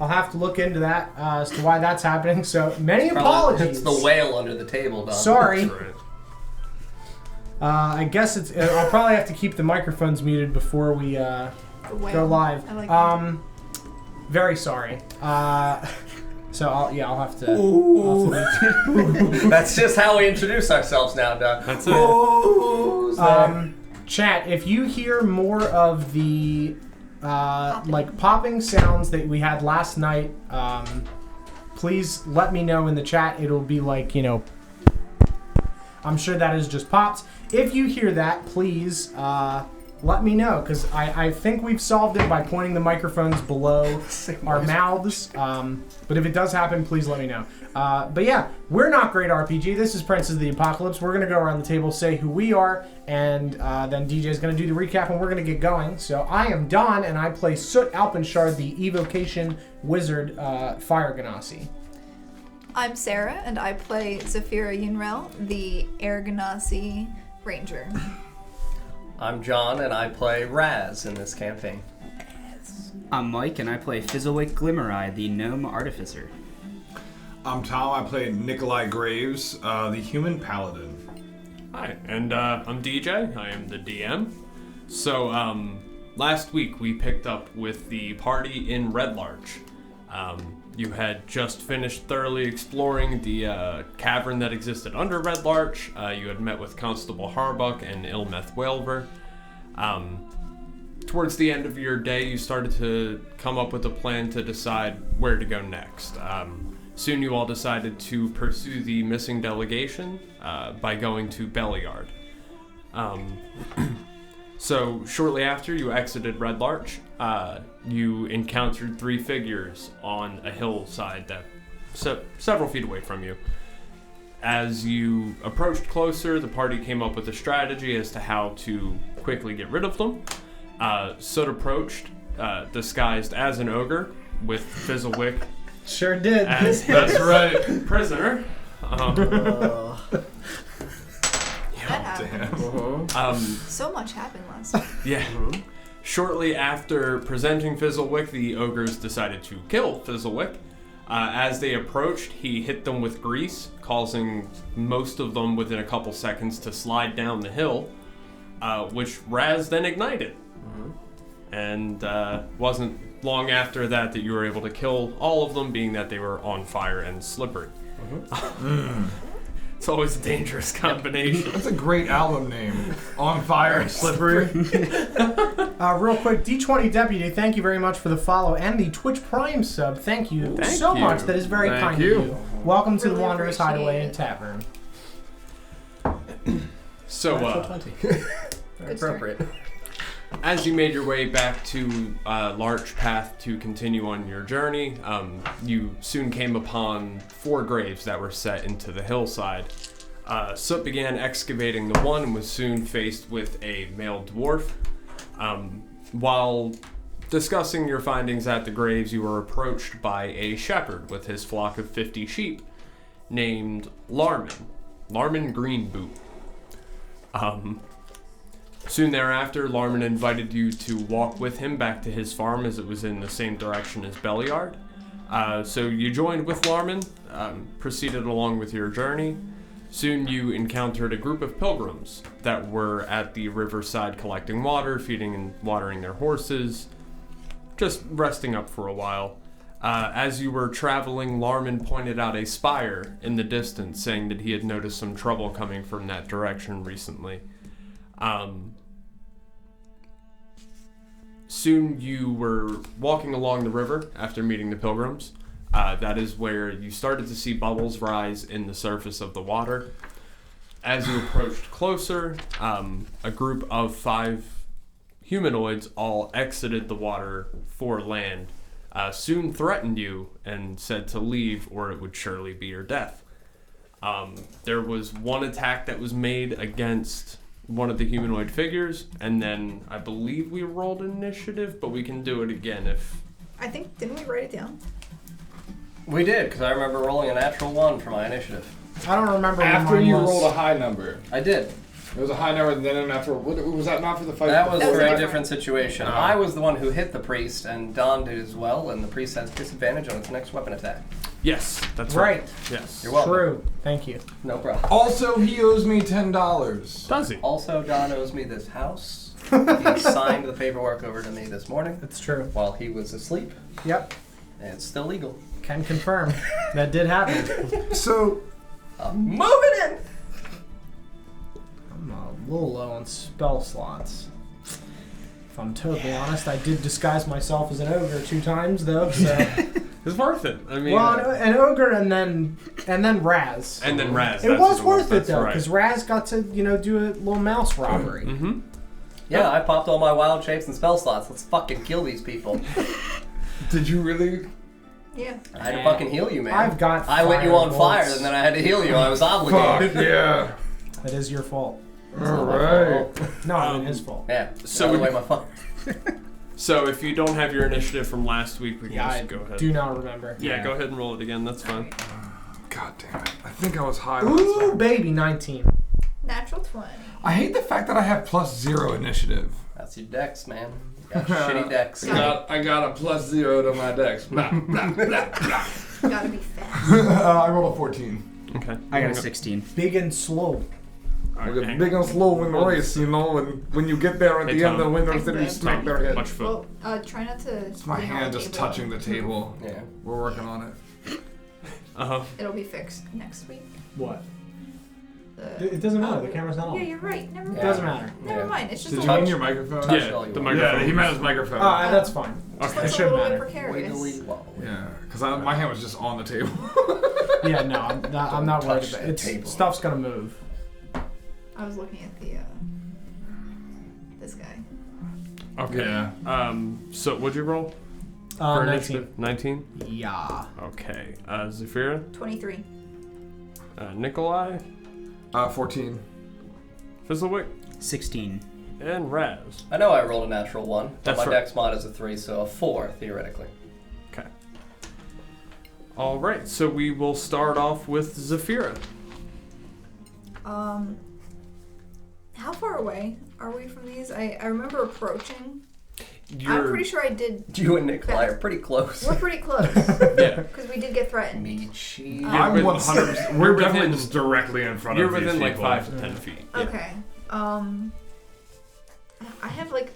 I'll have to look into that as to why that's happening. So many apologies. It's the whale under the table, Don. Sorry. That's right. I guess it's. I'll probably have to keep the microphones muted before we go live. I like that. Very sorry. So I'll have to. That's just how we introduce ourselves now, Don. That's it. Chat, if you hear more of the like popping sounds that we had last night, please let me know in the chat. It'll be like, I'm sure that is just pops. If you hear that, please let me know, because I think we've solved it by pointing the microphones below our mouths. But if it does happen, please let me know. But yeah, we're Not Great RPG. This is Princes of the Apocalypse. We're going to go around the table, say who we are, and then DJ is going to do the recap, and we're going to get going. So I am Don, and I play Soot Alpenshard, the Evocation Wizard Fire Ganassi. I'm Sarah, and I play Zafira Yunrel, the Air Ganassi Ranger. I'm John, and I play Raz in this campaign. I'm Mike, and I play Fizzlewick Glimmereye, the Gnome Artificer. I'm Tom, I play Nikolai Graves, the Human Paladin. Hi, and I'm DJ. I am the DM. So, last week we picked up with the party in Red Larch. You had just finished thoroughly exploring the cavern that existed under Red Larch. You had met with Constable Harbuck and Ilmeth Whalver. Towards the end of your day, you started to come up with a plan to decide where to go next. Soon you all decided to pursue the missing delegation by going to Beliard. So shortly after you exited Red Larch, you encountered three figures on a hillside that several feet away from you. As you approached closer, the party came up with a strategy as to how to quickly get rid of them. Soot approached, disguised as an ogre, with Fizzlewick Sure did. as that's right, prisoner. That happened. So much happened last week. Yeah. Shortly after presenting Fizzlewick, the ogres decided to kill Fizzlewick. As they approached, he hit them with grease, causing most of them within a couple seconds to slide down the hill, which Raz then ignited. And wasn't long after that you were able to kill all of them, being that they were on fire and slippery. It's always a dangerous combination. That's a great album name. On Fire and Slippery. Real quick, D20 Deputy, thank you very much for the follow and the Twitch Prime sub. Thank you Thank so you. much. That is very Thank kind you. of you. Welcome to the Really Wanderer's appreciate Hideaway it. and Tap Room. So, Good start. Appropriate. as you made your way back to Larch Path to continue on your journey, you soon came upon 4 graves that were set into the hillside. Soot began excavating the one and was soon faced with a male dwarf. While discussing your findings at the graves, you were approached by a shepherd with his flock of 50 sheep named Larman Greenboot. Soon thereafter, Larman invited you to walk with him back to his farm, as it was in the same direction as Beliard. So you joined with Larman, proceeded along with your journey. Soon you encountered a group of pilgrims that were at the riverside collecting water, feeding and watering their horses, just resting up for a while. As you were traveling, Larman pointed out a spire in the distance, saying that he had noticed some trouble coming from that direction recently. Soon you were walking along the river after meeting the pilgrims. That is where you started to see bubbles rise in the surface of the water. As you approached closer, a group of 5 humanoids all exited the water for land, soon threatened you and said to leave or it would surely be your death. There was one attack that was made against one of the humanoid figures, and then I believe we rolled initiative, but we can do it again if... I think, didn't we write it down? We did, because I remember rolling a natural 1 for my initiative. I don't remember when After mine you was. rolled a high number. I did. It was a high number, and then a natural. What, was that not for the fight? That was That was for a different. different situation. I was the one who hit the priest, and Don did as well, and the priest has disadvantage on its next weapon attack. Yes, that's Right. Yes. You're welcome. True. Thank you. No problem. Also, he owes me $10. Does he? Also, Don owes me this house. He signed the paperwork over to me this morning That's true. while he was asleep, Yep. and it's still legal. Can confirm. That did happen. So, I'm moving in! I'm a little low on spell slots. If I'm totally honest, I did disguise myself as an ogre 2 times though. So. It's worth it. I mean, Well, an ogre and then Raz. and then Raz. It that's was the one, worth it that's though, right. because Raz got to do a little mouse robbery. Mm-hmm. Yeah, I popped all my wild shapes and spell slots. Let's fucking kill these people. did you really? Yeah. I had to fucking heal you, man. I've got I lit you on fire fire, bolts. and then I had to heal you. I was Fuck obligated. yeah! That is your fault. All right. No, I mean his fault. Yeah. So So we- away my fire. So if you don't have your initiative from last week, we can Yeah, I just go ahead. do not remember. Yeah, go ahead and roll it again. That's fine. God damn it! I think I was high. last Ooh, time. baby, 19. Natural 20. I hate the fact that I have +0 initiative. That's your dex, man. You got shitty dex. I got a +0 to my dex. Blah, blah, blah, blah. Gotta be fast. I rolled a 14. Okay. I got a 16. Big and slow. I get big and slow in the race, you know, and when you get there at Hey, the end, Tom. the winner's that you smack their head. Much foot. Well, try not to. It's my lean on hand the just table. touching the table. Yeah. We're working on it. Uh-huh. It'll be fixed next week. What? The- It doesn't matter. Oh, The camera's not on. Yeah, you're right. Never mind. Yeah. Doesn't matter. Never Yeah. mind. It's just Did a you mean little. your microphone? Touch Yeah, all you the want. microphone. Yeah, he meant his microphone. Oh, that's fine. Just It looks a shouldn't little bit matter. precarious. Wiggly wobbly. Yeah, because my hand was just on the table. Yeah, no, I'm not worried touch about the it. table. Stuff's gonna move. I was looking at the this guy. Okay. Yeah. So what'd you roll? For 19. initiative? 19? Yeah. Okay. Zafira? 23. Nikolai? 14. Fizzlewick? 16. And Raz. I know I rolled a natural 1, but That's my right. dex mod is a 3, so a 4, theoretically. Okay. All right. So we will start off with Zafira. How far away are we from these? I remember approaching. I'm You're pretty sure I did. You and Nikolai are pretty close. We're pretty close yeah. because we did get threatened. Michi. I'm within- 100%. you're We're definitely within- just directly in front You're of these within like people. 5 to 10 feet. Yeah. Okay. I have like.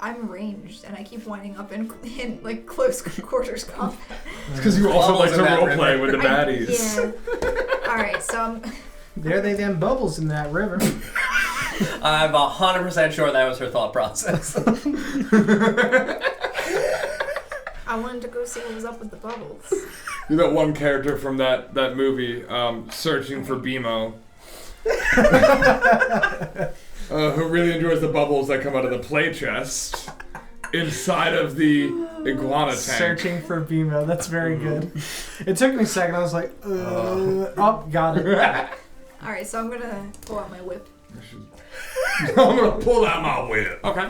I'm ranged, and I keep winding up in like close quarters combat. It's because you also Bubbles like in to that roleplay with the I- baddies. Yeah. All right, so I'm. There they them bubbles in that river. I'm 100% sure that was her thought process. I wanted to go see what was up with the bubbles. You're that one character from that movie, Searching for BMO. Who really enjoys the bubbles that come out of the play chest inside of the iguana tank. Searching for BMO. That's very good. It took me a second. I was like, oh, got it. All right, so I'm gonna pull out my whip. I'm gonna pull out my whip. Okay.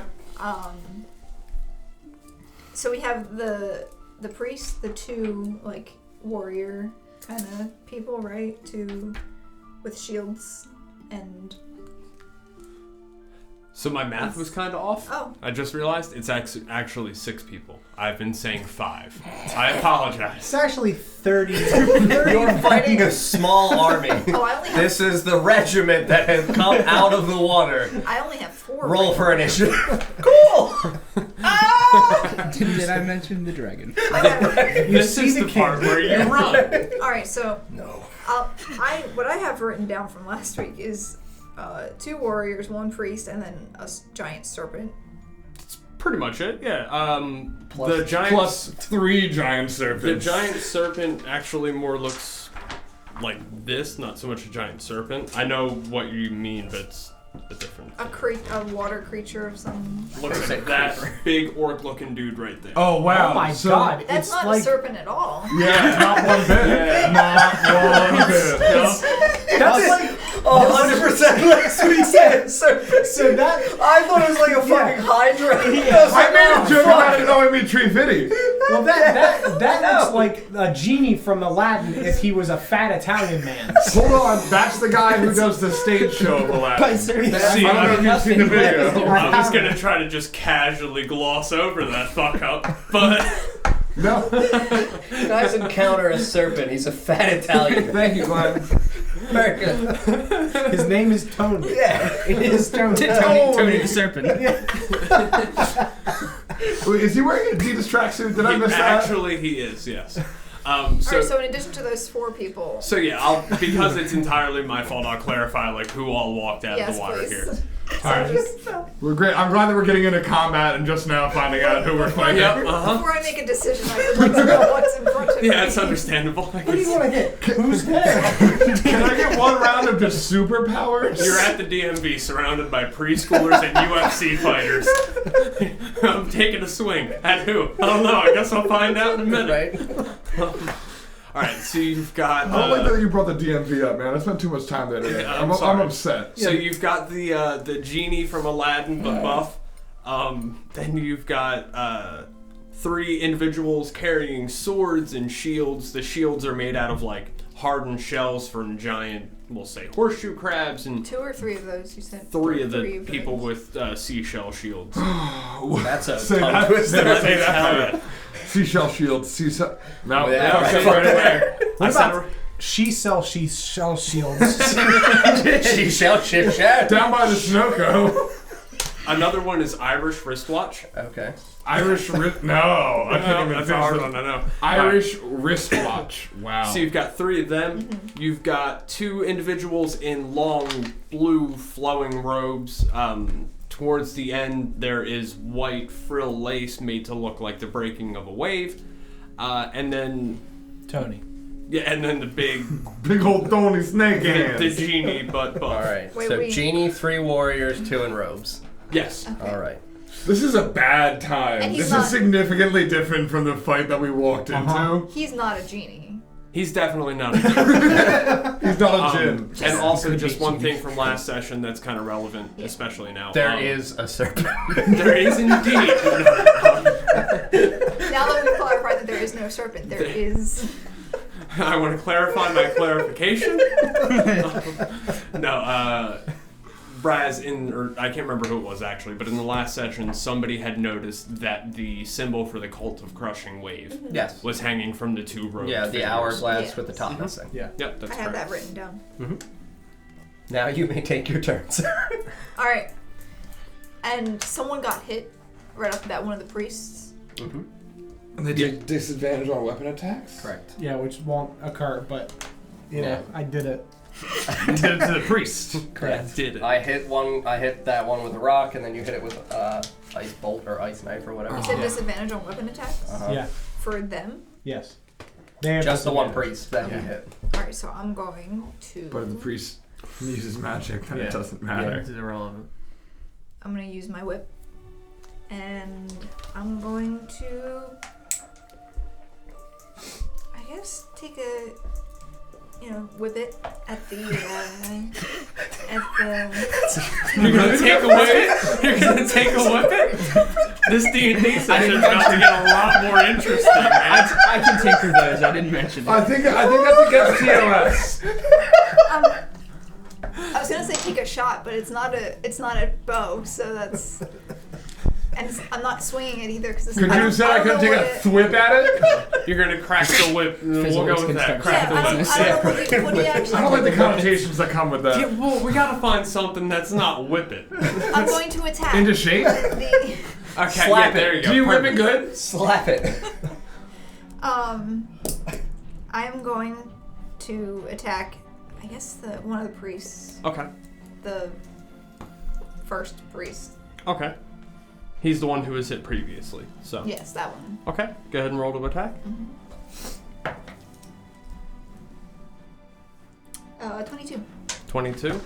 So we have the priest, the 2 like warrior kind of people, right? 2 with shields and So my math was kind of off. Oh. I just realized it's actually 6 people. I've been saying 5. I apologize. It's actually 30. You're fighting a small army. oh, I only have This is the regiment that has come out of the water. I only have 4. Roll for initiative. Cool! Did I mention the dragon? This is the part where you run. All right, so No. what I have written down from last week is 2 warriors, 1 priest, and then a giant serpent. Pretty much it. Yeah. Plus- The giant Plus 3 giant serpents. The giant serpent actually more looks like this, not so much a giant serpent. I know what you mean, but it's a different thing. A water creature of some. Looks like that big orc-looking dude right there. Oh wow! Oh my So- god. That's It's not like, a serpent at all. Yeah, not one bit. Yeah. Not one bit. That's like 100% that's what he said. so that I thought it was like a fucking hydra. I made a joke about it knowing me tree fitty. Well, that looks like a genie from Aladdin if he was a fat Italian man. Hold on, that's the guy who does the stage show of Aladdin. See, I don't know if you've seen the video. I was gonna try to just casually gloss over that fuck up, but No. Guys encounter a serpent. He's a fat Italian. Thank you, Glenn. Very good. His name is Tony. Yeah. It is Tony. Tony the Serpent. Wait, is he wearing a Adidas tracksuit? Did I miss that? actually he is, yes. Alright, so in addition to those 4 people. So yeah, because it's entirely my fault, I'll clarify like who all walked out of the water please. here. We're great. I'm glad that we're getting into combat and just now finding out who we're fighting. Yep. Uh-huh. Before I make a decision, I would like to know what's in front of me. Yeah, it's understandable. Who do you want to hit? Who's there? Can I get one round of just superpowers? You're at the DMV surrounded by preschoolers and UFC fighters. I'm taking a swing. At who? I don't know. I guess I'll find out in a minute. Right. Alright, so you've got... I don't like that you brought the DMV up, man. I spent too much time there today. I'm I'm sorry. upset. So you've got the genie from Aladdin, but buff. Then you've got 3 individuals carrying swords and shields. The shields are made out of like hardened shells from giant, we'll say, horseshoe crabs, and 2 or 3 of those, you said? 3 of the 3 people those. with seashell shields. That's a Say tongue that. twister. Say Let me that. Seashell shield. Seashell. No, Yeah, no, right. that's right away. What about she shell shields? She shall shift shat. Down by the Sunoco. Another one is Irish wristwatch. Okay. Irish wrist. No, I can't even That's finish a hard the- one, I know. Irish wristwatch. Wow. So you've got 3 of them. You've got 2 individuals in long blue flowing robes. Towards the end, there is white frill lace made to look like the breaking of a wave. And then, Tony. yeah, and then the big, Big old Tony Snake the hands. genie, but buff. All right. Wait, so wait. genie, 3 warriors, 2 in robes. Yes. All right. This is a bad time. And he's This not- is significantly different from the fight that we walked into. He's not a genie. He's definitely not a genie. He's not a djinn. And also, Could just be one genie. thing from last session that's kind of relevant, especially now. There is a serpent. There is indeed. Now that we've clarified that there is no serpent, there is. I want to clarify my clarification. No, Braz, or I can't remember who it was actually, but in the last session, somebody had noticed that the symbol for the Cult of Crushing Wave Yes. was hanging from the 2 robes. Yeah, the hourglass with the top Mm-hmm. missing. Yeah. Yep, that's I have correct. that written down. Now you may take your turns. Alright. And someone got hit right off the bat, one of the priests. And they take disadvantage on weapon attacks? Correct. Yeah, which won't occur, but you know, Yeah. I did it. You did it to the priest. Correct. Did it. I hit that one with a rock, and then you hit it with ice bolt or ice knife or whatever. You said disadvantage on weapon attacks? Uh-huh. Yeah. For them? Yes. They have Just the one disadvantage. priest that you hit. Alright, so I'm going to. But if the priest uses magic, then Yeah. it doesn't matter. It's irrelevant. I'm gonna use my whip. And I'm going to. I guess take a. Whip it at the. You're gonna take a whip? You're gonna take a whip? This D&D session is about to get a lot more interesting, man. I can tinker those. I didn't mention it. I think that's against TOS. I was gonna say take a shot, but it's not a bow, so that's. And I'm not swinging it either because. Could you say I could take a thwip at it? You're gonna crack the whip. We'll go with that. Crack the I whip. don't know what do you actually. I don't like the connotations that come with Yeah, that. well, we gotta find something that's not whip it. I'm going to attack. Into shape? The, Okay, Slap there it. you go. Do you whip Perfect. it good? Slap it. I am going to attack. I guess one of the priests, Okay. the first priest. Okay. He's the one who was hit previously, so. Yes, that one. Okay, go ahead and roll to attack. 22. 22.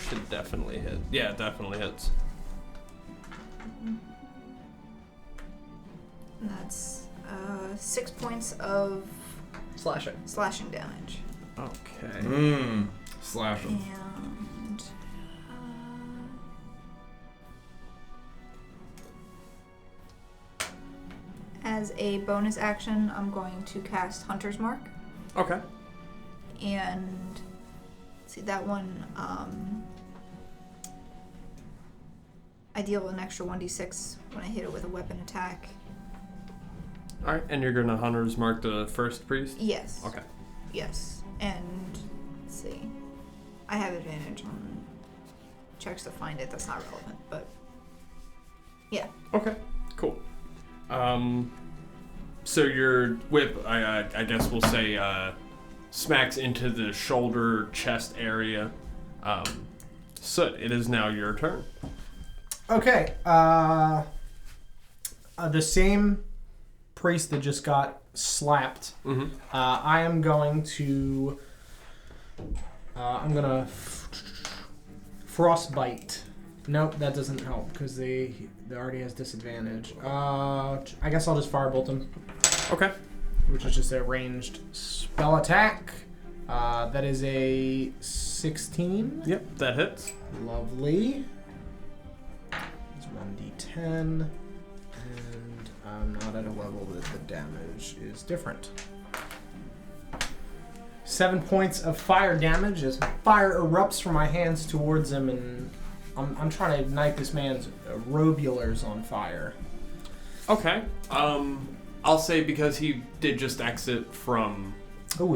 Should definitely hit. Yeah, it definitely hits. And that's 6 points of Slashing. slashing damage. Okay. Slash him. And as as a bonus action, I'm going to cast Hunter's Mark. Okay. And see that one. I deal an extra 1d6 when I hit it with a weapon attack. All right, and you're gonna Hunter's Mark the first priest. Yes. Okay. Yes, and let's see. I have advantage on checks to find it. That's not relevant, but yeah. Okay. Cool. So your whip, I guess we'll say, smacks into the shoulder chest area. Soot, it is now your turn. Okay. The same priest that just got slapped. Mm-hmm. I am going to. I'm gonna frostbite. Nope, that doesn't help because they already has disadvantage. I guess I'll just firebolt him. Okay. Which is just a ranged spell attack. That is a 16. Yep, that hits. Lovely. It's 1d10. And I'm not at a level that the damage is different. 7 points of fire damage as fire erupts from my hands towards him, and I'm trying to ignite this man's robulars on fire. Okay. I'll say because he did just exit from... Oh,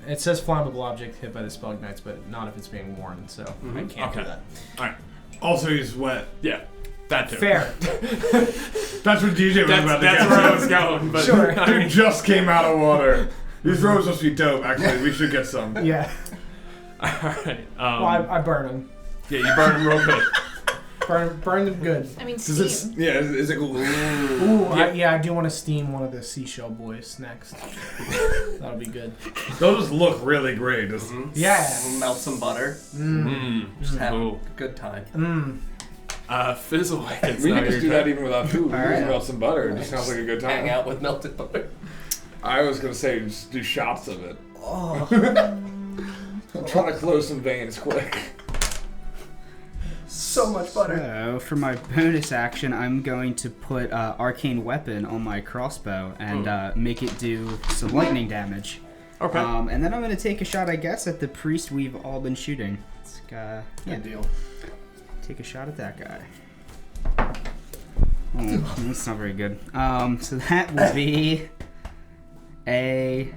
it says flammable object hit by the spell ignites, but not if it's being worn, so I can't do that. All right. Also, he's wet. Yeah, that too. Fair. That's what DJ was about to That's get where to. I was going. But Sure. I Dude mean, just came out of water. These robes must be dope. Actually, we should get some. Yeah. all right. Well, I burn him. Yeah, you burn him real quick. Burn them good. I mean, Does steam. it? Yeah. Is it cool? Ooh, I do want to steam one of the seashell boys next. That'll be good. Those just look really great. Just, Yeah. Melt some butter. Just Have cool. a good time. Fizzlewick, it's we now can just your do that turn. even without food. We All right. just melt some butter. It just sounds like a good Hang time. out with melted butter. I was gonna say just do shots of it. Oh. I'm trying to close some veins quick. So much butter. So, for my bonus action, I'm going to put Arcane Weapon on my crossbow and make it do some lightning damage. Okay. And then I'm going to take a shot, I guess, at the priest we've all been shooting. Let's Good deal. take a shot at that guy. Oh, that's not very good. So that will be a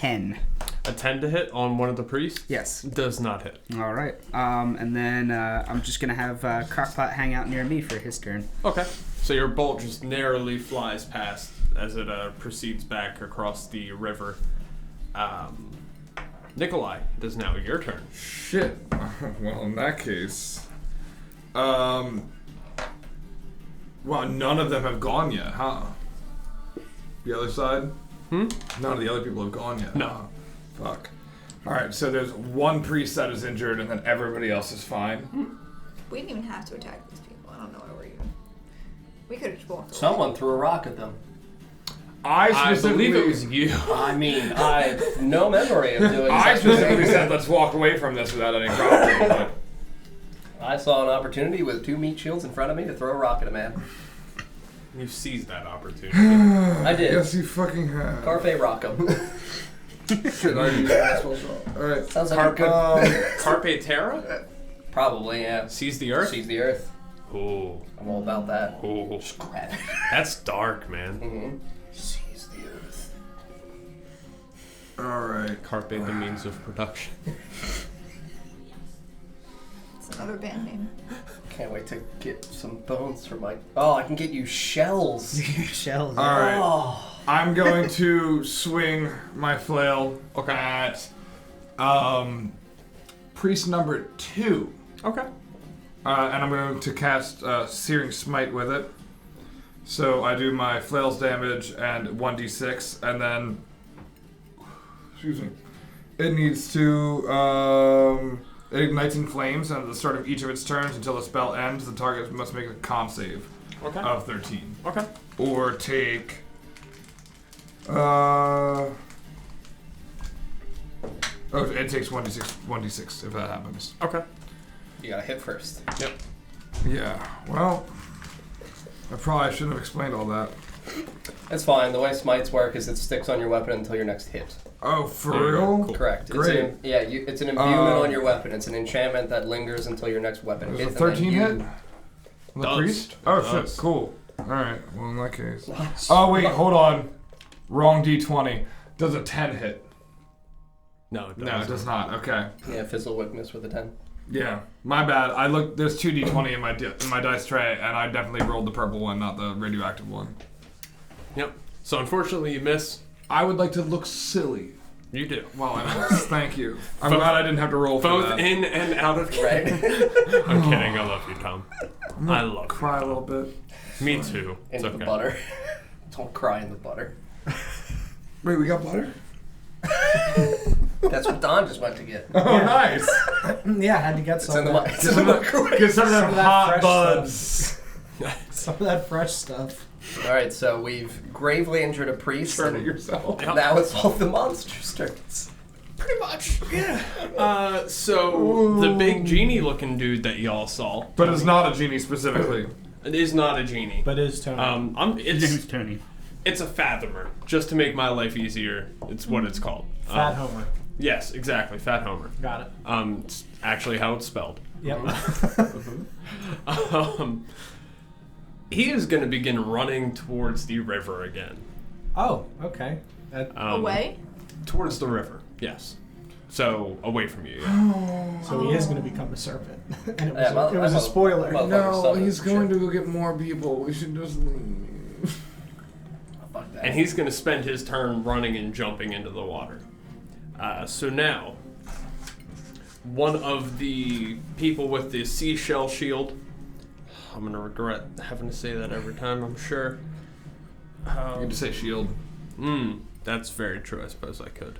10. A 10 to hit on one of the priests? Yes. Does not hit. All right. And then I'm just going to have Crockpot hang out near me for his turn. Okay. So your bolt just narrowly flies past as it proceeds back across the river. Nikolai, it is now your turn. Shit. Well, in that case, well, none of them have gone yet, huh? The other side? None of the other people have gone yet. No. Huh? Fuck. All right. So there's one priest that is injured, and then everybody else is fine. We didn't even have to attack these people. I don't know why we're even. We could have just walked away. Someone threw a rock at them. I believe it was you. I mean, I have no memory of doing I such a specifically thing. said let's walk away from this without any problem. But I saw an opportunity with 2 meat shields in front of me to throw a rock at a man. You seized that opportunity. I did. yes, you fucking have. Carpe Rock'em. Shit, I used that spell shot. All right. Sounds like a good. Carpe Terra? Probably, yeah. Seize the earth? Seize the earth. Ooh. I'm all about that. Ooh. Just grab it. That's dark, man. Mm-hmm. Seize the earth. All right. Carpe, the means of production. It's another band name. Can't wait to get some bones for my. Oh, I can get you shells. Shells. All right. Oh. I'm going to swing my flail at priest number 2. Okay. And I'm going to cast Searing Smite with it. So I do my flail's damage and 1d6, and then, excuse me, it needs to, it ignites in flames, and at the start of each of its turns until the spell ends, the target must make a con save Okay. of 13. Okay. Or take, oh, it takes 1d6 if that happens. Okay. You gotta hit first. Yeah, well, I probably shouldn't have explained all that. It's fine. The way smites work is it sticks on your weapon until your next hit. Oh, for real? Cool. Correct. Great. It's an imbuement on your weapon. It's an enchantment that lingers until your next weapon There's hits. a 13 hit? And The Does. priest? Oh, Does. shit. Cool. Alright. Well, in that case. Oh, wait. Hold on. Wrong D20. Does a 10 hit? No, it No, it doesn't. does not. Okay. yeah, fizzle weakness with a 10. Yeah. My bad. I looked. There's 2 D20 in my dice tray, and I definitely rolled the purple one, not the radioactive one. Yep. So unfortunately, you miss. I would like to look silly. You do. Well, thank you. I'm glad I didn't have to roll for Both that. in and out of. Right? I'm kidding. I love you, Tom. I love you. Cry a little bit. Me too. It's Into okay. the butter. Don't cry in the butter. Wait, we got butter? That's what Don just went to get. Oh, nice. Yeah, I had to get It's some. in the, of it's in the microwave. Get some of Some them of that hot fresh buds. some of that fresh stuff. Alright, so we've gravely injured a priest. Turn it And yourself. now it's all the monsters' turns. Pretty much. Yeah. So the big genie-looking dude that y'all saw. But it's not a genie specifically. It is not a genie. But is Tony. His name's It's Tony. it's a fathomer. Just to make my life easier, it's what it's called. Fat Homer. Yes, exactly. Fat Homer. Got it. It's actually how it's spelled. Yep. He is going to begin running towards the river again. Oh, okay. Away? Towards the river, yes. So, away from you, yeah. So he is going to become a serpent. And it was, Yeah, it was a spoiler. No, he's going to go get more people. We should just leave. Fuck that. And he's going to spend his turn running and jumping into the water. So now, one of the people with the seashell shield, I'm going to regret having to say that every time, I'm sure. You can just say shield. That's very true. I suppose I could.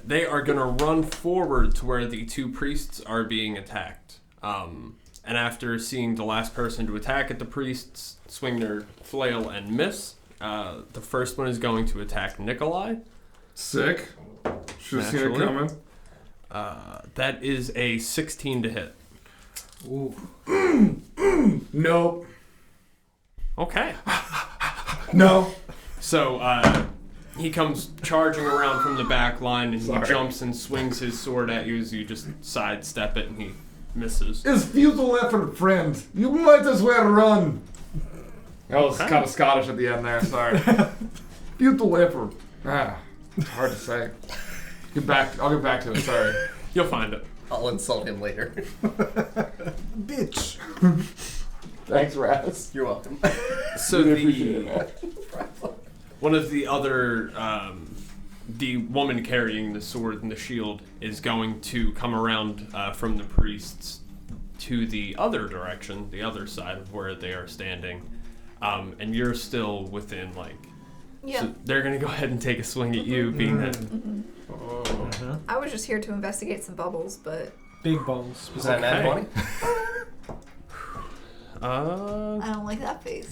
They are going to run forward to where the 2 priests are being attacked. And after seeing the last person to attack at the priests swing their flail and miss, the first one is going to attack Nikolai. Sick. Should have seen it Naturally. coming. That is a 16 to hit. Ooh. Nope. Okay. No. So he comes charging around from the back line and Sorry. he jumps and swings his sword at you as you just sidestep it and he misses. It's futile effort, friend. You might as well run. That was Okay. kind of Scottish at the end there. Sorry. Futile effort. It's hard to say. I'll get back to it. Sorry. You'll find it. I'll insult him later. Bitch. Thanks, Raz. You're welcome. So one of the other, the woman carrying the sword and the shield is going to come around from the priests to the other direction, the other side of where they are standing, and you're still within Yeah. So they're gonna go ahead and take a swing at you, being that. I was just here to investigate some bubbles, but Big balls. Is that an Okay. 20? I don't like that face.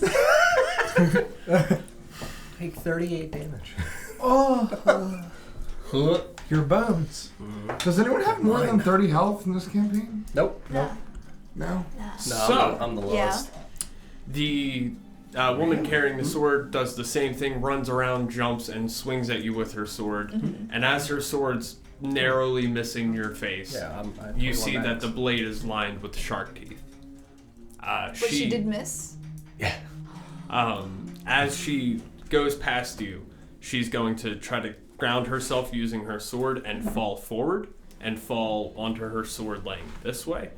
Take 38 damage. Oh, your bones. Does anyone have more than 30 health in this campaign? Nope. Nah. No. No, So- I'm the Yeah. lowest. The woman carrying the sword does the same thing, runs around, jumps, and swings at you with her sword. And as her sword's narrowly missing your face, Yeah, I'm you 21 see that max. the blade is lined with shark teeth. But she did miss. As she goes past you, she's going to try to ground herself using her sword and fall forward and fall onto her sword laying this way.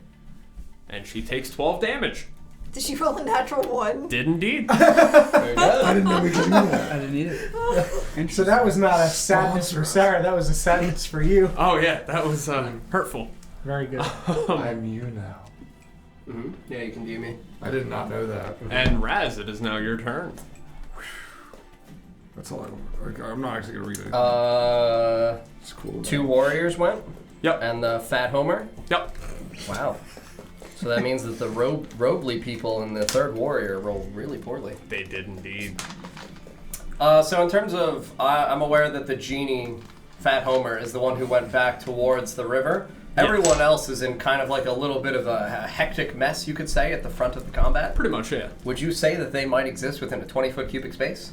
And she takes 12 damage. Did she roll a natural 1? Did indeed. Very good. I didn't know we could do that. I didn't need it. So that was not a sadness for Sarah. That was a sadness for you. Oh yeah, that was hurtful. Very good. I'm you now. Mm-hmm. Yeah, you can do me. I did not know that. And Raz, it is now your turn. That's all I'm not actually going to read it. It's cool. 2 warriors went. Yep. And the Fat Homer. Yep. Wow. So that means that the Robley people and the 3rd warrior rolled really poorly. They did indeed. So in terms of, I'm aware that the genie, Fat Homer, is the one who went back towards the river, Everyone else is in kind of like a little bit of a hectic mess, you could say, at the front of the combat. Pretty much, yeah. Would you say that they might exist within a 20-foot cubic space?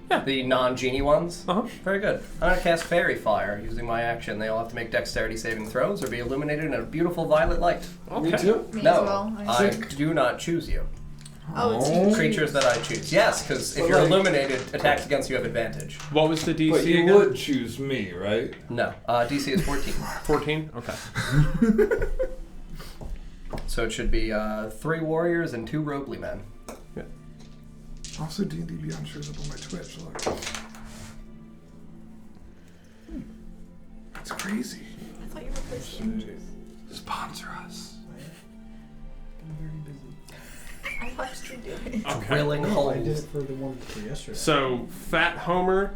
Yeah. The non-genie ones? Uh-huh. Very good. I'm going to cast Fairy Fire using my action. They all have to make dexterity saving throws or be illuminated in a beautiful violet light. Okay. Me too. Me No, as well. I do not choose you. Oh, it's you. Creatures that I choose. Yes, because if you're illuminated, attacks against you have advantage. What was the DC But you again? would choose me, right? No. DC is 14. 14? Okay. So it should be 3 warriors and 2 roguely men. Also, D&D Beyond shows up on my Twitch. Look. That's crazy. I thought you were pushing. Sponsor us. I watched you do it. Okay. Drilling I did holes. it for the one for yesterday. So, Fat Homer.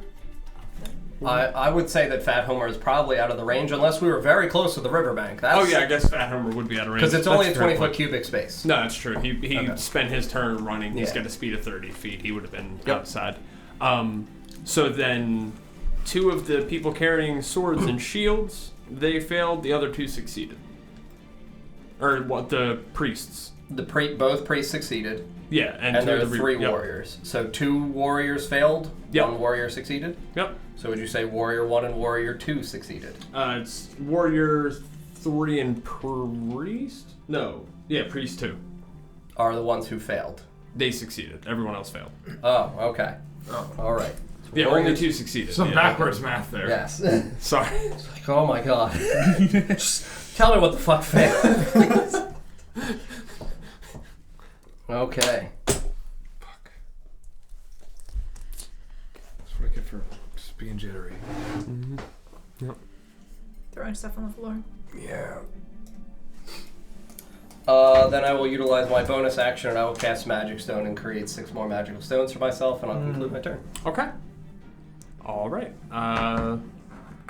I would say that Fat Homer is probably out of the range unless we were very close to the riverbank. Oh yeah, I guess Fat Homer would be out of range. Because it's only a That's fair 20-foot point. cubic space. No, that's true. He Okay. spent his turn running. He's Yeah. got a speed of 30 feet. He would have been Yep. outside. So then 2 of the people carrying swords and shields, they failed. The other 2 succeeded. Or what? The priests. Both priests succeeded, Yeah, and 2 there are of the 3 yep. warriors. So 2 warriors failed, Yep. 1 warrior succeeded. Yep. So would you say warrior 1 and warrior 2 succeeded? It's warrior 3 and priest. No, yeah, priest 2. Are the ones who failed? They succeeded. Everyone else failed. Oh, okay. Oh. All right. Yeah, Warriors- only 2 succeeded. Some yeah. backwards math there. Yes. Sorry. Like, oh my god. Just tell me what the fuck failed, please. Okay. Fuck. That's what I get for just being jittery. Throwing stuff on the floor. Yeah. Then I will utilize my bonus action and I will cast Magic Stone and create 6 more magical stones for myself and I'll conclude my turn. Okay. All right.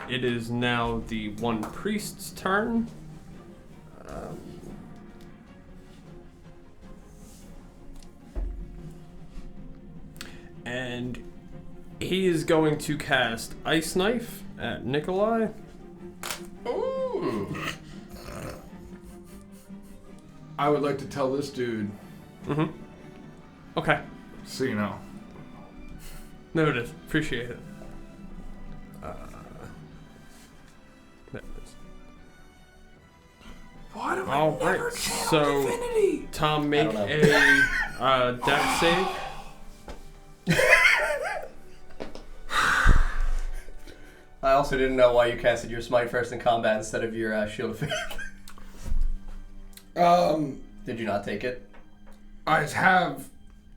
It is now the one priest's turn. And he is going to cast Ice Knife at Nikolai. Ooh. I would like to tell this dude, Mm-hmm. Okay. so you know. Noted. Appreciate it. There it is. Why do All right. So, Tom, make don't a dex save. I also didn't know why you casted your smite first in combat instead of your shield of faith. Did you not take it? I have.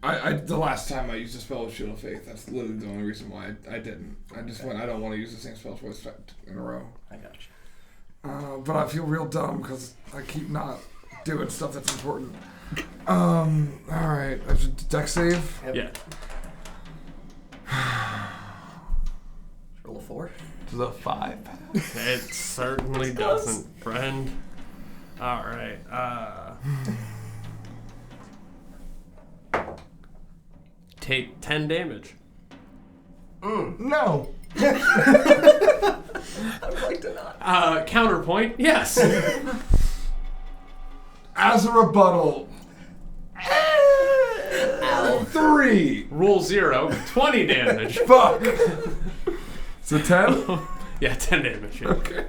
I the last time I used a spell of Shield of Faith. That's literally the only reason why I didn't. I just went. I don't want to use the same spell twice in a row. I got you. But I feel real dumb because I keep not doing stuff that's important. All right. I should dex save. Yep. Yeah. Roll a 4. To the 5. It certainly doesn't, friend. All right. Take 10 damage. No. I would like to not. Counterpoint, yes. As a rebuttal. Ow. 3. Rule 0, 20 damage. Fuck. So 10. Yeah, 10 damage. Yeah. Okay.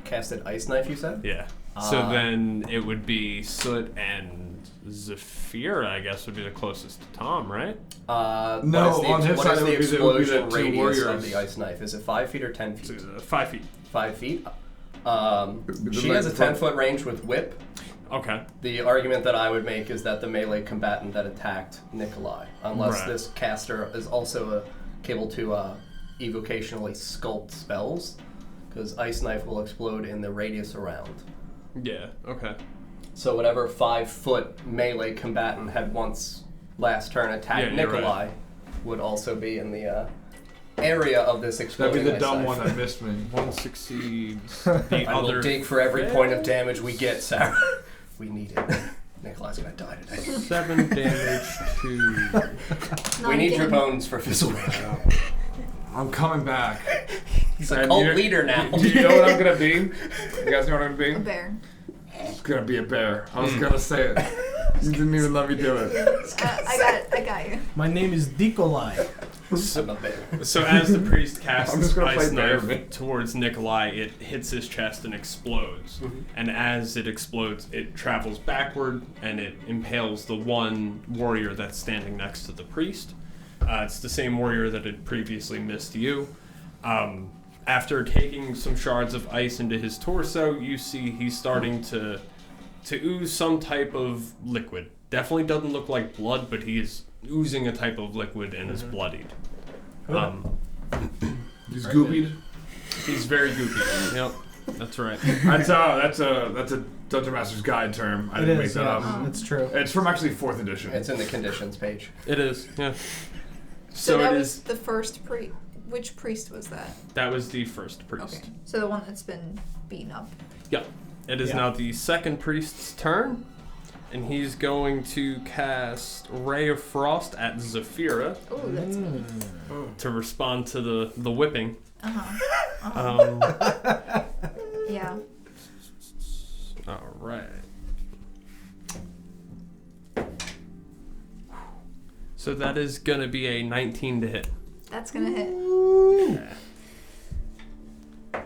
Casted Ice Knife, you said? Yeah. So then it would be Soot and Zephyr, I guess, would be the closest to Tom, right? No, what is on his what side is it the would be the explosion 2 radius warriors. of the Ice Knife? Is it 5 feet or 10 So, feet? 5 feet. 5 feet. The She has a length 10-foot range with whip. Okay. The argument that I would make is that the melee combatant that attacked Nikolai, unless Right. this caster is also able to evocationally sculpt spells, because Ice Knife will explode in the radius around. Yeah, okay. So whatever 5-foot melee combatant had once last turn attacked Yeah, you're Nikolai would also be in the area of this That'd exploding be the Ice dumb Knife. one that missed me. One succeeds. The I will other dig for every point of damage we get, Sarah. We need it. Nikolai's gonna die today. 7 damage to... We need your bones for Fizzlewick. I'm coming back. He's a cult leader now. Do you know what I'm gonna be? You guys know what I'm gonna be? A bear. It's gonna be a bear. I was gonna say it. You didn't even let me do it. I got you. My name is Nikolai. I'm a bear. So as the priest casts I'm just gonna ice play bear, knife man. towards Nikolai, it hits his chest and explodes. And as it explodes, it travels backward and it impales the one warrior that's standing next to the priest. It's the same warrior that had previously missed you. After taking some shards of ice into his torso, you see he's starting to ooze some type of liquid. Definitely doesn't look like blood, but he is oozing a type of liquid and is bloodied. He's goopied. He's very goopy. Yep, that's right. That's a Dungeon Master's Guide term. I It didn't make is, that yeah. up. It's true. It's from actually 4th edition. It's in the conditions page. It is, yeah. So So that it was is. the first priest. Which priest was that? That was the first priest. Okay. So the one that's been beaten up. Yeah. It is Yeah. now the second priest's turn, and he's going to cast Ray of Frost at Zephyra Oh, that's me. to respond to the whipping. Yeah. All right. So that is gonna be a 19 to hit. That's gonna hit.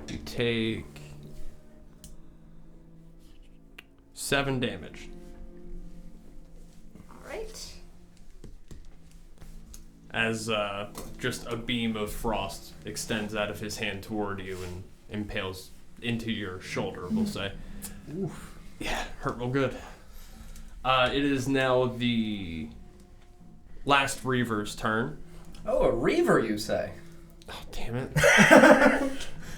You take 7 damage. Alright. As just a beam of frost extends out of his hand toward you and impales into your shoulder, we'll say. Oof. Yeah, hurt real good. It is now the last Reaver's turn. Oh, a reaver, you say? Oh, damn it.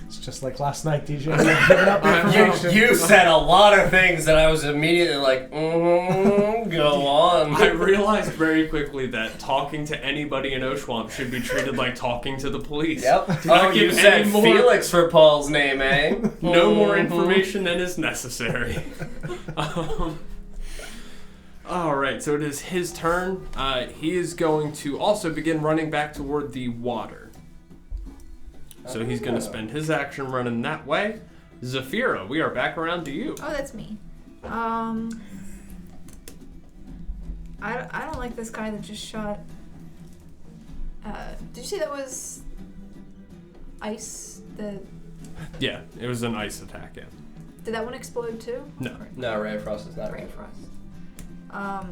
It's just like last night, DJ. You're giving up your promotion. You said a lot of things that I was immediately like, go on. I realized very quickly that talking to anybody in Oshwamp should be treated like talking to the police. Yep. Do not Oh, you give said any more- Felix for Paul's name, eh? No more Mhm. information than is necessary. Alright, so it is his turn. He is going to also begin running back toward the water. So he's going to spend his action running that way. Zephyra, we are back around to you. Oh, that's me. I don't like this guy that just shot. Did you say that was ice? Yeah, it was an ice attack, yeah. Did that one explode too? No. Or- No, Ray of Frost is not Ray Ray of of Frost. Frost.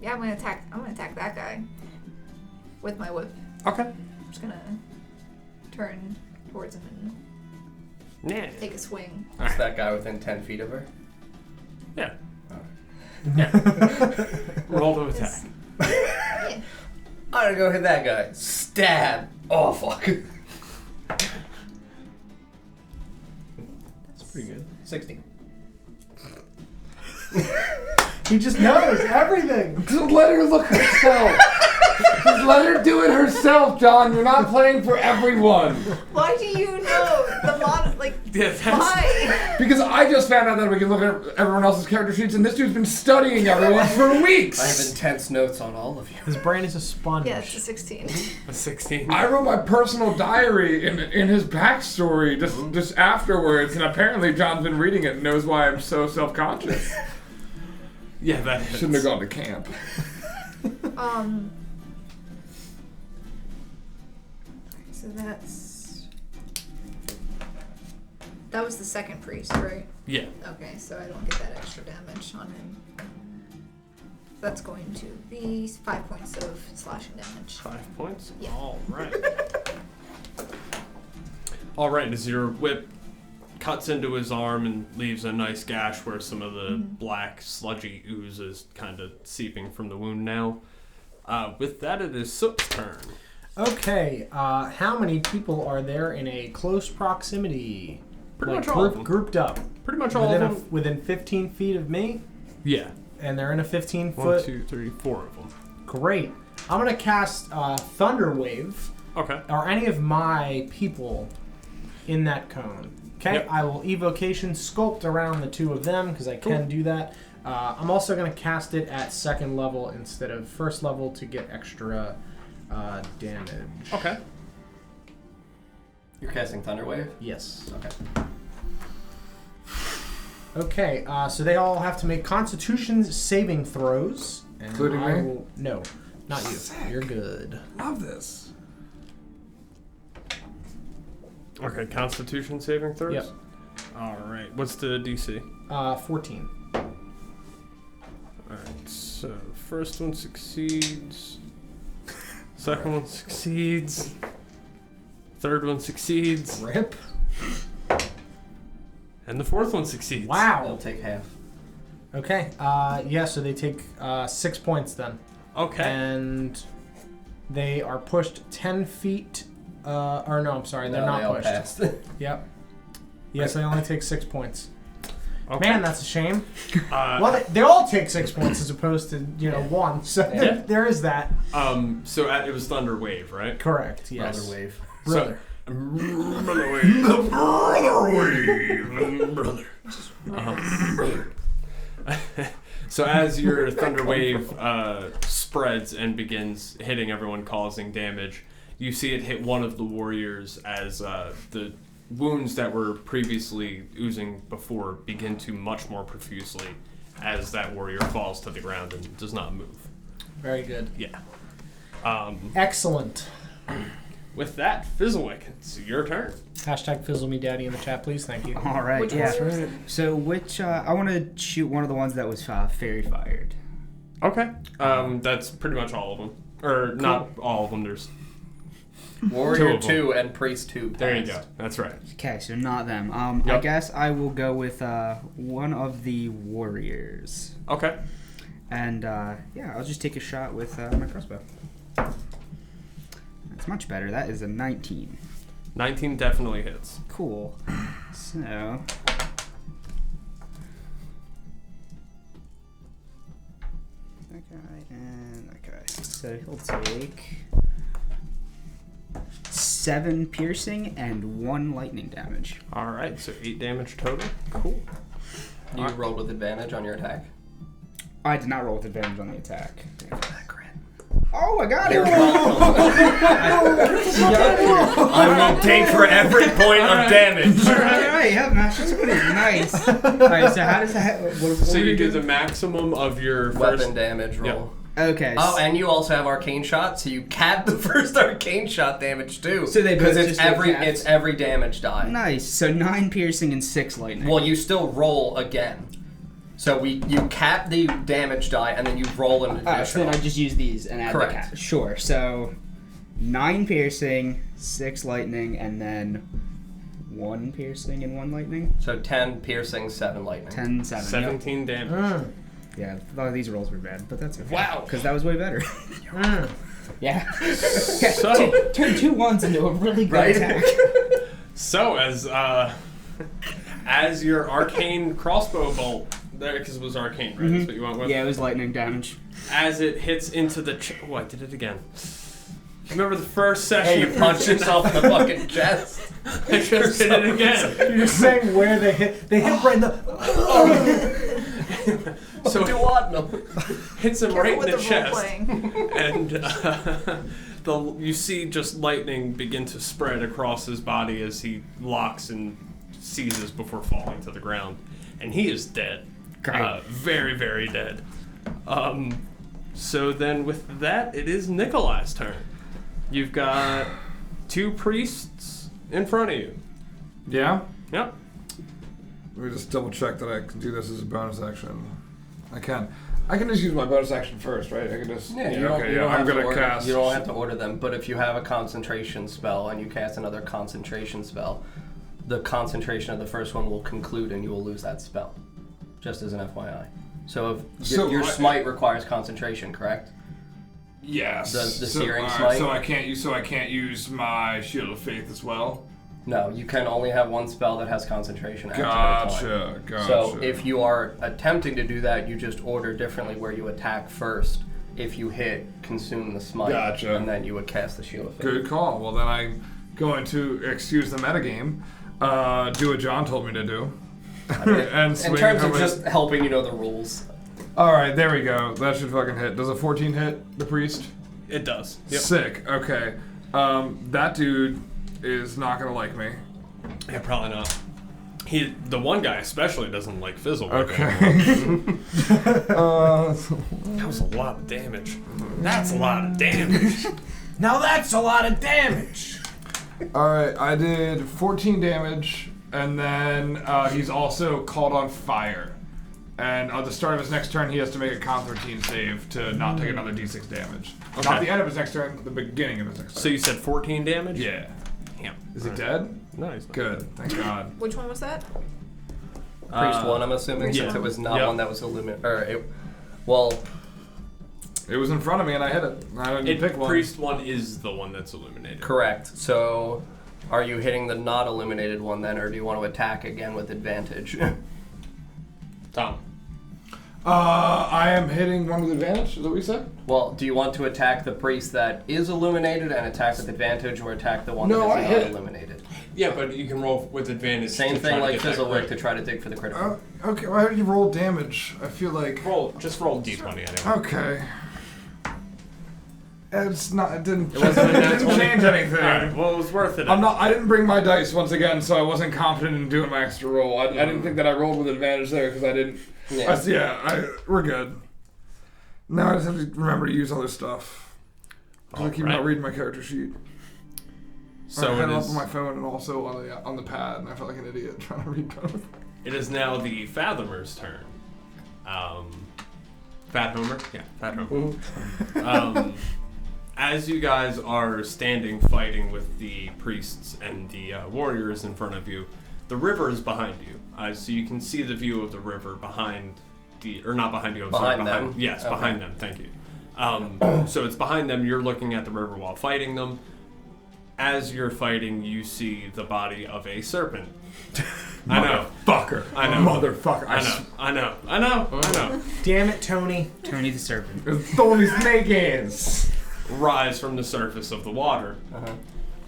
Yeah, I'm gonna attack that guy with my whip. Okay. I'm just gonna turn towards him and Yeah. take a swing. Is that guy within 10 feet of her? Yeah. Yeah. Roll to attack. Yeah. I'm gonna go hit that guy. Stab. Oh, fuck. That's pretty good. 60. He just knows everything. Just let her look herself. Just let her do it herself, John. You're not playing for everyone. Why do you know the mod? Like, Yeah, that's- why? Because I just found out that we can look at everyone else's character sheets, and this dude's been studying everyone for weeks. I have intense notes on all of you. His brain is a sponge. Yeah, it's a 16. A 16. I wrote my personal diary in his backstory just afterwards, and apparently John's been reading it and knows why I'm so self-conscious. Yeah, that hits. Shouldn't have gone to camp. So that was the second priest, right? Yeah. Okay, so I don't get that extra damage on him. That's going to be 5 points of slashing damage. 5 points? Yeah. All right. All right, as your whip cuts into his arm and leaves a nice gash where some of the black, sludgy ooze is kind of seeping from the wound now. With that, it is Soot's turn. Okay, how many people are there in a close proximity? Pretty much all of them. Grouped up. Pretty much all of them. Within 15 feet of me, Yeah. and they're in a 15 1, foot. 2, 3, 4 of them. Great. I'm gonna cast Thunder Wave. Okay. Are any of my people in that cone? Okay, Yep. I will evocation sculpt around the two of them because I can do that. I'm also going to cast it at second level instead of first level to get extra damage. Okay. You're casting Thunder Wave? Yes. Okay. Okay, so they all have to make Constitution saving throws. And Including I me? will, no, not you. Sick. You're good. Love this. Okay, Constitution saving throws? Yep. Alright, what's the DC? 14. Alright, so first one succeeds. Second one succeeds. Third one succeeds. Rip. And the fourth one succeeds. They'll Wow. take half. Okay, yeah, so they take 6 points then. Okay. And they are pushed 10 feet. Or no, I'm sorry, they're No, not they all pushed. passed. Yep. Yes, they only take 6 points. Okay. Man, that's a shame. Uh, Well, they all take 6 points as opposed to, 1. So Yeah. there is that. So it was Thunder Wave, right? Correct, yes. Brother Wave. Brother. Brother Wave. The Brother Wave. So as your Thunder Wave spreads and begins hitting everyone, causing damage, you see it hit one of the warriors as the wounds that were previously oozing before begin to much more profusely as that warrior falls to the ground and does not move. Very good. Yeah. Excellent. With that, Fizzlewick, it's your turn. Hashtag fizzle me daddy in the chat, please. Thank you. All right, Which yeah. warriors? So which I want to shoot one of the ones that was fairy fired. Okay. That's pretty much all of them. Or not all of them, there's... Warrior Two of 2 and Priest 2 passed. There you go. That's right. Okay, so not them. I Yep. guess I will go with one of the warriors. Okay. And yeah, I'll just take a shot with my crossbow. That's much better. That is a 19. 19 definitely hits. Cool. So. That guy and that guy. So he'll take 7 piercing and 1 lightning damage. Alright, so 8 damage total. Cool. You rolled with advantage on your attack. I did not roll with advantage on the attack. Oh, I got it! I will take for every point of damage. Alright, yeah, Master Spinning. Nice. Alright, so how does that... What So were you do doing? the maximum of your Weapon first... damage roll. Okay. Oh, and you also have arcane shot, so you cap the first arcane shot damage too. So they because both it's just get every capped? it's every damage die. Nice. So 9 piercing and 6 lightning. Well, you still roll again. So you cap the damage die and then you roll an additional. So then I just use these and add Correct. the cap. Sure. So 9 piercing, 6 lightning, and then 1 piercing and 1 lightning. So 10 piercing, 7 lightning. 10, 7. 17 damage. Yeah, a lot of these rolls were bad, but that's okay. Wow. Because that was way better. Yeah. So- Turn 2 1s into a really good Right? attack. So as your arcane crossbow bolt, because it was arcane, right? That's what you went with? Yeah, it was lightning damage. As it hits into the... Oh, I did it again. Remember the first Hey, session? you punch yourself in the fucking chest. I just did it again. You're just saying where they hit. They hit right in the. So Duodenum. hits him Careful right in with the the chest. role-playing. And you see just lightning begin to spread across his body as he locks and seizes before falling to the ground. And he is dead. Great. Very, very dead. So then with that, it is Nikolai's turn. You've got 2 priests in front of you. Yeah? Yep. Let me just double check that I can do this as a bonus action. I can. I can just use my bonus action first, right? I can just. Yeah, you don't I'm have to gonna order, cast. You don't have to order them, but if you have a concentration spell and you cast another concentration spell, the concentration of the first one will conclude and you will lose that spell. Just as an FYI. So if your smite requires concentration, correct? Yes. The searing alright, smite? So I can't use my shield of faith as well. No, you can only have one spell that has concentration active at a time. Gotcha. So if you are attempting to do that, you just order differently where you attack first. If you hit, consume the smite, Gotcha. and then you would cast the shield of faith. Good call. Well, then I'm going to excuse the metagame, do what John told me to do, and In swing terms how of many- just helping you know the rules. All right, there we go. That should fucking hit. Does a 14 hit the priest? It does. Yep. Sick. Okay. That dude is not gonna like me. Yeah, probably not. The one guy especially doesn't like Fizzle. Okay. That was a lot of damage. That's a lot of damage. Now that's a lot of damage. Alright, I did 14 damage, and then he's also called on fire. And at the start of his next turn, he has to make a con 13 save to not take another d6 damage. Okay. Not the end of his next turn, the beginning of his next turn. So you said 14 damage? Yeah. Damn. Is he dead? No, he's not. Good, thank God. Which one was that? Priest 1, I'm assuming, yeah. since it was not Yep. one that was illuminated. Or it, well, It was in front of me and I hit it. I didn't pick one. Priest 1 is the one that's illuminated. correct. So, are you hitting the not illuminated one then, or do you want to attack again with advantage? Tom. I am hitting one with advantage, is that what you said? Well, do you want to attack the priest that is illuminated and attack with advantage, or attack the one No, I that is hit not it. illuminated? Yeah, but you can roll with advantage. Same to try thing to like get that Fizzlewick crit. to try to dig for the critical. Okay, well, how do you roll damage? I feel like... Just roll d20 anyway. Okay. It's not, it didn't, It wasn't a it nat didn't 20? change anything. Alright, well, it was worth it. I didn't bring my dice once again, so I wasn't confident in doing my extra roll. I didn't think that I rolled with advantage there because I didn't. Yeah. We're good. Now I just have to remember to use other stuff. I keep not reading my character sheet. So I had it it up is, on my phone and also on the pad, and I felt like an idiot trying to read both. it is now the Fathomer's turn. Fat Homer? Yeah, Fat Homer. As you guys are standing fighting with the priests and the warriors in front of you, the river is behind you. So you can see the view of the river behind or not behind you, I'm sorry, Behind them? Yes, Okay. behind them, thank you. So it's behind them, you're looking at the river while fighting them. As you're fighting, you see the body of a serpent. I know. Fucker. I know. Motherfucker. I know. Damn it, Tony. Tony the Serpent. Thorny snake hands. Rise from the surface of the water.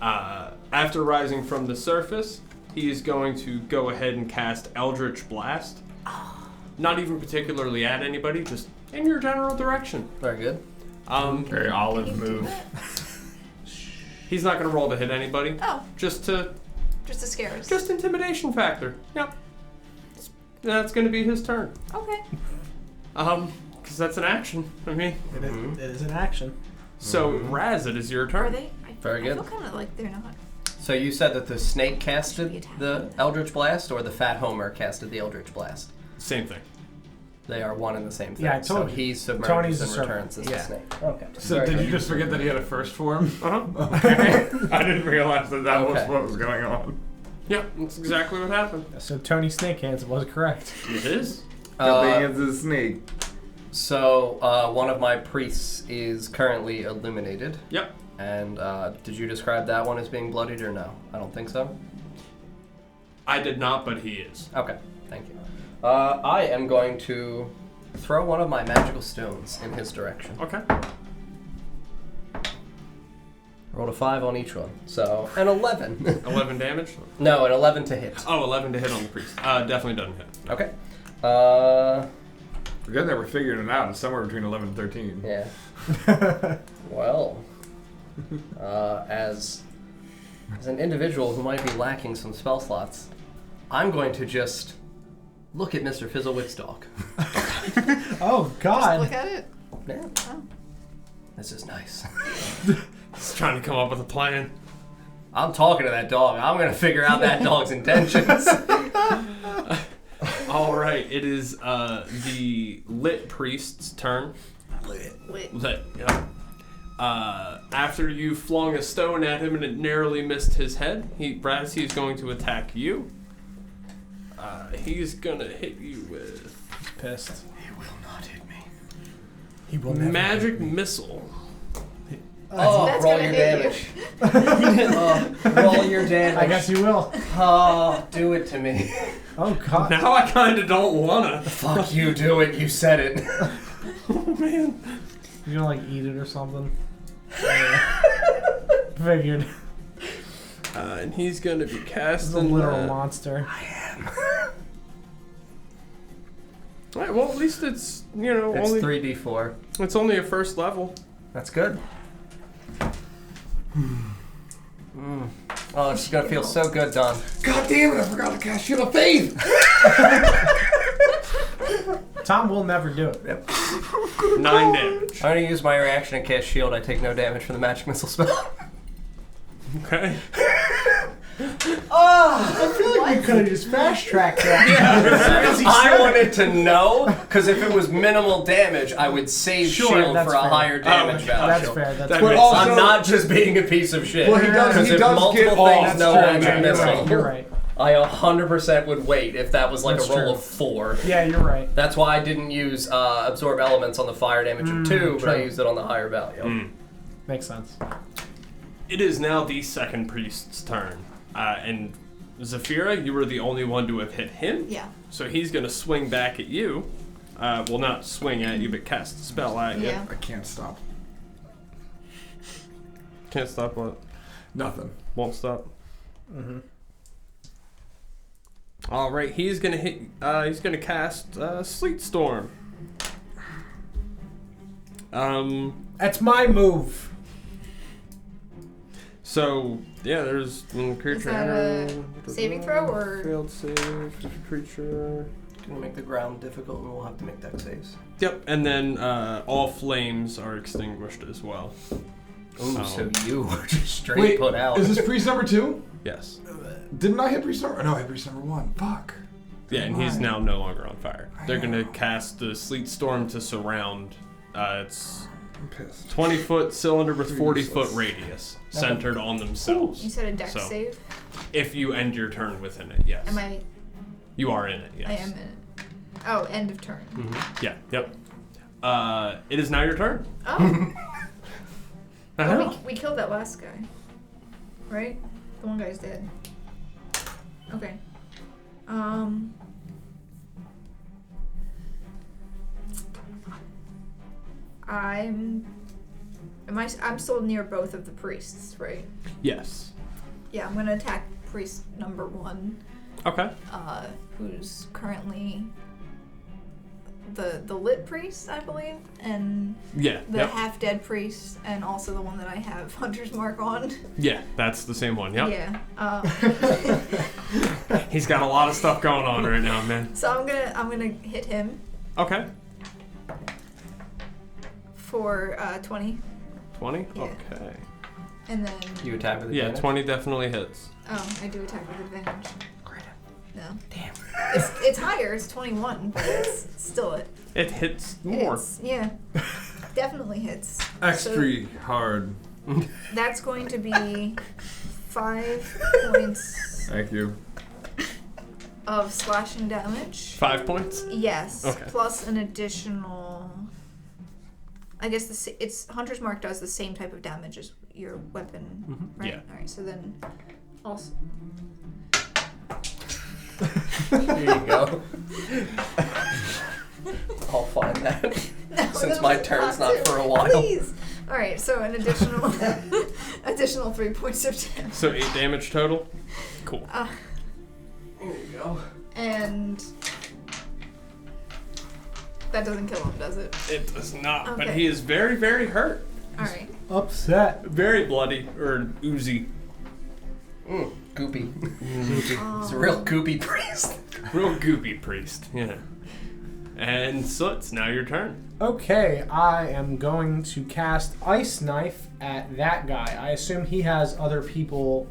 After rising from the surface, he is going to go ahead and cast Eldritch Blast. Not even particularly at anybody, just in your general direction. Very good. Very olive move. He's not going to roll to hit anybody. Oh, Just to scare us. just intimidation factor. Yep. That's going to be his turn. Okay. Because that's an action. I mean, It is an action. so Raz, it is your turn. Are they? Very good. I feel kind of like they're not. So you said that the snake casted the Eldritch Blast, or the Fat Homer casted the Eldritch Blast? Same thing. They are one and the same thing. Yeah, I told so you. he submerges Tony's and a serpent. returns as Yeah. the snake. Okay. So Very did good. you just forget that he had a first form? Uh-huh. Okay. I didn't realize that was Okay. what was going on. Yeah, that's exactly what happened. So Tony Snake Hands was correct. It is. It's a snake. So one of my priests is currently illuminated. Yep. And did you describe that one as being bloodied or no? I don't think so. I did not, but he is. Okay, thank you. I am going to throw one of my magical stones in his direction. Okay. Rolled a 5 on each one. So, an 11. 11 damage? No, an 11 to hit. Oh, 11 to hit on the priest. Definitely doesn't hit. Okay. We're getting there, we're figuring it out. It's somewhere between 11 and 13. Yeah. Well, as an individual who might be lacking some spell slots, I'm going to just look at Mr. Fizzlewick's dog. Oh, Just God. look at it. Yeah. Oh. This is nice. He's trying to come up with a plan. I'm talking to that dog. I'm going to figure out that dog's intentions. All right, it is the lit priest's turn. Wait. Lit, yeah. After you flung a stone at him and it narrowly missed his head, he's going to attack you. He's gonna hit you with Pissed. He will not hit me. He will never. magic missile. Oh, That's roll gonna your hit damage. Roll your damage. I guess you will. Oh, do it to me. Oh, God. Now I kind of don't wanna. Fuck you, do it. You said it. Oh man. You're gonna, like, eat it or something? Figured. And he's gonna be It's a casting. literal monster. Alright, well at least it's It's only 3d4. it's only a first level. That's good. Oh, it's gonna feel so good, Don. God damn it! I forgot to cast Shield of Faith. Tom will never do it. Yep. 9 damage. I'm gonna use my reaction and cast shield. I take no damage from the magic missile spell. Okay. I feel like we could have just fast tracked that. I wanted to know, because if it was minimal damage, I would save Sure, shield that's for a fair. higher damage value. That's fair. That's That fair. makes also- sense. I'm not just being a piece of shit. Well, he does- Because he if does multiple get all- things That's no true, magic yeah, you're missile, right. You're right. I 100% would wait if that was like That's a roll true. of 4. Yeah, you're right. That's why I didn't use absorb elements on the fire damage of 2, but I true. used it on the higher value. Makes sense. It is now the second priest's turn. And Zafira, you were the only one to have hit him. Yeah. So he's going to swing back at you. Well, not swing at you, but cast a spell at you. Yeah. I can't stop. Can't stop what? Nothing. Won't stop. All right, he's gonna hit. He's gonna cast Sleet Storm. That's my move. So yeah, there's creature. Is that a saving throw or? Failed save creature? Gonna make the ground difficult, and we'll have to make deck saves. Yep, and then all flames are extinguished as well. Ooh, Oh. so you were just straight Wait, put out. is this priest number 2? Yes. Didn't I hit priest number? No, I hit priest number 1. Fuck. Yeah, and he's Why? now no longer on fire. I They're gonna know. cast the Sleet Storm to surround. It's I'm pissed. 20-foot cylinder with 40-foot Useless. radius, centered on themselves. You said a dex So, save. If you end your turn within it, yes. Am I? You are in it, yes. I am in it. Oh, end of turn. Yeah, yep. It is now your turn. Oh. I Oh, know. we killed that last guy, right? The one guy's dead. Okay. I'm still near both of the priests, right? Yes. Yeah, I'm gonna attack priest number 1, Okay. who's currently the lit priest, I believe, and Yeah. the Yep. half-dead priest, and also the one that I have Hunter's Mark on. Yeah, that's the same one. Yep. Yeah. He's got a lot of stuff going on right now, man. So I'm gonna hit him Okay. for 20, 20. Yeah. Okay. and then You attack with Yeah, advantage? 20 definitely hits. I do attack with advantage. Great. No, Damn. it's higher. It's 21, but it's still It hits more. yeah, definitely hits. Extra hard. That's going to be 5 points Thank you. of slashing damage. 5 points. Yes, Okay. plus an additional. I guess it's Hunter's Mark does the same type of damage as your weapon, right? Yeah. All right. So then, also. Here you go. I'll find that. No, Since no, my turn's not to. for a while. Please. All right. So an additional, additional 3 points of damage. So 8 damage total. Cool. Here you go. And that doesn't kill him, does it? It does not, but Okay. he is very, very hurt. All right. Upset. Very bloody or oozy. Goopy. It's a real goopy priest. Real goopy priest. Yeah. And Soot, now your turn. Okay, I am going to cast Ice Knife at that guy. I assume he has other people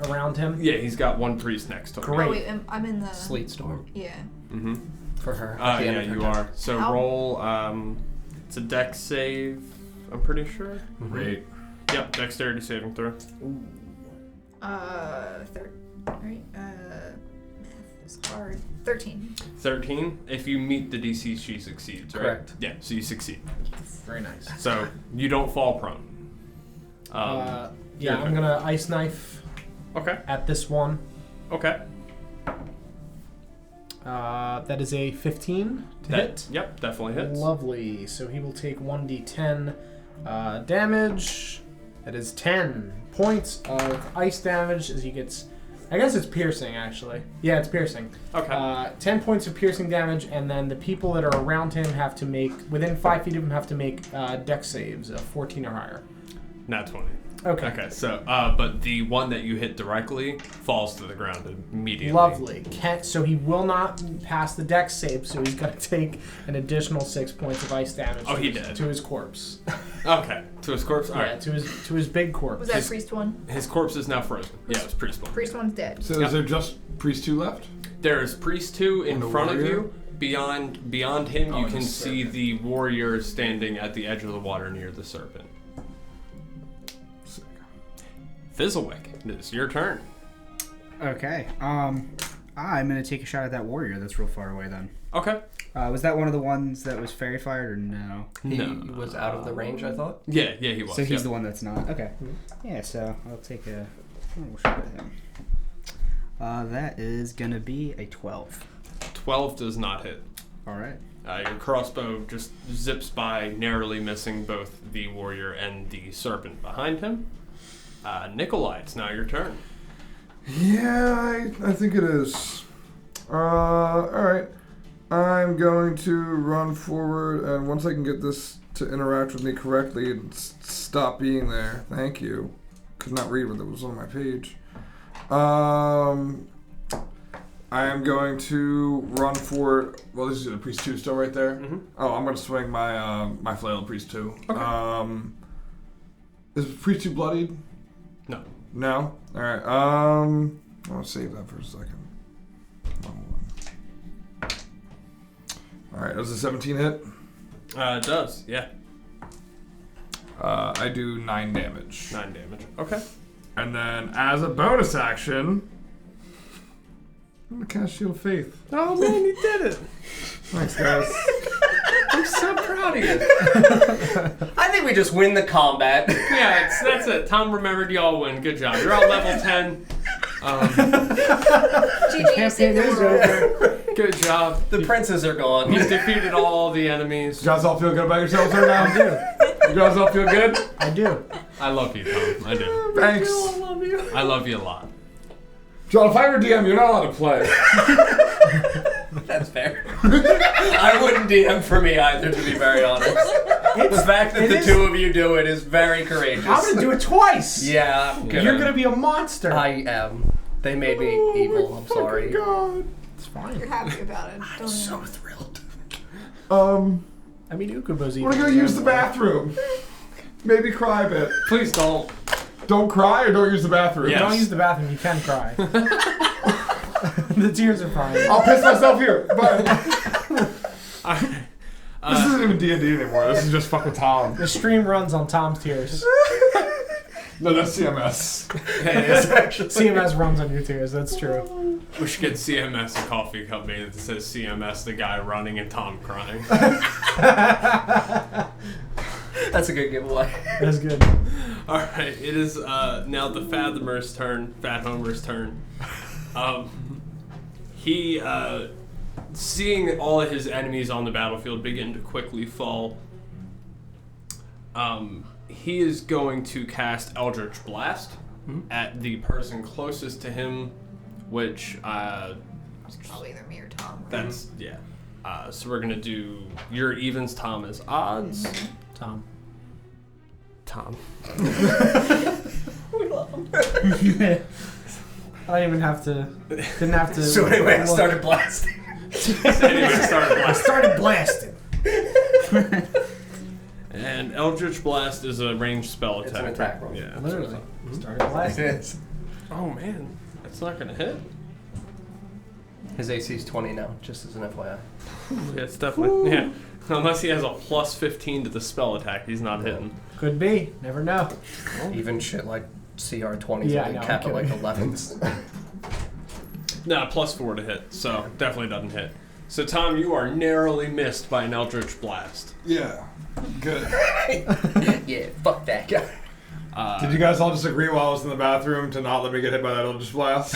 around him. Yeah, he's got one priest next to him. Great. Oh wait, I'm in the. Sleet storm Yeah. Mm-hmm. for her. at the end Yeah, of her you turn. are. So How- roll. It's a dex save. I'm pretty sure. Great. Yep, dexterity saving throw. Right. Math is hard. 13. 13. If you meet the DC, she succeeds, right? Correct. Yeah, so you succeed. Very nice. So you don't fall prone. Yeah, your I'm turn. gonna Ice Knife Okay. at this one. Okay. That is a 15 to hit. Yep, definitely hits. Lovely. So he will take 1d10 damage. That is 10 points of ice damage as he gets. I guess it's piercing, actually. Yeah, it's piercing. Okay. 10 points of piercing damage, and then the people that are around him have to make, within 5 feet of him, have to make dex saves of 14 or higher. Nat 20. Okay. Okay, so, but the one that you hit directly falls to the ground immediately. Lovely. So he will not pass the dex save, so he's going to take an additional 6 points of ice damage. Oh, he did. To his corpse. Okay, to his corpse? All Yeah, right. to his big corpse. Was that priest one? His corpse is now frozen. Yeah, it's priest one. Priest one's dead. So is there just priest 2 left? There is priest 2 in the front warrior? of you. Beyond him, you and can the see serpent. the warrior standing at the edge of the water near the serpent. Sick. Fizzlewick, it is your turn. Okay. I'm gonna take a shot at that warrior that's real far away then. Okay. Was that one of the ones that was fairy fired or no? He No. was out of the range, I thought. Yeah, he was. So he's yep. the one that's not. Okay. Yeah. So I'll take a shot at him. That is gonna be a 12. 12 does not hit. All right. Your crossbow just zips by, narrowly missing both the warrior and the serpent behind him. Nikolai, it's now your turn. Yeah, I think it is. Alright. I'm going to run forward, and once I can get this to interact with me correctly and stop being there. Thank you. Could not read what was on my page. I am going to run forward. Well, this is the priest 2 still right there. Mm-hmm. Oh, I'm going to swing my my flail at priest 2. Okay. Is priest 2 bloodied? No. No? Alright, I want to save that for a second. Alright, does a 17 hit? It does, yeah. I do 9 damage. 9 damage. Okay. And then, as a bonus action, I'm going to cast Shield of Faith. Oh man, you did it! Thanks, guys. I'm so proud of you. I think we just win the combat. Yeah, that's it. Tom remembered y'all win. Good job. You're all level 10. GG, you saved the world. Good job. The princes are gone. You've defeated all the enemies. You guys all feel good about yourselves right now? I do. You guys all feel good? I do. I love you, Tom. I do. Thanks. I love you. I love you a lot. John, if I were DM, you're not allowed to play. That's fair. I wouldn't DM for me either, to be very honest. The fact that the two of you do it is very courageous. I'm gonna do it twice. Yeah, I'm You're gonna be a monster. I am. They made me evil. I'm sorry. God. It's fine. You're happy about it. I'm so thrilled. I mean, Ukubo's We're gonna use the bathroom. Maybe cry a bit. Please don't. Don't cry or don't use the bathroom. Yeah. Don't use the bathroom. You can cry. The tears are fine. I'll piss myself here. Bye. This isn't even D&D anymore. This is just fucking Tom. The stream runs on Tom's tears. No, that's CMS. CMS runs on your tears. That's true. We should get CMS a coffee company that says CMS, the guy running, and Tom crying. That's a good giveaway. That's good. Alright, it is now the Fathomer's turn, Fat Homer's turn. He, seeing all of his enemies on the battlefield begin to quickly fall, he is going to cast Eldritch Blast at the person closest to him, which, It's probably either me or Tom. that's, yeah. So we're gonna do your evens, Tom is odds. Tom. We love them. I didn't even have to. Didn't have to. So anyway, I started blasting. Anyway, I started blasting. And Eldritch Blast is a ranged spell attack. It's an attack roll. Yeah. Literally. Started blasting. It is. Oh man, that's not gonna hit. His AC is 20 now, just as an FYI. Yeah, it's definitely yeah. Unless he has a plus 15 to the spell attack, he's not hitting. Could be. Never know. Even shit like CR 20s Yeah, like no, I'm cap at like kidding. 11s. Nah, plus 4 to hit, so definitely doesn't hit. So Tom, you are narrowly missed by an Eldritch Blast. Yeah. Good. Yeah, fuck that guy. Did you guys all just agree while I was in the bathroom to not let me get hit by that Eldritch Blast?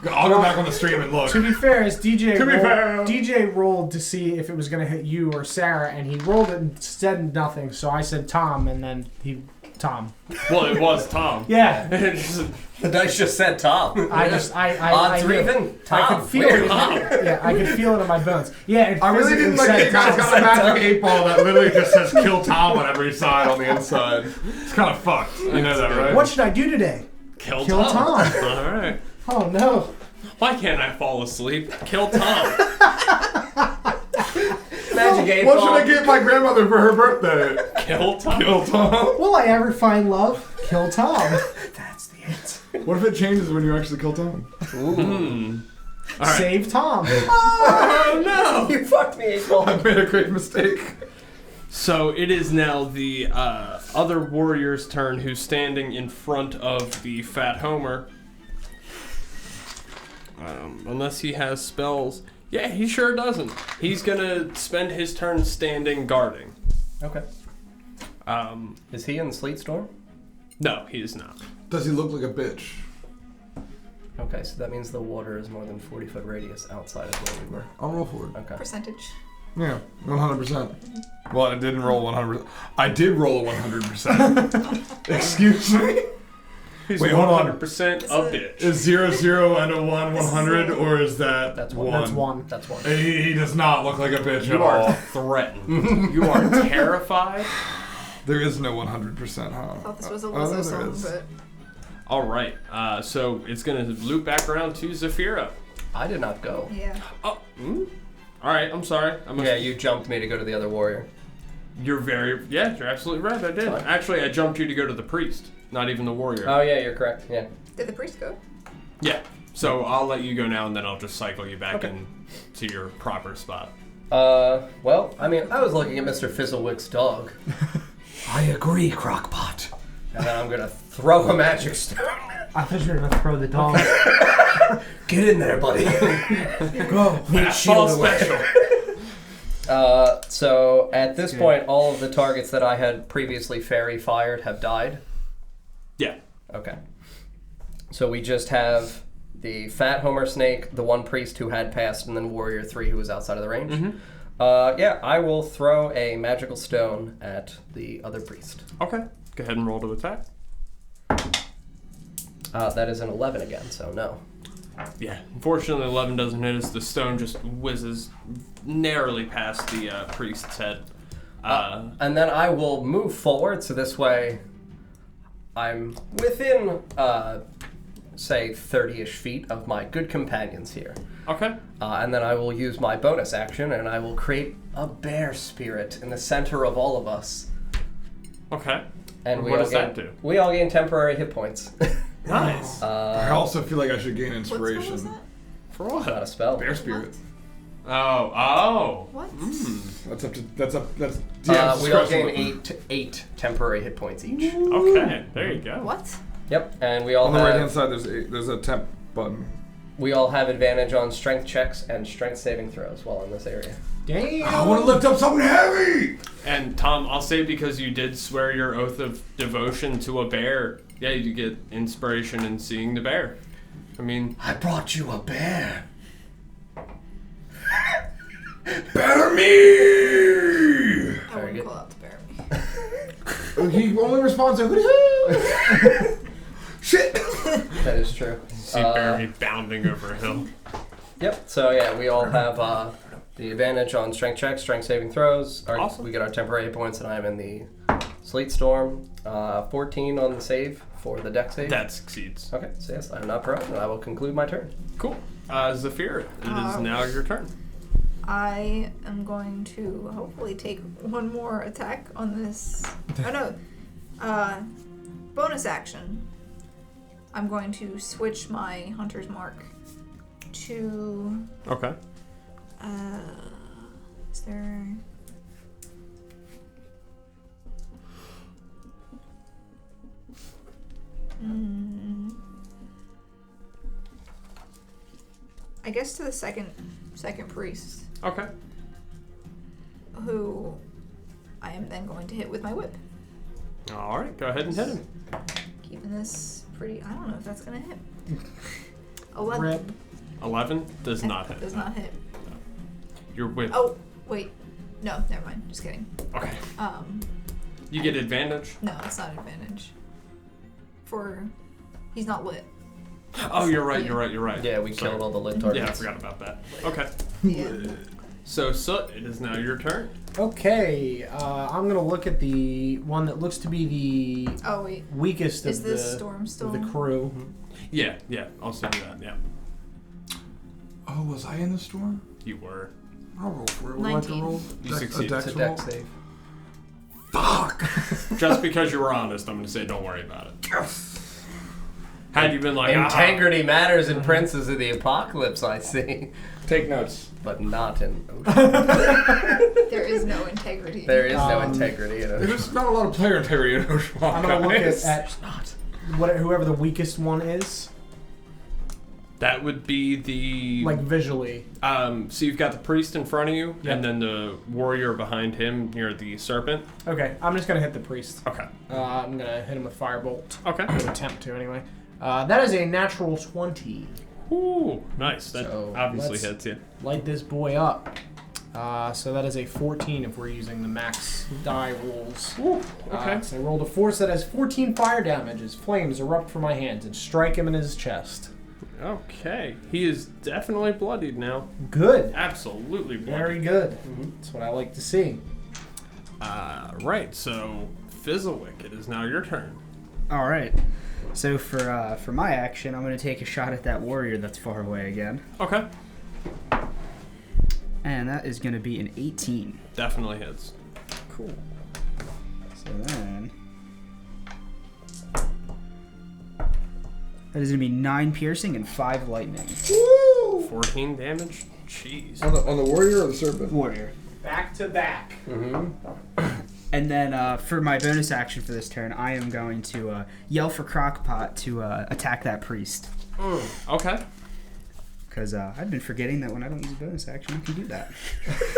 I'll go back on the stream and look. To be fair, as DJ To be fair. DJ rolled to see if it was going to hit you or Sarah, and he rolled it and said nothing. So I said Tom, and then Tom. Well, it was Tom. Yeah. The dice just said Tom. I Odds are knew. even. Tom. I could feel Weird. it. Yeah, I could feel it in my bones. Yeah, it I really didn't like physically that you guys said got a Tom. magic 8-ball that literally just says kill Tom on every side on the inside. It's kind of fucked. You know that, right? What should I do today? Kill Kill Tom. Tom. All right. Oh no. Why can't I fall asleep? Kill Tom. Magic 8 What ball. should I get my grandmother for her birthday? Kill Tom. Kill Tom. Will I ever find love? Kill Tom. That's the answer. What if it changes when you actually kill Tom? All right. Save Tom. Oh no! You fucked me, 8 ball. I've made a great mistake. So it is now the other warrior's turn, who's standing in front of the Fat Homer. Unless he has spells. Yeah, he sure doesn't. He's gonna spend his turn standing guarding. Okay. Is he in the Sleet Storm? No, he is not. Does he look like a bitch? Okay, so that means the water is more than 40-foot radius outside of where we were. I'll roll for it. Okay. Percentage. Yeah, 100%. Well, I didn't roll 100%. I did roll 100%. Excuse me? He's Wait, hold on. 100% a bitch. Is 0, 0, and a 1 100, or is that That's one. 1? That's one. That's one. He does not look like a bitch at You are all. threatened. You are terrified. There is no 100%, huh? I thought this was a Oh, Lizzo there song, is. but All right. So it's gonna loop back around to Zafira. I did not go. yeah. Oh. All right. I'm sorry. Yeah, you jumped me to go to the other warrior. You're you're absolutely right. I did. Fine. Actually, I jumped you to go to the priest, not even the warrior. Oh yeah, you're correct. Yeah. Did the priest go? Yeah. So I'll let you go now, and then I'll just cycle you back Okay. in to your proper spot. Well, I mean, I was looking at Mr. Fizzlewick's dog. I agree, Crockpot. And then I'm gonna throw a magic stone. I thought you were gonna throw the dog. Get in there, buddy. Go. Meet Fastball Shield away. special. So at this point, all of the targets that I had previously fairy fired have died. Yeah. Okay. So we just have the fat Homer snake, the one priest who had passed, and then warrior 3 who was outside of the range. Mm-hmm. Yeah, I will throw a magical stone at the other priest. Okay. Go ahead and roll to attack. That is an 11 again, so no. Yeah. Unfortunately, 11 doesn't hit us. The stone just whizzes narrowly past the priest's head. And then I will move forward, so this way I'm within, say, 30-ish feet of my good companions here. Okay. And then I will use my bonus action, and I will create a bear spirit in the center of all of us. Okay. And What does that do? We all gain temporary hit points. Nice. I also feel like I should gain What spell was inspiration. that? For Not what? a spell. Bear spirit. Oh. What? That's up to that's We all discretion. gain eight temporary hit points each. Okay. There you go. What? Yep, and we all On the right hand have side, there's a temp button. advantage on strength checks and strength saving throws while in this area. Damn. I want to lift up something heavy. And Tom, I'll say because you did swear your oath of devotion to a bear, yeah, you get inspiration in seeing the bear. I mean, I brought you a bear. Better me. I Very wouldn't good. call out the bear. He only responds to woohoo. Shit. That is true. see Barry bounding over a hill. Yep. So yeah, we all have the advantage on strength checks, strength saving throws. Awesome. We get our temporary hit points, and I am in the sleet storm. 14 on the save for the deck save. That succeeds. Okay. So yes, I am not prone, and I will conclude my turn. Cool. Zafir, it is now your turn. I am going to hopefully take one more attack on this. Oh no. Bonus action. I'm going to switch my Hunter's Mark to. Okay. Is there. I guess to the second priest, Okay. who I am then going to hit with my whip. All right. Go ahead and hit him. Keeping this pretty. I don't know if that's gonna hit. 11. Rip. 11 does not hit. Does not hit. Your whip. Oh wait, no, never mind. Just kidding. Okay. You get advantage? No, it's not advantage. He's not lit. Oh, you're right. Yeah, we killed all the lit targets. Yeah, I forgot about that. Okay. Yeah. So, Soot, it is now your turn. Okay, I'm gonna look at the one that looks to be the Oh wait. weakest Is of this storm still? the crew. Yeah, I'll still do that, yeah. Oh, was I in the storm? You were. I'll roll for it. Would I like to 19. roll? You succeed. A dex It's a roll? deck save. Fuck! Just because you were honest, I'm going to say don't worry about it. Had you been like, Integrity matters in Princes of the Apocalypse, I see. Take notes. But not in Ocean. There is no integrity. There is no integrity in Ocean. There's not a lot of player integrity in Ocean. I'm gonna look at whoever the weakest one is, that would be the... like visually. So you've got the priest in front of you, Yep. and then the warrior behind him near the serpent. Okay, I'm just gonna hit the priest. Okay. I'm gonna hit him with firebolt. Okay. Or attempt to anyway. That is a natural 20. Ooh, nice. That So, obviously let's- hits you. Light this boy up. So that is a 14 if we're using the max die rules. Ooh, okay. So I rolled a force that has 14 fire damage as flames erupt from my hands and strike him in his chest. Okay. He is definitely bloodied now. Good. Absolutely bloodied. Very good. That's what I like to see. Right, so Fizzlewick, it is now your turn. All right. So for my action, I'm gonna take a shot at that warrior that's far away again, Okay. and that is gonna be an 18. Definitely hits. Cool. So then, that is gonna be 9 piercing and 5 lightning. 14 damage? Jeez. On the warrior or the serpent? Warrior. Back to back. And then for my bonus action for this turn, I am going to yell for Crockpot to attack that priest. Okay. Because I've been forgetting that when I don't use a bonus action, I can do that.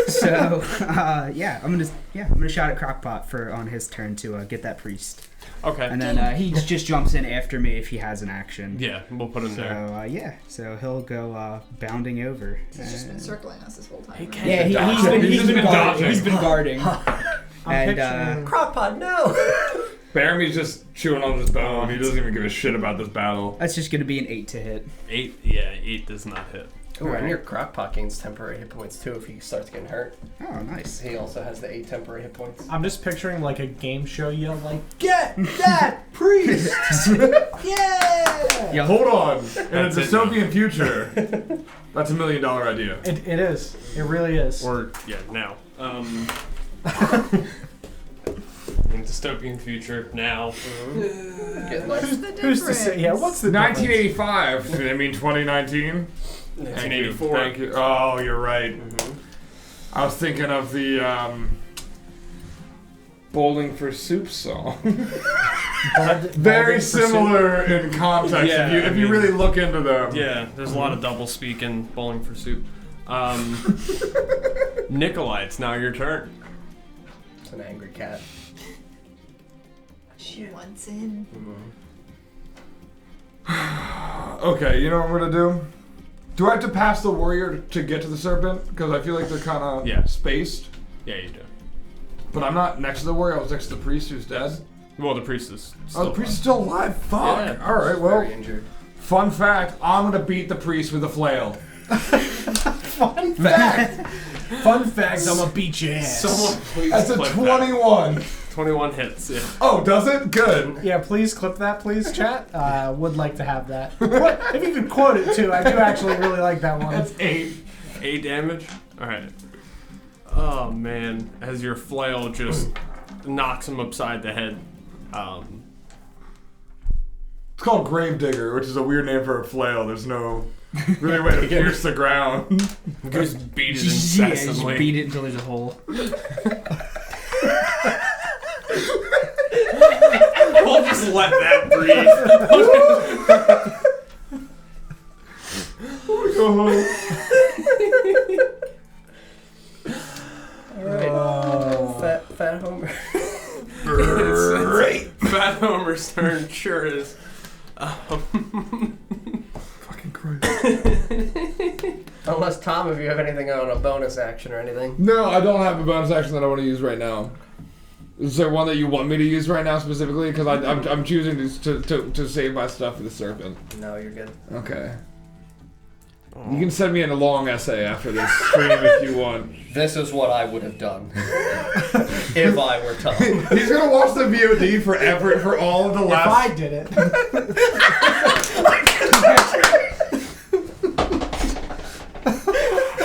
So I'm gonna shout at Crockpot for on his turn to get that priest. Okay. And then he just jumps in after me if he has an action. Yeah, we'll put him there. So he'll go bounding over. He's just been circling us this whole time. Right? Yeah, he's been guarding. He's been guarding. I'm And picturing... Crockpot, no! Baramy's just chewing on his bone. He doesn't even give a shit about this battle. that's just gonna be an 8 to hit. 8 does not hit. Ooh, and your Crockpot gains temporary hit points too if he starts getting hurt. Oh, nice. He also has the 8 temporary hit points. I'm just picturing like a game show yell like, "Get that priest!" Yeah! Yeah, hold on. In a That's it dystopian future, that's $1 million idea. It is. It really is. Or, yeah, now. In dystopian future, now. Getting like, What's the Who's to say? Yeah, what's the 1985. Do they mean 2019? 1984. Thank you. Oh, you're right. I was thinking of the Bowling for Soup song. Very similar in context Yeah, if you really look into them. Yeah, there's a lot of double speak in Bowling for Soup. Nikolai, it's now your turn. It's an angry cat. She wants in. Okay, you know what I'm gonna do? Do I have to pass the warrior to get to the serpent? Because I feel like they're kind of Yeah. spaced. Yeah, you do. But I'm not next to the warrior. I was next to the priest who's dead. Well, the priest is still Oh, the priest is still alive. Fuck. Yeah. All right. Well, Very injured. fun fact: I'm gonna beat the priest with a flail. Fun fact. Fun fact. I'm gonna beat your ass. Someone please That's a clip 21. that. 21 hits, yeah. Oh, does it? Good. Yeah, please clip that, please, chat. Would like to have that. If you could quote it too, I do actually really like that one. That's 8. 8 damage? Alright. Oh, man. As your flail just knocks him upside the head. It's called Gravedigger, which is a weird name for a flail. There's no really way to pierce the ground. Just beat it Yeah, just incessantly. beat it until there's a hole. We'll just let that breathe. Alright. Fat Homer. Great. Fat Homer's turn sure is. Fucking Christ. Unless, Tom, if you have anything on a bonus action or anything. No, I don't have a bonus action that I want to use right now. Is there one that you want me to use right now specifically? Because I'm choosing to save my stuff for the serpent. No, you're good. Okay. You can send me in a long essay after this stream if you want. This is what I would have done if I were Tom. He's gonna watch the VOD forever for all of the If last. I did it.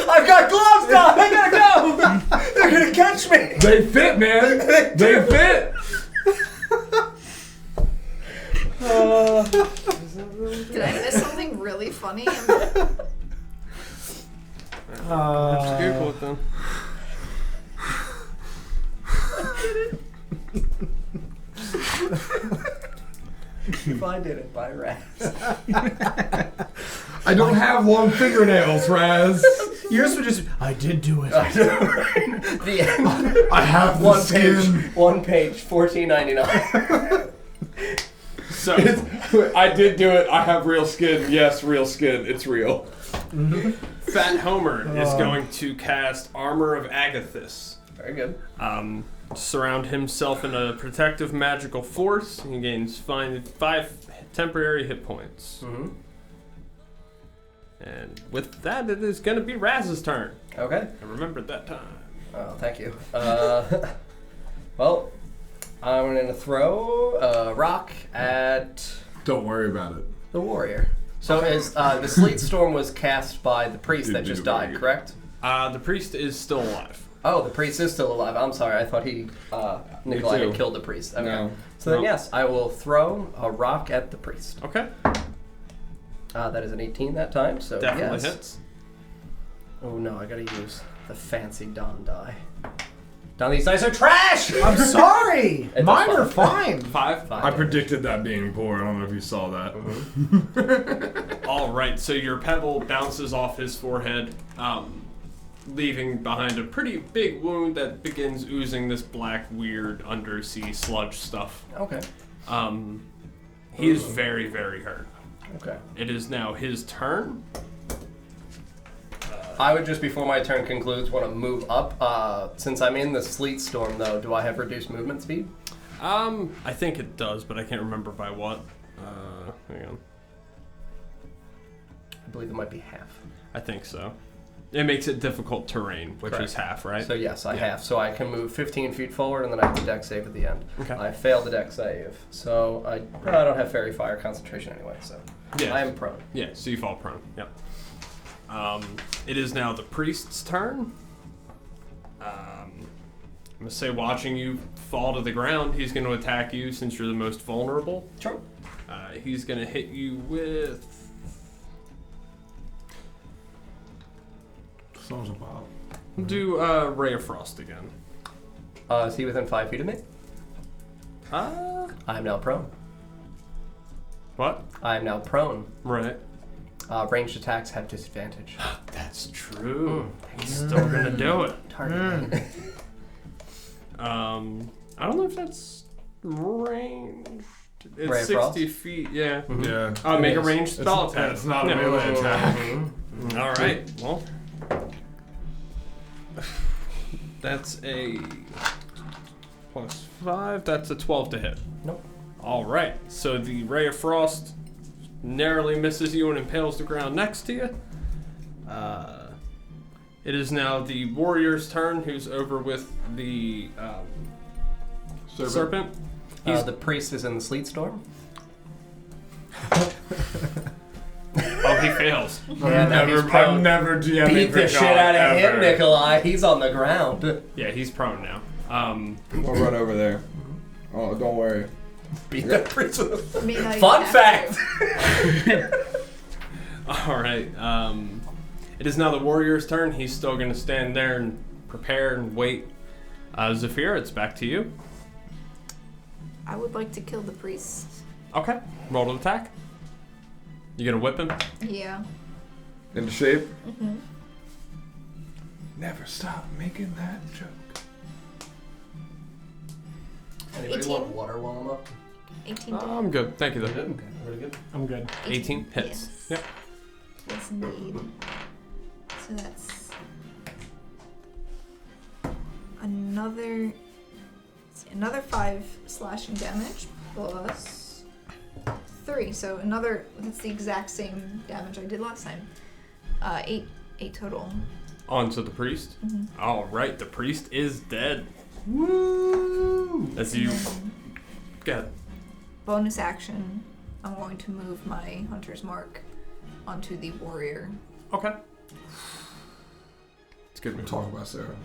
I've got gloves now. I gotta go. They're gonna catch me. They fit, man. They fit. Did I miss something really funny? Have to Google it then. If I did it by Raz. I don't have long fingernails, Raz. Yours would just. I did do it. The end. I have the skin. One page, $14.99. So I did do it. I have real skin. Yes, real skin. It's real. Fat Homer is going to cast Armor of Agathis. Very good. Surround himself in a protective magical force. He gains 5 temporary hit points. Mm-hmm. And with that, it is going to be Raz's turn. Okay. I remembered that time. Oh, thank you. Well, I'm going to throw a rock at Don't worry about it. the warrior. So is the sleet storm was cast by the priest that just died, correct? The priest is still alive. Oh, the priest is still alive. I'm sorry. I thought Nikolai too. had killed the priest. Okay. No. So then, No. yes, I will throw a rock at the priest. Okay. That is an 18 that time, so Definitely yes. hits. Oh no, I gotta use the fancy Don die. Don, these dice are trash! I'm sorry. It's Mine fine. are fine. 5. I predicted that being poor. I don't know if you saw that. All right, so your pebble bounces off his forehead, leaving behind a pretty big wound that begins oozing this black, weird undersea sludge stuff. Okay. He is very, very hurt. Okay. It is now his turn. I would just, before my turn concludes, want to move up. Since I'm in the sleet storm, though, do I have reduced movement speed? I think it does, but I can't remember by what. Hang on. I believe it might be half. I think so. It makes it difficult terrain, which Correct. is half, right? So yes, I Yeah. have. So I can move 15 feet forward, and then I have the deck save at the end. Okay. I failed the deck save, so I don't have fairy fire concentration anyway. So Yeah. I am prone. Yeah, so you fall prone. Yep. It is now the priest's turn. I'm gonna say, watching you fall to the ground, he's gonna attack you since you're the most vulnerable. Sure. He's gonna hit you with. Sounds about. Do Ray of Frost again. Is he within 5 feet of me? I am now prone. What? I am now prone. Right. Ranged attacks have disadvantage. That's true. He's still gonna do it. Target. I don't know if that's ranged. It's Ray of 60 Frost? feet, yeah. Yeah. Make a is. ranged spell attack. It's not a Yeah. melee attack. All right. Well, that's a +5. That's a 12 to hit. Nope. All right. So the Ray of Frost narrowly misses you and impales the ground next to you. It is now the warrior's turn, who's over with the serpent. The priest is in the sleet storm. Oh, he fails. Yeah, he's prone. I'm never GMing Beat the shit out of him, Nikolai. He's on the ground. Yeah, he's prone now. We'll run over there. Oh, don't worry. Beat the priest with a... May not even Fun have fact! All right. It is now the warrior's turn. He's still going to stand there and prepare and wait. Zafir, it's back to you. I would like to kill the priest. Okay. Roll to attack. You gonna whip him? Yeah. Into shape? Mm-hmm. Never stop making that joke. Anybody 18. want water while I'm up? 18 to I'm good. Thank you, though. Okay, really good. I'm good. 18 hits. Yes. Yep. Yes, indeed. So that's another Another 5 slashing damage plus 3. So another, that's the exact same damage I did last time. 8 total. Onto the priest. Mm-hmm. All right, the priest is dead. Woo! As you get Bonus action, I'm going to move my hunter's mark onto the warrior. okay. It's good. We talk about Sarah.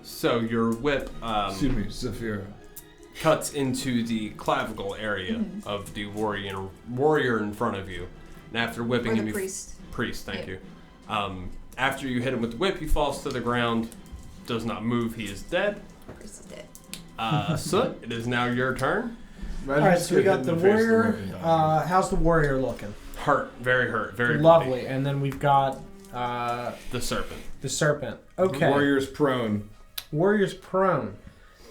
So your whip Excuse me, Zafira. cuts into the clavicle area of the warrior in front of you, and after whipping Or him, the priest. Thank Yeah. you. After you hit him with the whip, he falls to the ground, does not move. He is dead. Priest is dead. Soot, it is now your turn. All right, so we got the warrior. How's the warrior looking? Hurt, very very Lovely. bloody. And then we've got The serpent. the serpent. Okay. Warrior's prone. Warrior's prone,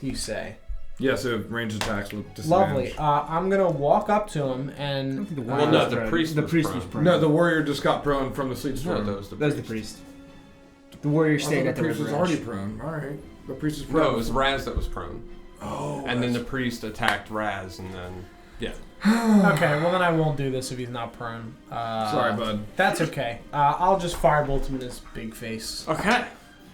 you say. Yeah, so range attacks with disadvantage. Lovely. I'm gonna walk up to him and. Well, no, the priest The was priest prone. was prone. No, the warrior just got prone from the sleep No, storm. that was the That was the priest. priest. The warrior I thought stayed the at the priest river was already edge. prone. All right, the priest is prone. No, it was Raz that was prone. Oh, And then the priest attacked Raz, and then Okay, well then I won't do this if he's not prone. sorry, bud. That's okay. I'll just firebolt him in his big face. okay,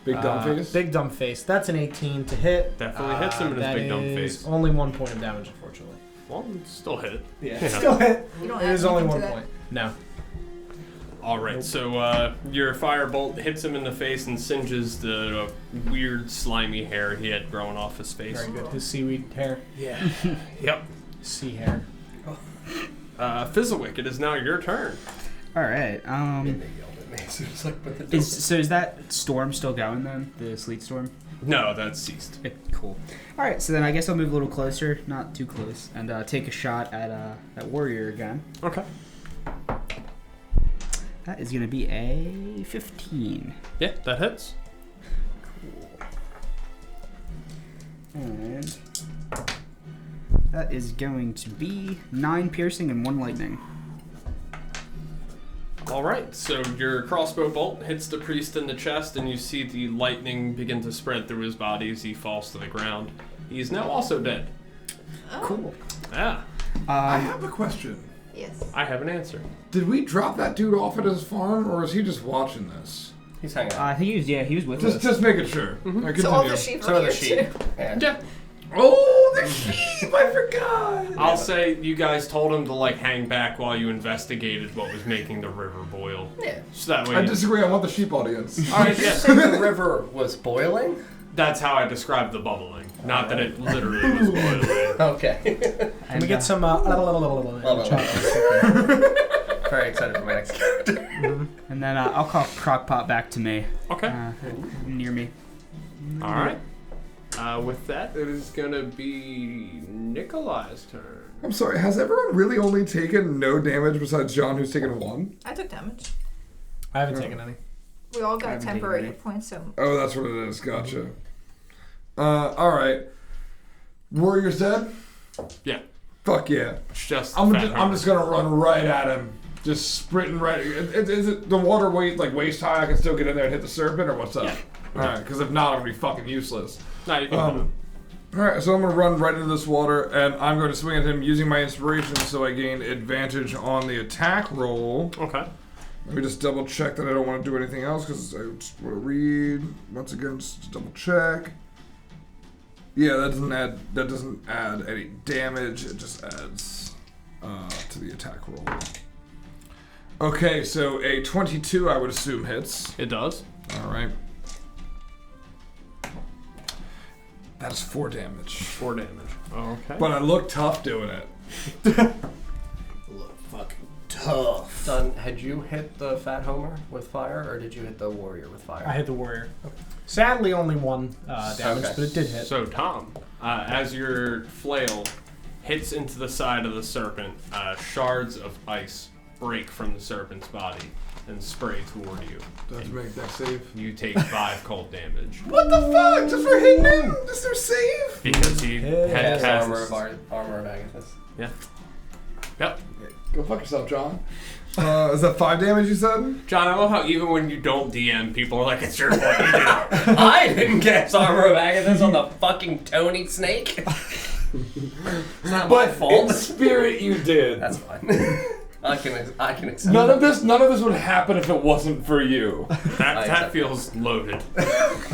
Big dumb face. Big dumb face. That's an 18 to hit. Definitely hits him in his That big dumb is face. Only 1 point of damage, unfortunately. well, it's still hit. Yeah, still hit. You don't It add is only anything 1 to point. No. All right, so your firebolt hits him in the face and singes the weird slimy hair he had growing off his face. Very good. His seaweed hair. Yeah. Yep. Sea hair. Fizzlewick, it is now your turn. All right. Is that storm still going then? The sleet storm? No, that's ceased. Cool. All right. So then I guess I'll move a little closer, not too close, and take a shot at that warrior again. Okay. That is gonna be a 15. Yeah, that hits. And that is going to be 9 piercing and 1 lightning. All right, so your crossbow bolt hits the priest in the chest, and you see the lightning begin to spread through his body as he falls to the ground. He is now also dead. Cool. Yeah, I have a question. Yes. I have an answer. Did we drop that dude off at his farm, or is he just watching this? He's hanging out. I think he was with Just, us. just making sure. All right, So all continue. the sheep So are are the here sheep. too. Yeah. Oh, the sheep! I forgot. I'll say you guys told him to hang back while you investigated what was making the river boil. Yeah. So that way, I disagree. I want the sheep audience. all right, Did you yeah, say the river was boiling? that's how I described the bubbling. Not that it literally was boiling. Okay. Can we get some Very excited for my next character. And then I'll call Crockpot back to me. Okay. Near me. All right. With that, it is gonna be Nikolai's turn. I'm sorry. Has everyone really only taken no damage besides John, who's taken 1? I took damage. I haven't taken any. We all I got haven't temporary taken hit points, so Oh, that's what it is. Gotcha. All right. Warrior's dead. Yeah. Fuck yeah. It's just I'm fat just harvest. gonna run right at him. Just sprinting right. Is it the water waist high? I can still get in there and hit the serpent, or what's up? Yeah. All right, because if not, I'm gonna be fucking useless. No, you can All right, so I'm gonna run right into this water, and I'm going to swing at him using my inspiration, so I gain advantage on the attack roll. Okay. Let me just double check that I don't want to do anything else, because I just want to read once again. Just double check. Yeah, that doesn't add any damage. It just adds to the attack roll. Okay, so a 22, I would assume hits. It does. All right. That is 4 damage. 4 damage. Okay. But I look tough doing it. Look fucking tough. Done. Had you hit the fat homer with fire, or did you hit the warrior with fire? I hit the warrior. Sadly, only 1 damage, Okay. but it did hit. So, Tom, as your flail hits into the side of the serpent, shards of ice break from the serpent's body and spray toward you. Does make that save? You take 5 cold damage. What the fuck? Just for hitting him? Just for save? Because he Yeah. had Yes, cast... armor of Agathis. Yeah. Yep. Go fuck yourself, John. Is that 5 damage you said? John, I love how even when you don't DM, people are like, it's your fault, you did it. I didn't cast Armor of Agathis on the fucking Tony snake. It's not my fault. In spirit, you did. That's fine. I can accept. None of this would happen if it wasn't for you. That feels loaded.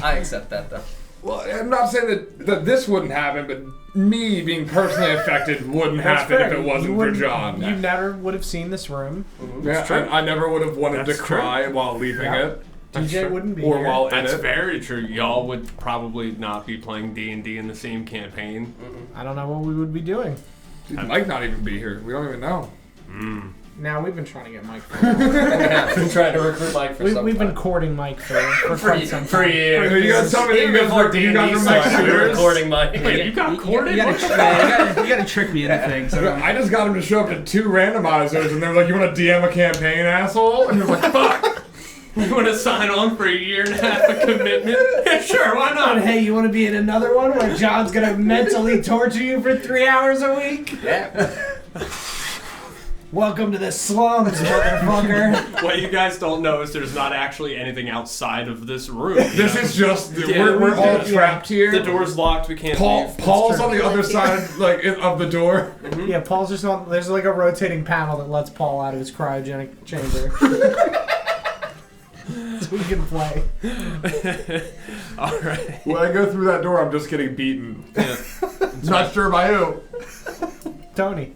I accept that though. Well, I'm not saying that this wouldn't happen, but me being personally affected wouldn't happen if it wasn't for John. You never would have seen this room. Yeah, I never would have wanted That's to cry while leaving it. DJ wouldn't be Or here. while in That's it. very true. Y'all would probably not be playing D&D in the same campaign. I don't know what we would be doing. He might not even be here. We don't even know. Now we've been trying to get Mike. Yeah, I've been trying to recruit Mike for some We've time. been courting Mike for quite some time. For years. You guys tell me that Even you guys before were you guys D&D were Mike's started, we were shooters? recording Mike. Wait, you got courted? You gotta trick me into things. I just got him to show up to 2 randomizers, and they were like, "You want to DM a campaign, asshole?" And you're like, "Fuck." You want to sign on for a year and a half of commitment? Yeah, sure, why not? Hey, you want to be in another one where John's gonna mentally torture you for 3 hours a week? Yeah. Welcome to the slums, motherfucker. What you guys don't know is there's not actually anything outside of this room. This is just Yeah, we're all yeah. trapped here. The door's locked, we can't leave. Paul's on the other side, like of the door. Yeah, Paul's just on. There's like a rotating panel that lets Paul out of his cryogenic chamber. So we can play. Alright. When I go through that door, I'm just getting beaten. Yeah. Not sure by who. Tony.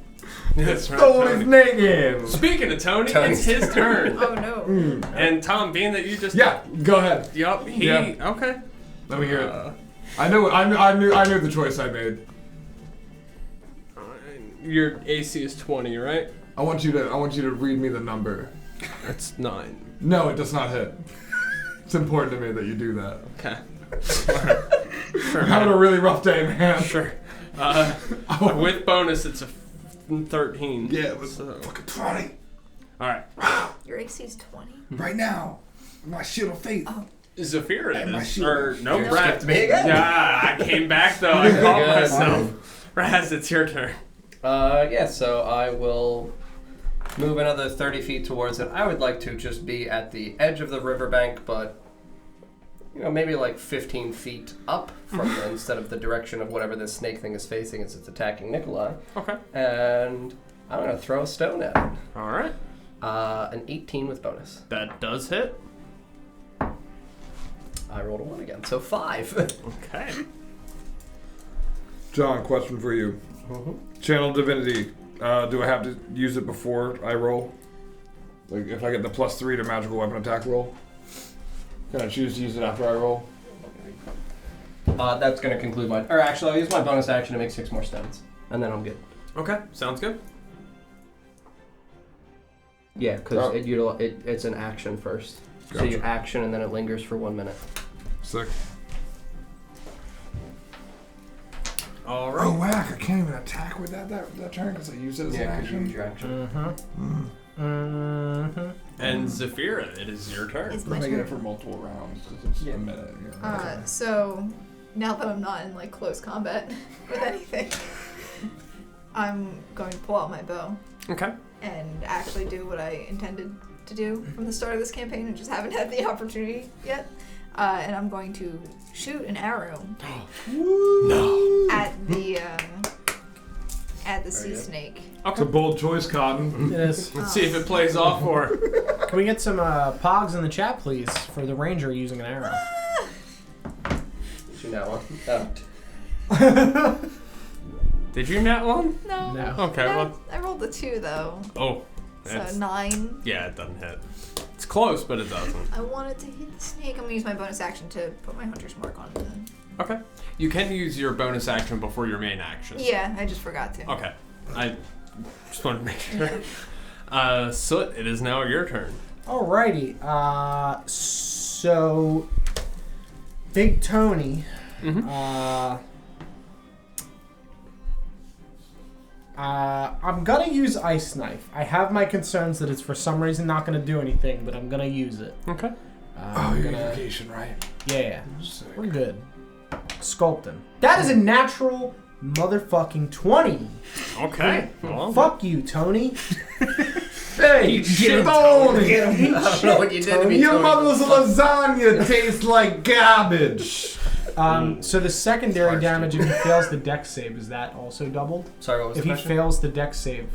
That's right. Stole his Tony. name. Speaking of Tony, Tony's it's his turn. Oh no. And Tom, being that you just Yeah, go ahead. Yup, he Yeah. okay. Let me hear it. I knew the choice I made. Your AC is 20, right? I want you to read me the number. That's 9. No, it does not hit. It's important to me that you do that. Okay. Sure. I'm having a really rough day, man. Sure. With bonus, it's a 13. Yeah, it was So. fucking 20. Alright. Your AC's 20. Right now. My shield of faith. Oh. Zafira And my is. shield. Or, no, You Brad. skipped me again. Yeah, I came back though. I caught Good. myself. Raz, it's your turn. Yeah, so I will move another 30 feet towards it. I would like to just be at the edge of the riverbank, but, maybe like 15 feet up from it instead of the direction of whatever this snake thing is facing as it's attacking Nikolai. Okay. And I'm going to throw a stone at it. Alright. An 18 with bonus. That does hit. I rolled a 1 again, so 5. Okay. John, question for you. Channel Divinity. Do I have to use it before I roll? Like, if I get the +3 to magical weapon attack roll? Can I choose to use it after I roll? That's going to conclude my... Or actually, I'll use my bonus action to make 6 more stones. And then I'm good. Okay, sounds good. Yeah, because it's an action first. So Gotcha. you action and then it lingers for 1 minute. Sick. Alright. Oh, whack. I can't even attack with that turn because I use it as an action. your action. And Zafira, it is your turn. It's I'm my making it turn. for multiple rounds because it's a minute. Yeah. So now that I'm not in like close combat with anything, I'm going to pull out my bow Okay. and actually do what I intended to do from the start of this campaign and just haven't had the opportunity yet. And I'm going to shoot an arrow No. at the sea snake. It's a bold choice, Cotton. It is. Let's see if it plays off or. Can we get some pogs in the chat, please, for the ranger using an arrow? Shoot that one. Did you nat one? No. No. Okay, well. I rolled a 2 though. Oh. So That's, 9. yeah, it doesn't hit. It's close, but it doesn't. I wanted to hit the snake. I'm gonna use my bonus action to put my hunter's mark on it then. Okay. You can use your bonus action before your main action. Yeah, I just forgot to. Okay. I just wanted to make sure. Soot, it is now your turn. Alrighty. So Big Tony. I'm gonna use Ice Knife. I have my concerns that it's for some reason not gonna do anything, but I'm gonna use it. Okay. Oh, you're vacation, right? Yeah, Sick. we're good. Sculpting. That is a natural motherfucking 20. Okay. Well, Fuck you, Tony. Hey, Tony! I don't know what you did to me, Your Tony. mother's lasagna tastes like garbage. So the secondary damage, if he fails the dex save, is that also doubled? Sorry, what was If the he question? fails the dex save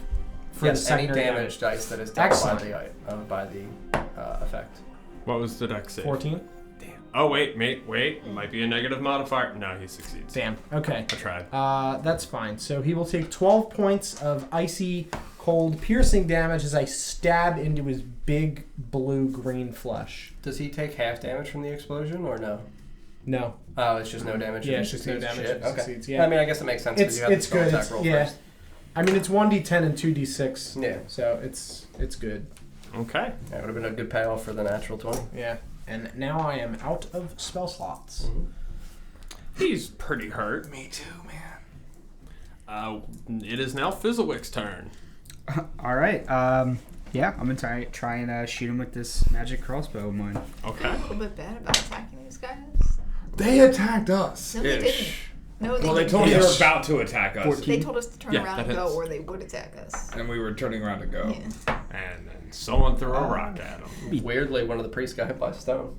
for the Yes, any secondary damage dice that is dealt by Excellent. the effect. what was the dex save? 14? Oh, wait. It might be a negative modifier. No, he succeeds. Damn. Okay. I tried. That's fine. So he will take 12 points of icy cold piercing damage as I stab into his big blue-green flesh. Does he take half damage from the explosion or no? No. Oh, it's just no damage. Yeah, if it's he just no succeeds? damage Shit, if he okay. succeeds, yeah. I mean, I guess it makes sense because you have It's the spell good. attack roll Yeah. first. I mean, it's 1d10 and 2d6. Yeah. So it's good. Okay. That would have been a good payoff for the natural 20. Yeah. And now I am out of spell slots. Mm-hmm. He's pretty hurt. Me too, man. It is now Fizzlewick's turn. All right. Yeah, I'm gonna try and shoot him with this magic crossbow of mine. Okay. A little bit bad about attacking these guys. They attacked us. No, they didn't. No, they Well, they didn't. told us they were about to attack us. They told us to turn Yeah, around that and go, hits. or they would attack us. And we were turning around to go. Yeah. And then someone threw a rock at him. Weirdly, one of the priests got hit by a stone.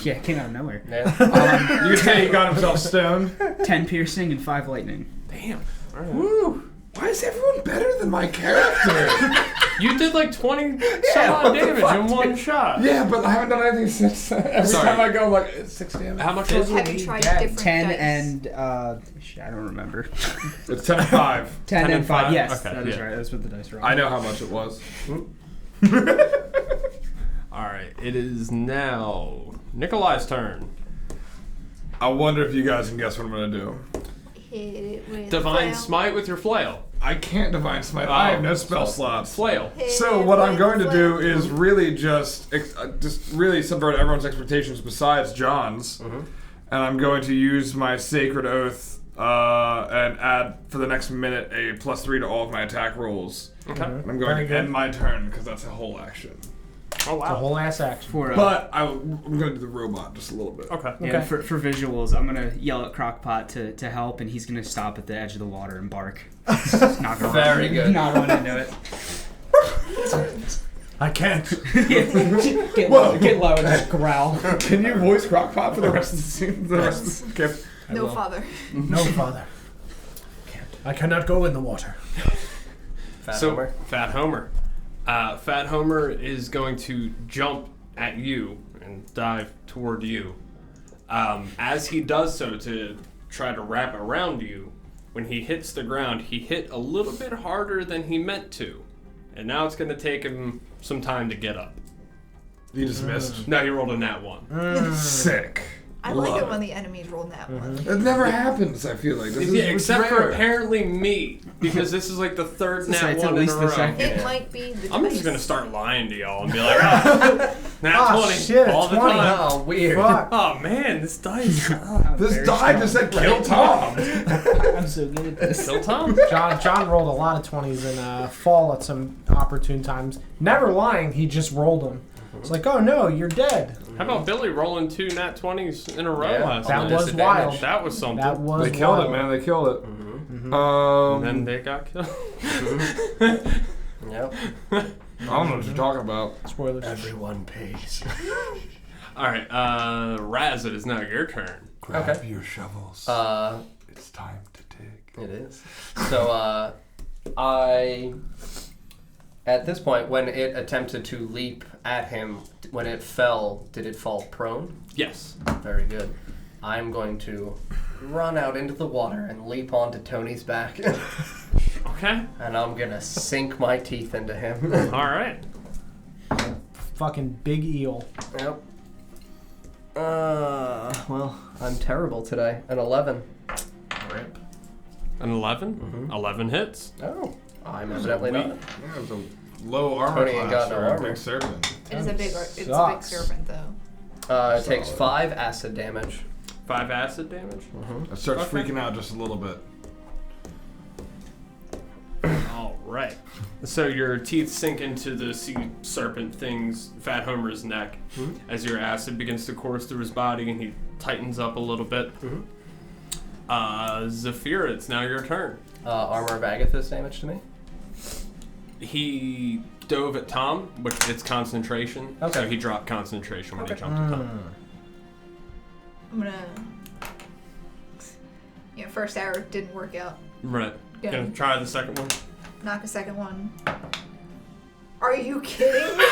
Yeah, it came out of nowhere. Yeah. You could say he got himself stoned. 10 piercing and 5 lightning. Damn. All right. Woo! Why is everyone better than my character? You did like 20 some odd what the damage fuck, in one shot. Yeah, but I haven't done anything since. Every Sorry. time I go, I'm like, it's 6 damage. How much was Have it? you tried dead. different 10 dice? and I don't remember. It's 10 and 5. 10 and 5. Yes, Okay, that is yeah. right. That's what the dice are. I know how much it was. Alright, it is now Nikolai's turn. I wonder if you guys can guess what I'm gonna do. Hit it with Divine flail. Smite with your flail. I can't divine smite. I have no spell slots. Flail. Hit So it what I'm with going to do flail. is really just really subvert everyone's expectations besides John's, and I'm going to use my sacred oath and add for the next minute a +3 to all of my attack rolls. Okay. And I'm going Very to good. end my turn because that's a whole action. Oh, It's a wow. whole ass action. For But I'm going to do the robot just a little bit. Okay. yeah, Okay. for visuals, I'm gonna yell at Crockpot to help, and he's gonna stop at the edge of the water and bark. Just not gonna Very good. Not run into it. I can't. Get low and just growl. Can you voice Crockpot for the rest of the scene? The rest of the gift? No, father. No, father. I cannot go in the water. Fat So, Homer. Fat Homer. Fat Homer is going to jump at you and dive toward you. As he does so to try to wrap around you, when he hits the ground, he hit a little bit harder than he meant to. And now it's going to take him some time to get up. You just missed. No, he rolled a nat 1. Sick. I like Love it when the enemies roll that one. It never happens, I feel like. This Yeah, is except for rare. apparently me, because this is like the third It's nat at 1 in least a the row. second. It might be the I'm dice. just going to start lying to y'all and be like, oh, nat 20 shit, all the 20. time. Oh, weird. Fuck. Oh man, this dice. This die just said kill Tom. I'm so good at this. Still Tom? John rolled a lot of 20s in fall at some opportune times. Never lying, he just rolled them. It's like, oh no, you're dead. How about Billy rolling 2 nat 20s in a row Yeah, last That night? was disadvantage. wild. That was something. That was They killed wild. it, man. They killed it. And then they got killed. Yep. I don't know what you're talking about. Spoilers. Everyone pays. Alright, Raz, it is now your turn. Grab your shovels. It's time to dig. It is. So, at this point, when it attempted to leap at him, when it fell, did it fall prone? Yes. Very good. I'm going to run out into the water and leap onto Tony's back. Okay. And I'm going to sink my teeth into him. Alright. Fucking big eel. Yep. Well, I'm terrible today. An 11. Rip. An 11? 11 hits. Oh, I'm evidently not. Yeah, it was a low armor Tony ain't class got no for a armor. big serpent. It is a big. It's a big Sucks. serpent, though. It takes 5 acid damage. 5 acid damage. It starts Okay. freaking out just a little bit. Alright. So your teeth sink into the sea serpent thing's Fat Homer's neck as your acid begins to course through his body and he tightens up a little bit. Zafira, it's now your turn. Armor of Agathis damage to me. He dove at Tom, which it's concentration. Okay. So he dropped concentration when he Okay. jumped at Tom. I'm gonna. Yeah, first arrow didn't work out. Right. Yeah. Gonna try the second one. Knock a second one. Are you kidding me?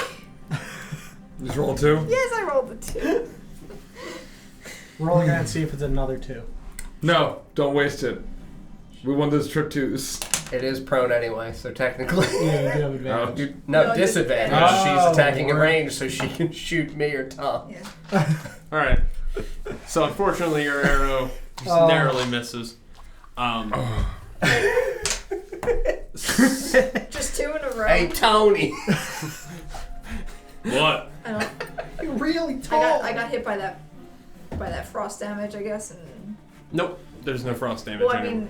Just roll 2? Yes, I rolled the 2. We're only gonna see if it's another 2. No, don't waste it. We want those trip 2s. It is prone anyway, so technically. Yeah, you do have advantage. No, No, disadvantage. disadvantage. She's attacking in Oh, range, so she can shoot me or Tom. Yeah. All right. So unfortunately, your arrow just Oh. narrowly misses. Just 2 in a row. Hey, Tony! What? I don't. You're really tall. I got hit by that frost damage, I guess, and Nope. There's no frost damage. well, I anymore. mean,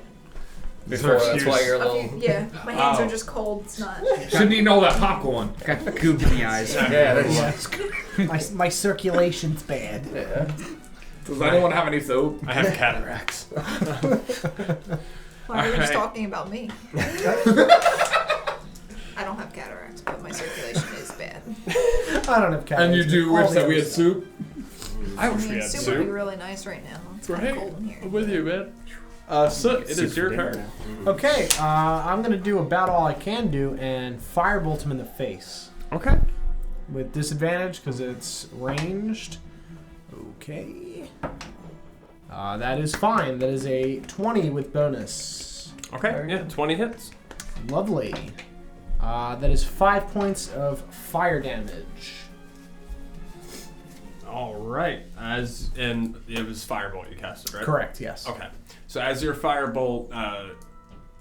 Before, that's why you're a low. few, yeah, my hands Oh. are just cold. It's not. Shouldn't eat all that popcorn. Got goop in the eyes. Yeah, that's my circulation's bad. yeah. Does anyone have any soap? I have cataracts. Why are you just Alright. talking about me? I don't have cataracts, but my circulation is bad. I don't have And you do wish that we had soup? I I wish we mean, had soup would be soup. really nice right now. It's kind Right. of cold in here. I'm with you, man. Soot, it is your turn. Okay, I'm gonna do about all I can do and firebolt him in the face Okay. with disadvantage because it's ranged. Okay. That is fine. That is a 20 with bonus. Okay, yeah, 20 hits. Lovely. That is 5 points of fire damage. All right. And it was firebolt you casted, right? Correct, yes. Okay. So as your firebolt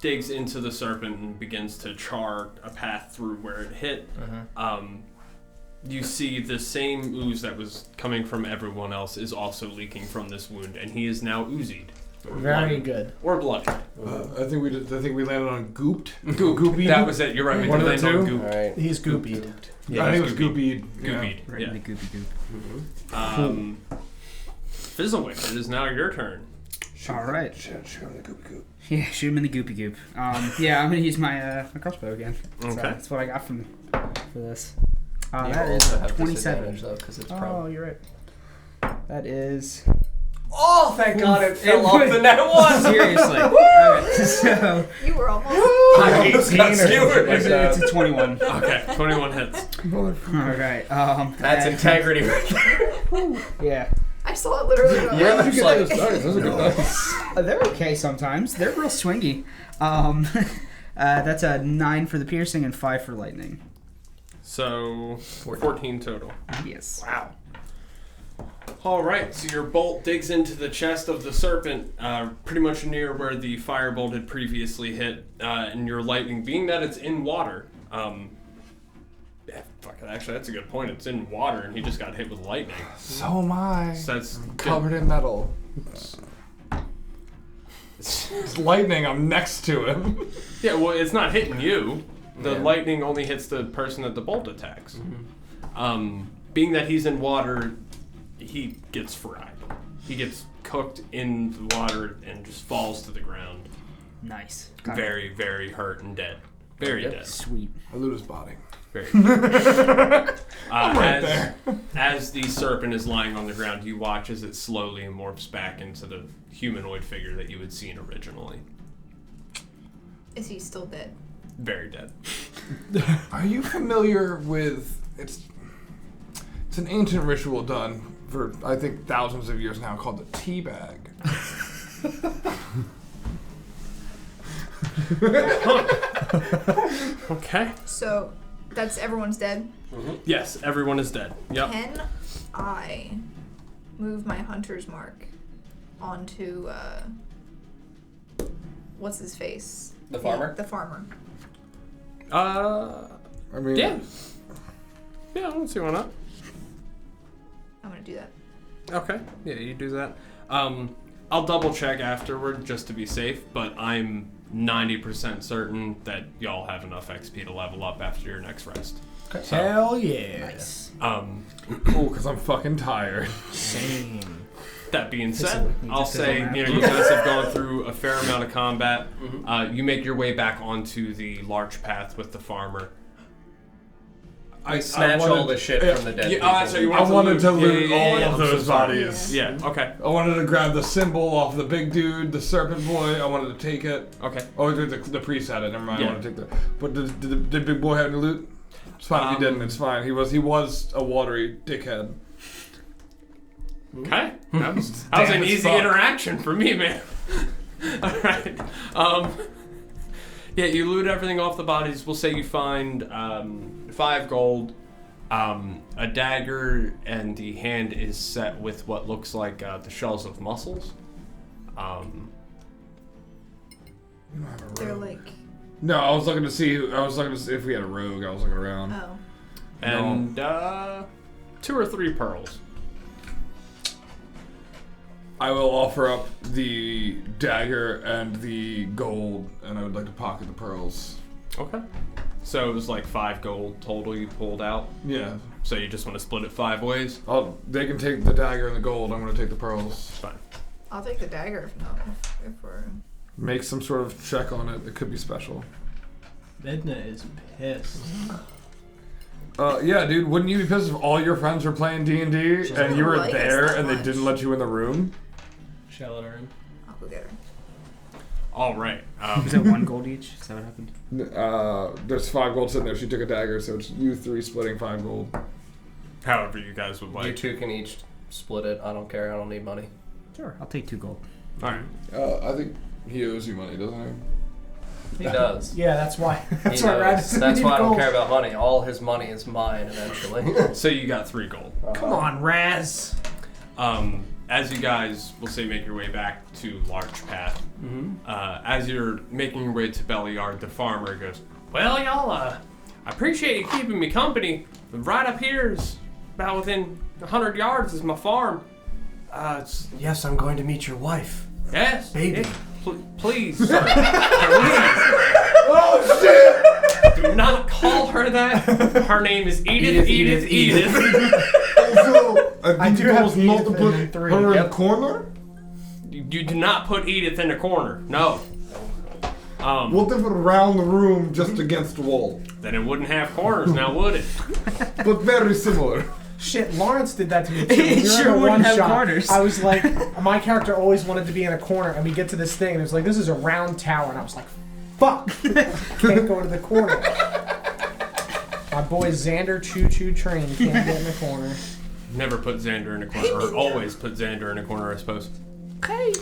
digs into the serpent and begins to char a path through where it hit, you see the same ooze that was coming from everyone else is also leaking from this wound, and he is now oozied. Or Very bloodied. good. Or bloody. I think we landed on gooped. Goopy. That was it. You're right. We One did of the land on two? goop. Alright. He's goopied. Yeah, I think it was goopied. goopied. Goopied. Right Yeah. in the goopy goop. Fizzlewick, it is now your turn. All right. Shoot on the goopy goop. Yeah, shoot him in the goopy goop. Yeah, I'm gonna use my crossbow again. So Okay. that's what I got for this. You That also is have 27. disadvantage, though, because it's Oh, prone. you're right. That is Oh, thank God it fell It off would- the net one! seriously. Alright, so You were almost. I almost got Skewered. skewered with it's that. a 21. Okay, 21 hits. All right. That's and- integrity right there. Yeah. I saw it literally go. Yeah, Those it's are like, good dice. Those are good dice. They're okay sometimes. They're real swingy. That's a 9 for the piercing and 5 for lightning. So, 14 total. Yes. Wow. All right, so your bolt digs into the chest of the serpent, pretty much near where the firebolt had previously hit, and your lightning, being that it's in water, actually, that's a good point. It's in water, and he just got hit with lightning. So am I. So that's Covered in metal. It's lightning. I'm next to him. Yeah, well, it's not hitting you. The Yeah. lightning only hits the person that the bolt attacks. Being that he's in water, he gets fried. He gets cooked in the water and just falls to the ground. Nice. Got it. Very, very hurt and dead. Very Yep. dead. Sweet. I loot his body. Very. I'm right there. As the serpent is lying on the ground, you watch as it slowly morphs back into the humanoid figure that you had seen originally. Is he still dead? Very dead. Are you familiar with it's an ancient ritual done for I think thousands of years now called the tea bag. Okay. So, that's everyone's dead. Yes, everyone is dead. Yep. Can I move my hunter's mark onto what's his face? The farmer? The farmer. I mean, Yeah. Yeah, I don't see why not. I'm gonna do that. Okay. Yeah, you do that. I'll double check afterward just to be safe, but I'm 90% certain that y'all have enough XP to level up after your next rest. Hell yeah. Nice. cool because I'm fucking tired. Same. That being said, I'll say you guys have gone through a fair amount of combat. You make your way back onto the large path with the farmer. I snatch all the shit from the dead people. I wanted to loot all of those bodies. Yeah, okay. I wanted to grab the symbol off the big dude, the serpent boy. I wanted to take it. Okay. Oh, the priest had it. Never mind. Yeah. I wanted to take that. But did the big boy have any loot? It's fine if he didn't. It's fine. He was a watery dickhead. Okay. That was an easy interaction for me, man. Alright. Yeah, you loot everything off the bodies. We'll say you find 5 gold, a dagger, and the hand is set with what looks like the shells of mussels. They're like. No, I was looking to see if we had a rogue. I was looking around. Oh. And 2 or 3 pearls. I will offer up the dagger and the gold, and I would like to pocket the pearls. Okay. So it was like 5 gold total you pulled out. Yeah. So you just want to split it 5 ways? They can take the dagger and the gold. I'm going to take the pearls. Fine. I'll take the dagger if we're. Make some sort of check on it. It could be special. Edna is pissed. Yeah, dude. Wouldn't you be pissed if all your friends were playing D&D and you were like us there that and they much. didn't let you in the room? Shall let her in. I'll go get her. All right. Was it 1 gold each? Is that what happened? There's 5 gold sitting there. She took a dagger, so it's you 3 splitting 5 gold. However you guys would like. You 2 can each split it. I don't care. I don't need money. Sure, I'll take 2 gold. All right. I think he owes you money, doesn't He does. Yeah, that's why. That's He why. knows. That's why I don't care about money. All his money is mine eventually. So you got 3 gold. Come on, Raz. As you guys, we'll say, make your way back to Larch Path, as you're making your way to Beliard, the farmer goes, "Well, y'all, I appreciate you keeping me company. Right up here is about within 100 yards is my farm. Yes, I'm going to meet your wife. Yes, Baby. Please, sir, please. Oh shit! Do not call her that. Her name is Edith. Also, I do have not to Edith put in 3. her in the corner? You do not put Edith in the corner. No. What if it around the room just against the wall? Then it wouldn't have corners, now would it? But very similar. Shit, Lawrence did that to me too. It We were sure in a wouldn't have one-shot. corners. I was like, my character always wanted to be in a corner, and we get to this thing, and it was like, this is a round tower, and I was like, fuck, can't go to the corner. My boy Xander Choo Choo Train can't get in the corner. Never put Xander in a corner, or always put Xander in a corner, I suppose. Okay.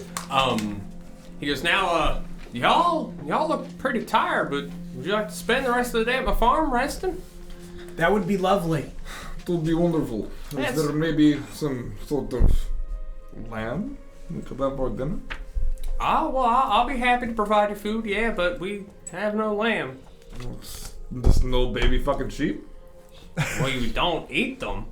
He goes, now, y'all look pretty tired, but would you like to spend the rest of the day at my farm resting? That would be lovely. It would be wonderful. Yes. Is there maybe some sort of lamb we could have for dinner? Well, I'll be happy to provide you food, yeah, but we have no lamb. Just no baby fucking sheep? Well, you don't eat them.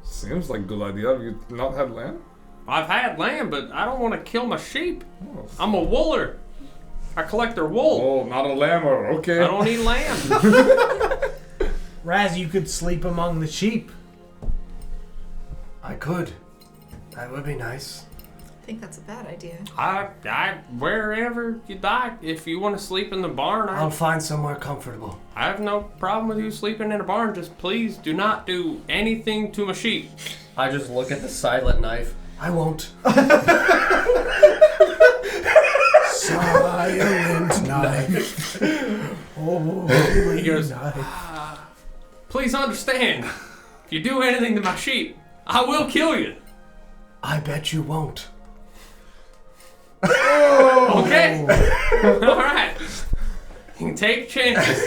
Seems like a good idea. Have you not had lamb? I've had lamb, but I don't want to kill my sheep. Oh, I'm a wooler. I collect their wool. oh, not a lammer. Okay. I don't eat lamb. Raz, you could sleep among the sheep. I could. That would be nice. I think that's a bad idea. I wherever you'd like. If you want to sleep in the barn, I'll find somewhere comfortable. I have no problem with you sleeping in a barn. Just please do not do anything to my sheep. I just look at the silent knife. I won't. Silent knife. Oh, He goes, knife. please understand, if you do anything to my sheep, I will kill you. I bet you won't. Okay. All right. You can take chances.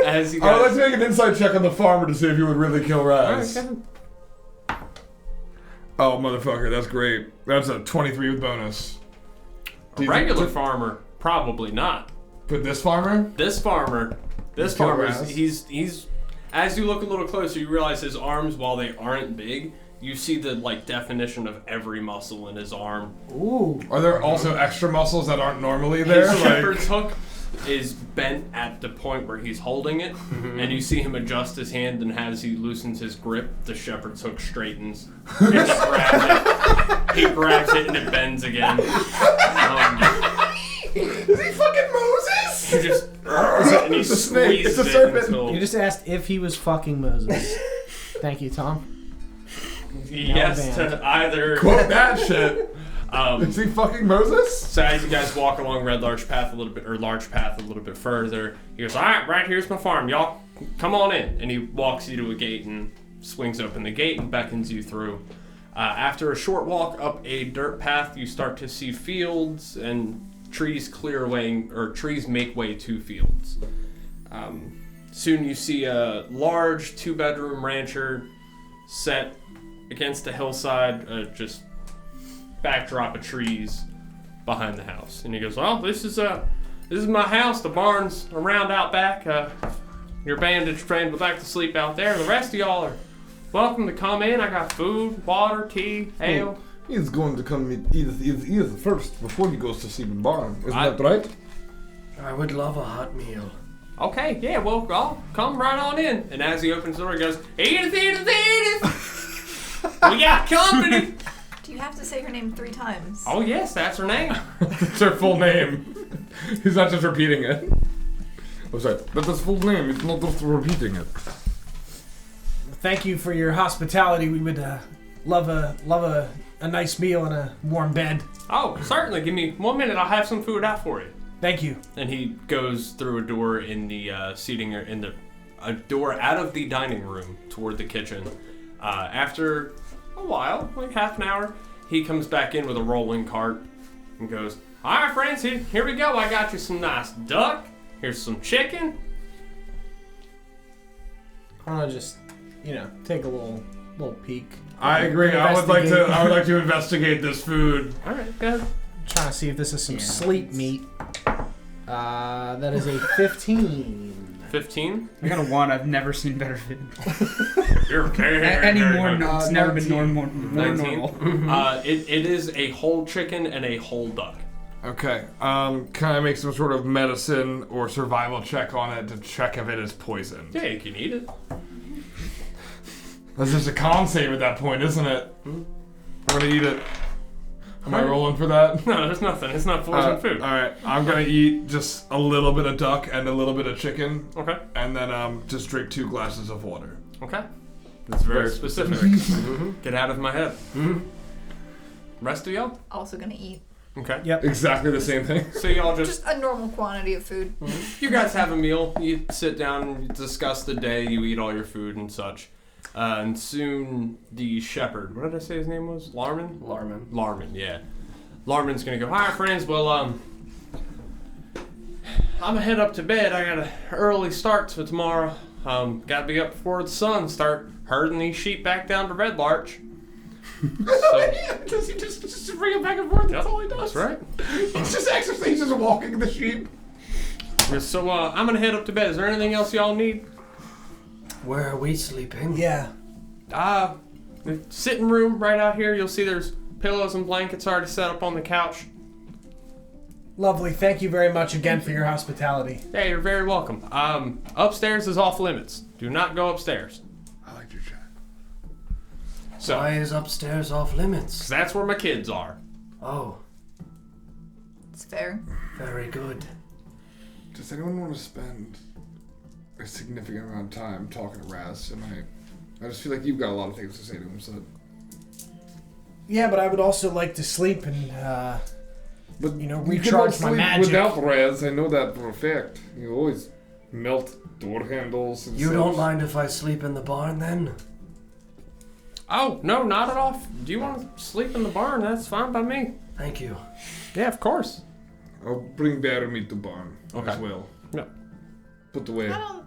As you Alright, let's guys. make an inside check on the farmer to see if he would really kill Raz. Okay. Oh, motherfucker, that's great. That's a 23 with bonus. A regular farmer, probably not. But this farmer? This farmer, Kill Raz? he's. As you look a little closer, you realize his arms, while they aren't big, you see the definition of every muscle in his arm. Ooh. Are there also extra muscles that aren't normally His there? shepherd's hook is bent at the point where he's holding it, and you see him adjust his hand, and as he loosens his grip, the shepherd's hook straightens. And he grabs it. He grabs it and it bends again. Is he fucking Moses? He just and he It's a snake. squeezes It's a it serpent. until You just asked if he was fucking Moses. Thank you, Tom. yes to either. Quote that shit. Is he fucking Moses? So as you guys walk along Red Larch Path a little bit further, he goes, all right here's my farm. Y'all come on in. And he walks you to a gate and swings open the gate and beckons you through. After a short walk up a dirt path, you start to see fields and trees trees make way to fields. Soon you see a large 2-bedroom rancher set against a hillside, just backdrop of trees behind the house. And he goes, well, this is my house. The barn's around out back. Your bandage friend would like to sleep out there. The rest of y'all are welcome to come in. I got food, water, tea, ale. He's going to come eat first before he goes to sleep in the barn. Isn't that right? I would love a hot meal. Okay, yeah, well, I'll come right on in. And as he opens the door, he goes, Edith, Edith, Edith! We got company! Do you have to say her name 3 times? Oh, yes, that's her name. That's her full name. He's not just repeating it. I'm sorry. That's his full name. He's not just repeating it. Thank you for your hospitality. We would love a nice meal and a warm bed. Oh, certainly. Give me 1 minute. I'll have some food out for you. Thank you. And he goes through a door in the a door out of the dining room toward the kitchen. After a while, like half an hour, he comes back in with a rolling cart and goes, all right, friends, here we go. I got you some nice duck. Here's some chicken. I want to just, take a little peek. I agree. I would like to investigate this food. All right, go ahead. Trying to see if this is some sleep meat. That is a 15. 15. I got a 1. I've never seen better food. You're very, Any very more? hungry. No, it's never been 19. more 19. normal. It is a whole chicken and a whole duck. Okay. Can I make some sort of medicine or survival check on it to check if it is poisoned? Yeah, you can eat it. That's just a con save at that point, isn't it? I'm gonna eat it. Am I rolling for that? No, there's nothing. It's not poison food. Alright, I'm gonna eat just a little bit of duck and a little bit of chicken. Okay. And then just drink 2 glasses of water. Okay. That's very specific. Get out of my head. Rest of y'all? Also gonna eat. Okay. Yep. Exactly the same thing. So y'all just Just a normal quantity of food. you guys have a meal. You sit down, you discuss the day, you eat all your food and such. And soon the shepherd, what did I say his name was? Larman? Larman, yeah. Larman's gonna go, all right, friends, well, I'm gonna head up to bed. I got an early start for tomorrow. Gotta be up before the sun, start herding these sheep back down to Red Larch. Does he just bring it back and forth? That's all he does. That's right. He's just exercising, he's just walking the sheep. So, I'm gonna head up to bed. Is there anything else y'all need? Where are we sleeping? Yeah. The sitting room right out here. You'll see there's pillows and blankets already set up on the couch. Lovely. Thank you very much again for your hospitality. Hey, you're very welcome. Upstairs is off limits. Do not go upstairs. I like your chat. So, Why is upstairs off limits? 'cause that's where my kids are. Oh, It's fair. very good. Does anyone want to spend a significant amount of time talking to Raz tonight? I just feel like you've got a lot of things to say to him, so. Yeah, but I would also like to sleep and, But recharge my magic. Without Raz, I know that for a fact. You always melt door handles and You such. don't mind if I sleep in the barn then? Oh, no, not at all. Do you want to sleep in the barn? That's fine by me. Thank you. Yeah, of course. I'll bring Bear meat to barn as well. No. Put away. I don't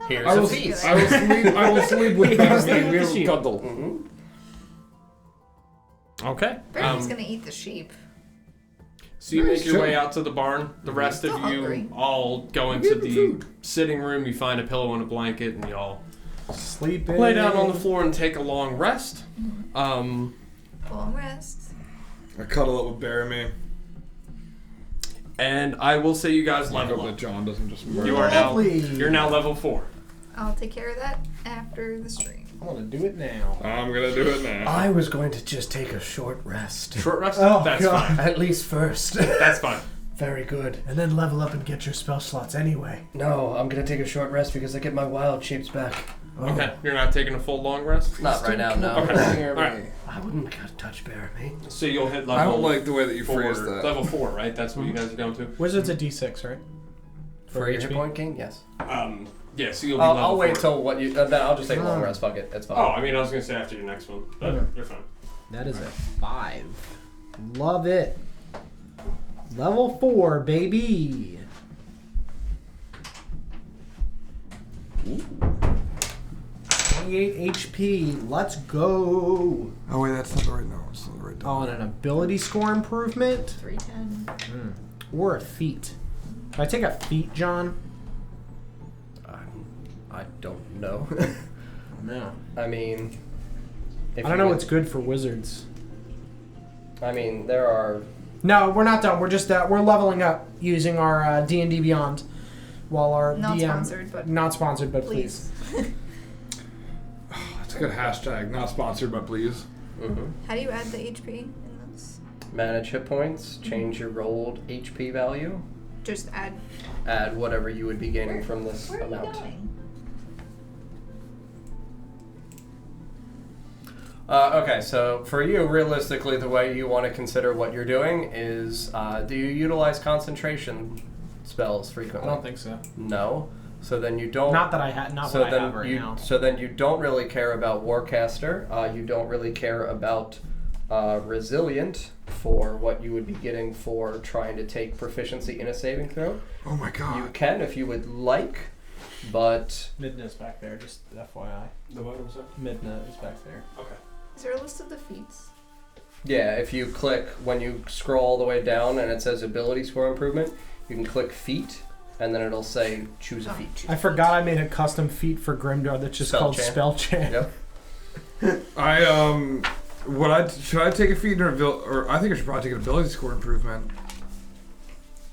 Here's I a will feast. sleep with Bear meat. We'll sheep. cuddle. Okay. Barry's gonna eat the sheep. So you make your way out to the barn. The rest of Still you hungry. all go into the sitting room. You find a pillow and a blanket, and you all Sleeping. lay down on the floor and take a long rest. Long rest. I cuddle up with Bear meat. And I will say you guys I hope level that up. John doesn't just murder. You are now. Lovely. You're now level 4. I'll take care of that after the stream. I want to do it now. I'm gonna do it now. I was going to just take a short rest. Short rest? Oh, That's God. fine. At least first. That's fine. Very good. And then level up and get your spell slots anyway. No, I'm going to take a short rest because I get my wild shapes back. Okay. You're not taking a full long rest? Not right now, no. Okay. Alright. I wouldn't touch bear me. So you'll hit level I don't like the way that you 4. phrased that. Level 4, right? That's what you guys are going to? Wizard's a D6, right? For your hit point gain? Yes. Yeah, so you'll be level 4. I'll wait till what you... then I'll just take a long rest. Fuck it. It's fine. Oh, I mean, I was going to say after your next one. But you're fine. That is a 5. Love it. Level 4, baby. Ooh. 28 HP. Let's go. Oh wait, that's not the right number. It's not the right Oh, number. and an ability score improvement? 310. Or a feat. Can I take a feat, John? I don't know. No. I mean... I don't know what's good for wizards. I mean, there are... No, we're not done. We're just we're leveling up using our D&D Beyond, while our Not DM sponsored, but not sponsored, but please. That's a good hashtag. Not sponsored, but please. Mm-hmm. How do you add the HP in this? Manage hit points. Change your rolled HP value. Just add. Add whatever you would be gaining from this Where are amount. you going? Okay, so for you, realistically, the way you want to consider what you're doing is, do you utilize concentration spells I frequently? don't think so. No. So then you don't. Not that I had. Not so what I then have right you. now. So then you don't really care about Warcaster. You don't really care about Resilient for what you would be getting for trying to take proficiency in a saving throw. Oh my You god. can if you would like, but Midna's back there. Just FYI. The what was that? Midna is back there. Okay. Is there a list of the feats? yeah, if you click when you scroll all the way down and it says ability score improvement, you can click feat, and then it'll say choose a feat. I forgot I made a custom feat for Grimdar that's just Spell called chant. Spell Chant. Yep. Should I take a feat or I think I should probably take an ability score improvement.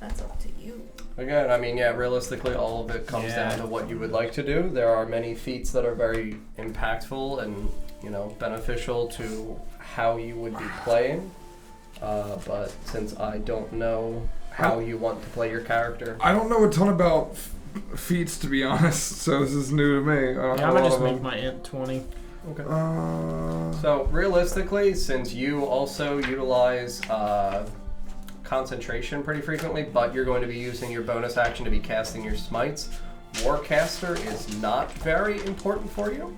That's up to you. Again, I mean, yeah, realistically, all of it comes Yeah. down to what you would like to do. There are many feats that are very impactful and, beneficial to how you would be playing. But since I don't know how you want to play your character, I don't know a ton about feats, to be honest, so this is new to me. I don't Yeah, know I'm a gonna lot just of make them. my int 20. so realistically, since you also utilize concentration pretty frequently, but you're going to be using your bonus action to be casting your smites, Warcaster is not very important for you.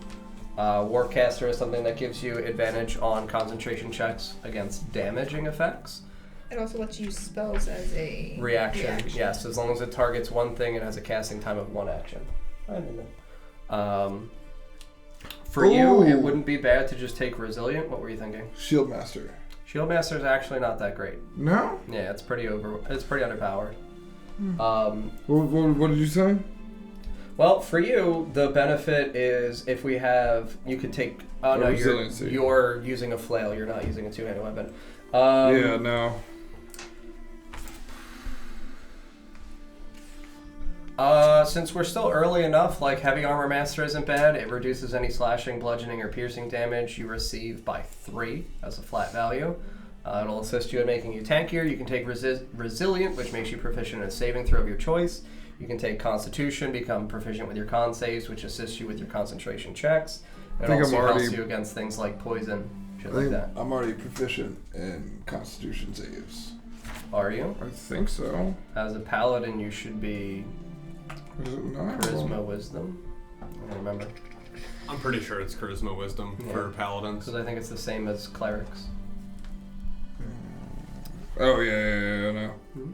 Warcaster is something that gives you advantage on concentration checks against damaging effects. It also lets you use spells as a Reaction, yes, as long as it targets one thing, it has a casting time of 1 action. I don't know. For you, it Ooh. wouldn't be bad to just take Resilient. What were you thinking? Shield Master. Shieldmaster is actually not that great. No? Yeah, it's pretty underpowered. What did you say? Well, for you, the benefit is if we have, you could take. Oh no, Resiliency. you're using a flail. You're not using a two-handed weapon. Yeah, no. Since we're still early enough, like Heavy Armor Master isn't bad. It reduces any slashing, bludgeoning, or piercing damage you receive by 3 as a flat value. It'll assist you in making you tankier. You can take Resilient, which makes you proficient in a saving throw of your choice. You can take Constitution, become proficient with your con saves, which assists you with your concentration checks. It think also I'm helps already- you against things like poison, shit I like think that. I'm already proficient in Constitution saves. Are you? I think so. As a paladin, you should be Is it not? Charisma, Wisdom. I don't remember. I'm pretty sure it's Charisma Wisdom for Paladins. Because I think it's the same as Clerics. Oh, yeah, no.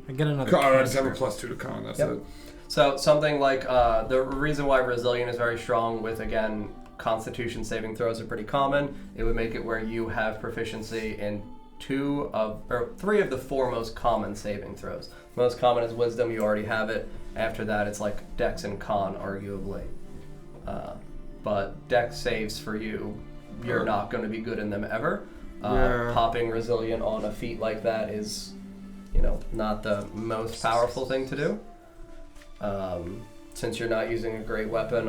I get another. Con, I just have a cancer. +2 to con, that's Yep. it. So something like the reason why Resilient is very strong with, again, Constitution saving throws are pretty common. It would make it where you have proficiency in 3 of the 4 most common saving throws. Most common is Wisdom, you already have it. After that, it's like Dex and Con, arguably. But Dex saves for you, you're not going to be good in them ever. Yeah. Popping Resilient on a feat like that is not the most powerful thing to do. Since you're not using a great weapon,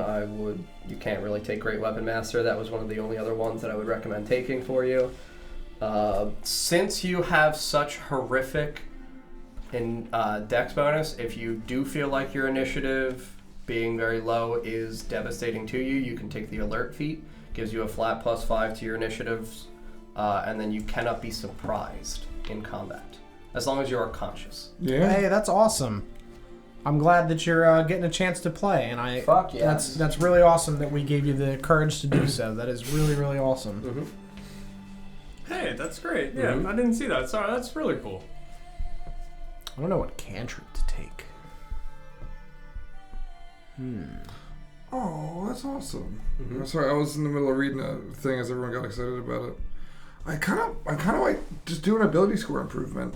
you can't really take Great Weapon Master. That was one of the only other ones that I would recommend taking for you. Since you have such horrific dex bonus, if you do feel like your initiative being very low is devastating to you, you can take the Alert feat. Gives you a flat +5 to your initiatives, and then you cannot be surprised in combat, as long as you are conscious. Yeah. Hey, that's awesome. I'm glad that you're getting a chance to play, and Fuck yes. that's really awesome that we gave you the courage to do so. That is really, really awesome. Mm-hmm. Hey, that's great. Yeah, I didn't see that. Sorry, that's really cool. I don't know what cantrip to take. Oh, that's awesome. Mm-hmm. I'm sorry, I was in the middle of reading a thing as everyone got excited about it. I kind of like just do an ability score improvement.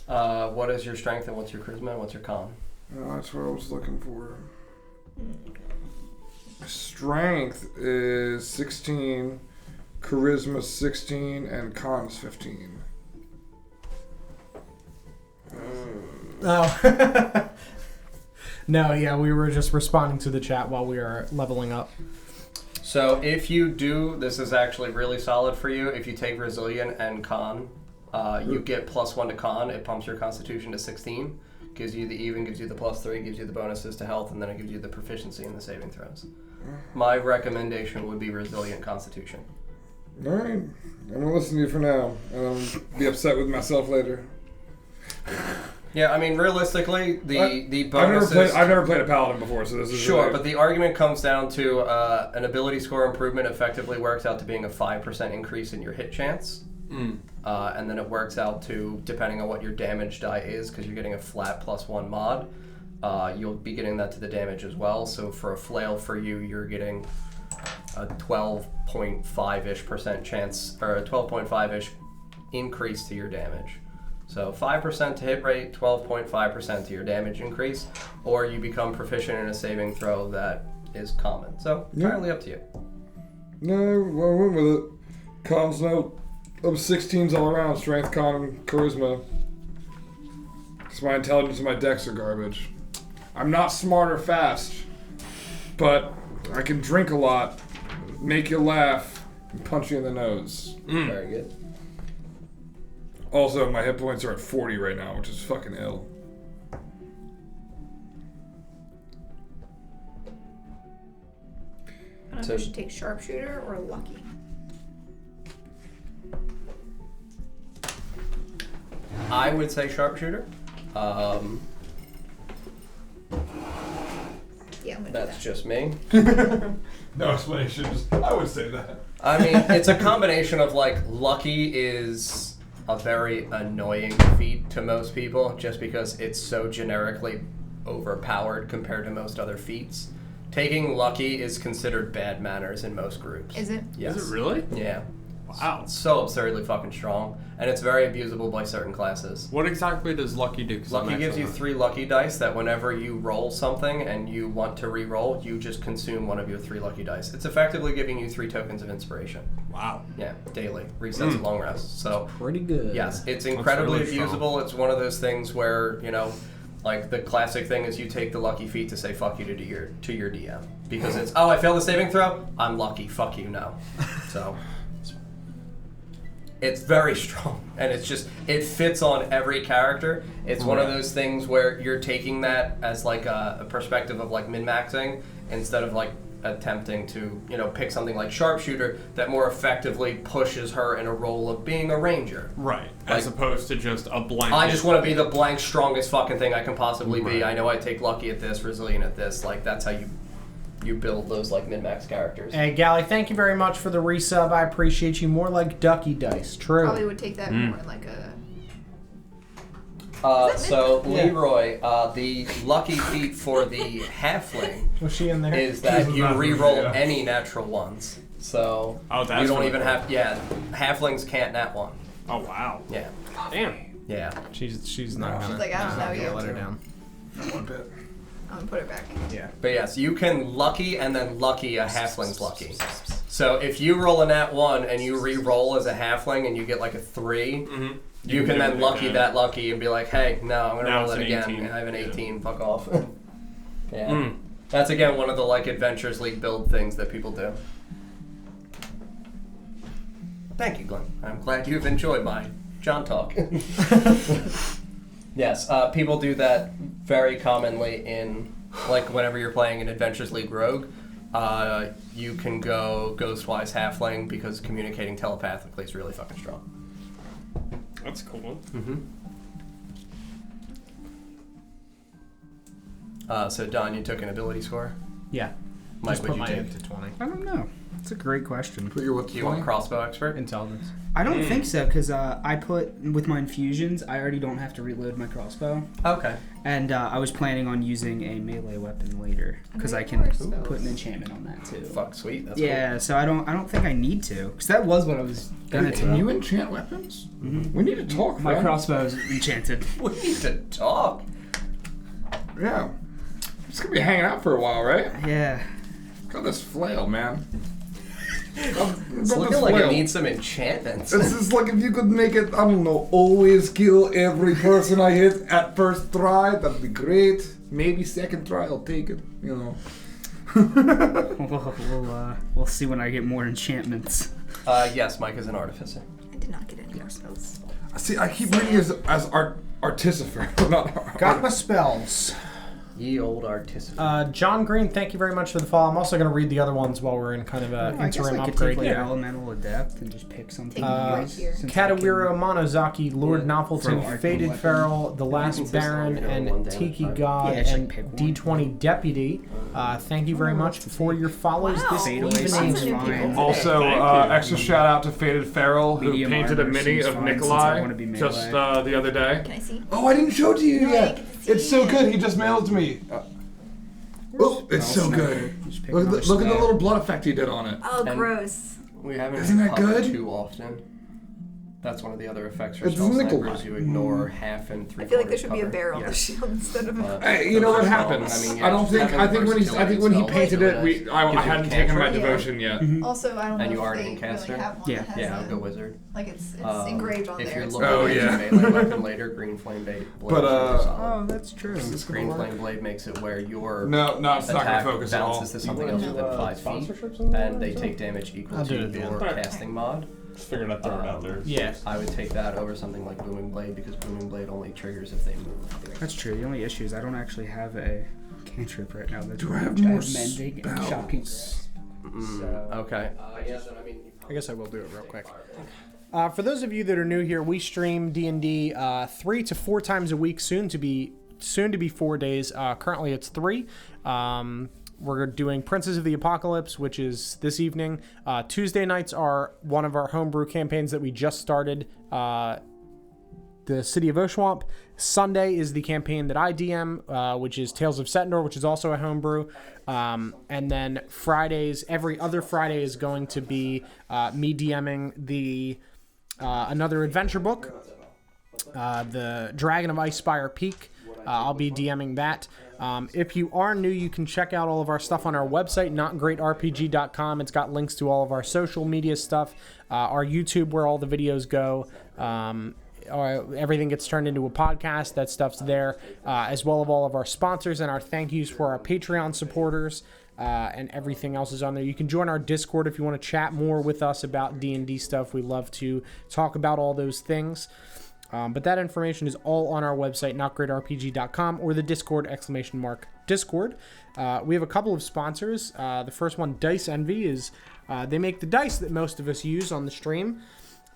What is your strength and what's your charisma and what's your con? That's what I was looking for. Strength is 16, charisma 16, and con is 15. Oh. No, yeah, we were just responding to the chat while we were leveling up. So if you do, this is actually really solid for you. If you take Resilient and Con, you get +1 to Con. It pumps your Constitution to 16. Gives you the even, gives you the +3, gives you the bonuses to health, and then it gives you the proficiency in the saving throws. My recommendation would be Resilient Constitution. All right, I'm gonna listen to you for now, and I'll be upset with myself later. Yeah, I mean, realistically, the bonuses... I've never played a paladin before, so this is... Sure, really... but the argument comes down to an ability score improvement effectively works out to being a 5% increase in your hit chance. And then it works out to, depending on what your damage die is, because you're getting a flat +1 mod, you'll be getting that to the damage as well. So for a flail for you, you're getting a 12.5-ish% chance, or a 12.5-ish increase to your damage. So 5% to hit rate, 12.5% to your damage increase, or you become proficient in a saving throw that is common. So entirely up to you. No, I went with it. Con's no... Up 16s all around, strength, con, and charisma. Because my intelligence and my dex are garbage. I'm not smart or fast, but I can drink a lot, make you laugh, and punch you in the nose. Very good. Also, my hit points are at 40 right now, which is fucking ill. I don't know if I should take Sharpshooter or Lucky. I would say Sharpshooter. Yeah, I'm gonna That's do just me. No explanation, just I would say that. I mean, it's a combination of like Lucky is a very annoying feat to most people just because it's so generically overpowered compared to most other feats. Taking Lucky is considered bad manners in most groups. Is it? Yes. Is it really? Yeah. Wow. It's so absurdly fucking strong, and it's very abusable by certain classes. What exactly does Lucky do? 'Cause Lucky I'm gives you actually 3 lucky dice that whenever you roll something and you want to re-roll, you just consume one of your 3 lucky dice. It's effectively giving you 3 tokens of inspiration. not- Wow. Yeah, daily. Resets at long rest. So, Pretty good. yes, it's incredibly really strong. abusable. It's one of those things where, like the classic thing is you take the lucky feat to say fuck you to your DM. Because it's, oh, I failed the saving throw? I'm lucky. Fuck you, no. So... It's very strong, and it fits on every character. It's one of those things where you're taking that as like a perspective of like min-maxing instead of like attempting to, pick something like Sharpshooter that more effectively pushes her in a role of being a ranger. Right. As opposed to just a blank. I just want to be the blank strongest fucking thing I can possibly be. I know I take lucky at this, resilient at this. Like, that's how you build those like min-max characters. Hey, Gally, thank you very much for the resub. I appreciate you. More like Ducky Dice. True. Probably would take that more like a... So Leroy, the lucky feat for the halfling Was she in there? is that you re-roll any natural ones. So that's you don't really even cool. have. Yeah, halflings can't nat 1. Oh, wow. Yeah, Damn. yeah. She's not gonna. She's like, I don't know she's not gonna you. let her down. Not one bit. I'm gonna put it back. Yeah. But yes, you can lucky and then lucky a halfling's lucky. So if you roll a nat 1 and you re-roll as a halfling and you get like a 3, You can then lucky and be like, hey, no, I'm gonna Now roll it's it an again. 18. I have an Yeah. 18. Fuck off. Yeah. Mm. That's again one of the like Adventures League build things that people do. Thank you, Glenn. I'm glad you've enjoyed my John talk. Yes, people do that very commonly in like whenever you're playing an Adventures League Rogue. You can go Ghostwise Halfling because communicating telepathically is really fucking strong. That's cool. Mm-hmm. So Don, you took an ability score. Yeah. Mike, Just would put you my take? int to 20. I don't know. It's a great question. Put your what? Do you want crossbow expert? Intelligence. I don't think so, because I put, with my infusions, I already don't have to reload my crossbow. Okay. And I was planning on using a melee weapon later, because I Okay, can horse put an enchantment on that too. Fuck, sweet. That's Yeah, so I don't think I need to, because that was what I was gonna Can do. you enchant weapons? Mhm. We need to talk. My friend. crossbow is enchanted. cool. We need to talk. Yeah. It's gonna be hanging out for a while, right? Yeah. Got this flail, man. It's looking like it needs some enchantments. It's just like if you could make it, I don't know, always kill every person I hit at first try, that'd be great. Maybe second try, I'll take it, you know. We'll see when I get more enchantments. Yes, Mike is an artificer. I did not get any more spells. See, I keep reading as artificer, not Got my spells. Ye old artificer. John Green, thank you very much for the follow. I'm also going to read the other ones while we're in kind of a I guess interim I could upgrade take like here. elemental adept and just pick something. Take right here. since I can- Katawiro Monozaki, Lord Yeah, Novelton, for Faded weapons. Feral, The can Last just Baron, only roll one and damage, Tiki right? God, Yeah, just and pick one. D20 Deputy. Thank you very much for your follows Wow. this Fade away evening. seems Lots of new people fine. today. Also, Thank you. extra shout out to Faded Feral, who Medium painted a armor mini seems of fine since I Nikolai wanna be melee. just the other day. Can I see? Oh, I didn't show it to you No, I yet. didn't get to see It's so it. good. He just mailed it to me. Oh, it's so good. Look at the little blood effect he did on it. Oh, And- gross. We haven't Isn't that covered good? too often. That's one of the other effects for It's spell Nikolai. snipers. You ignore half and I three. feel like there should be a cover. bear on the Yes. shield instead of a. Hey, you know what Those are happens? strong. I mean, I don't yeah, think. having I think when he versatility painted spell it, really I gives you hadn't taken my cantrip. devotion yet. Also, I don't know And you if are an they incaster? really have one Yeah. that has Yeah, a, I'll go wizard. like it's engraved on if there. you're It's looking Oh, at yeah. your melee weapon later, green flame blade. But, Oh, that's true. Green flame blade makes it where your No, it's not gonna attack focus at all. bounces to something else within 5 feet, and they take damage equal I'll to do it your then. casting mod. Just figured I'd throw it out there. Yeah. I would take that over something like Booming Blade because Booming Blade only triggers if they move. That's true. The only issue is I don't actually have a cantrip right now. That's Do I have which more mending and shocking grasp. So- Okay. I guess I will do it real quick. For those of you that are new here, we stream D&D 3 to 4 times a week, soon to be 4 days. Currently it's 3. We're doing Princes of the Apocalypse, which is this evening. Tuesday nights are one of our homebrew campaigns that we just started, the City of Oshwamp. Sunday is the campaign that I DM, which is Tales of Setendor, which is also a homebrew. And then Fridays, every other Friday is going to be me DMing the another adventure book, the Dragon of Icespire Peak. I'll be DMing that. If you are new, you can check out all of our stuff on our website, notgreatrpg.com. It's got links to all of our social media stuff, our YouTube where all the videos go. Everything gets turned into a podcast. That stuff's there, as well as all of our sponsors and our thank yous for our Patreon supporters. And everything else is on there. You can join our Discord if you want to chat more with us about D&D stuff. We love to talk about all those things. But that information is all on our website, notgreatrpg.com, or the Discord, !Discord. We have a couple of sponsors. The first one, Dice Envy, is they make the dice that most of us use on the stream.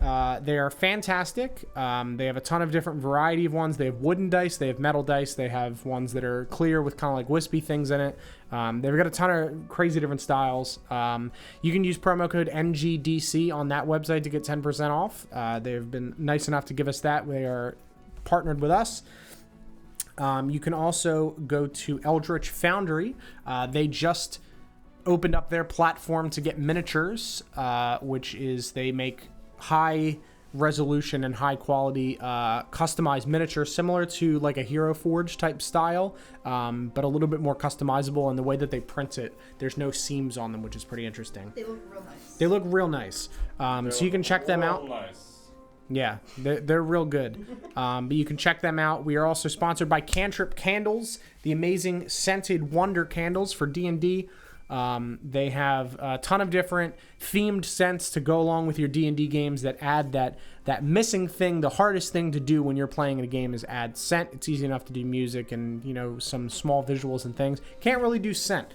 They are fantastic. They have a ton of different variety of ones. They have wooden dice, they have metal dice, they have ones that are clear with kind of like wispy things in it. They've got a ton of crazy different styles. You can use promo code NGDC on that website to get 10% off. They've been nice enough to give us that. They are partnered with us. You can also go to Eldritch Foundry. They just opened up their platform to get miniatures, which is they make high resolution and high quality customized miniatures, similar to like a Hero Forge type style, but a little bit more customizable in the way that they print it. There's no seams on them, which is pretty interesting. They look real nice. They look real nice. So you can check them out. Yeah, they're real good. But you can check them out. We are also sponsored by Cantrip Candles, the amazing scented wonder candles for D&D. They have a ton of different themed scents to go along with your D&D games that add that missing thing. The hardest thing to do when you're playing in a game is add scent. It's easy enough to do music and, some small visuals and things. Can't really do scent.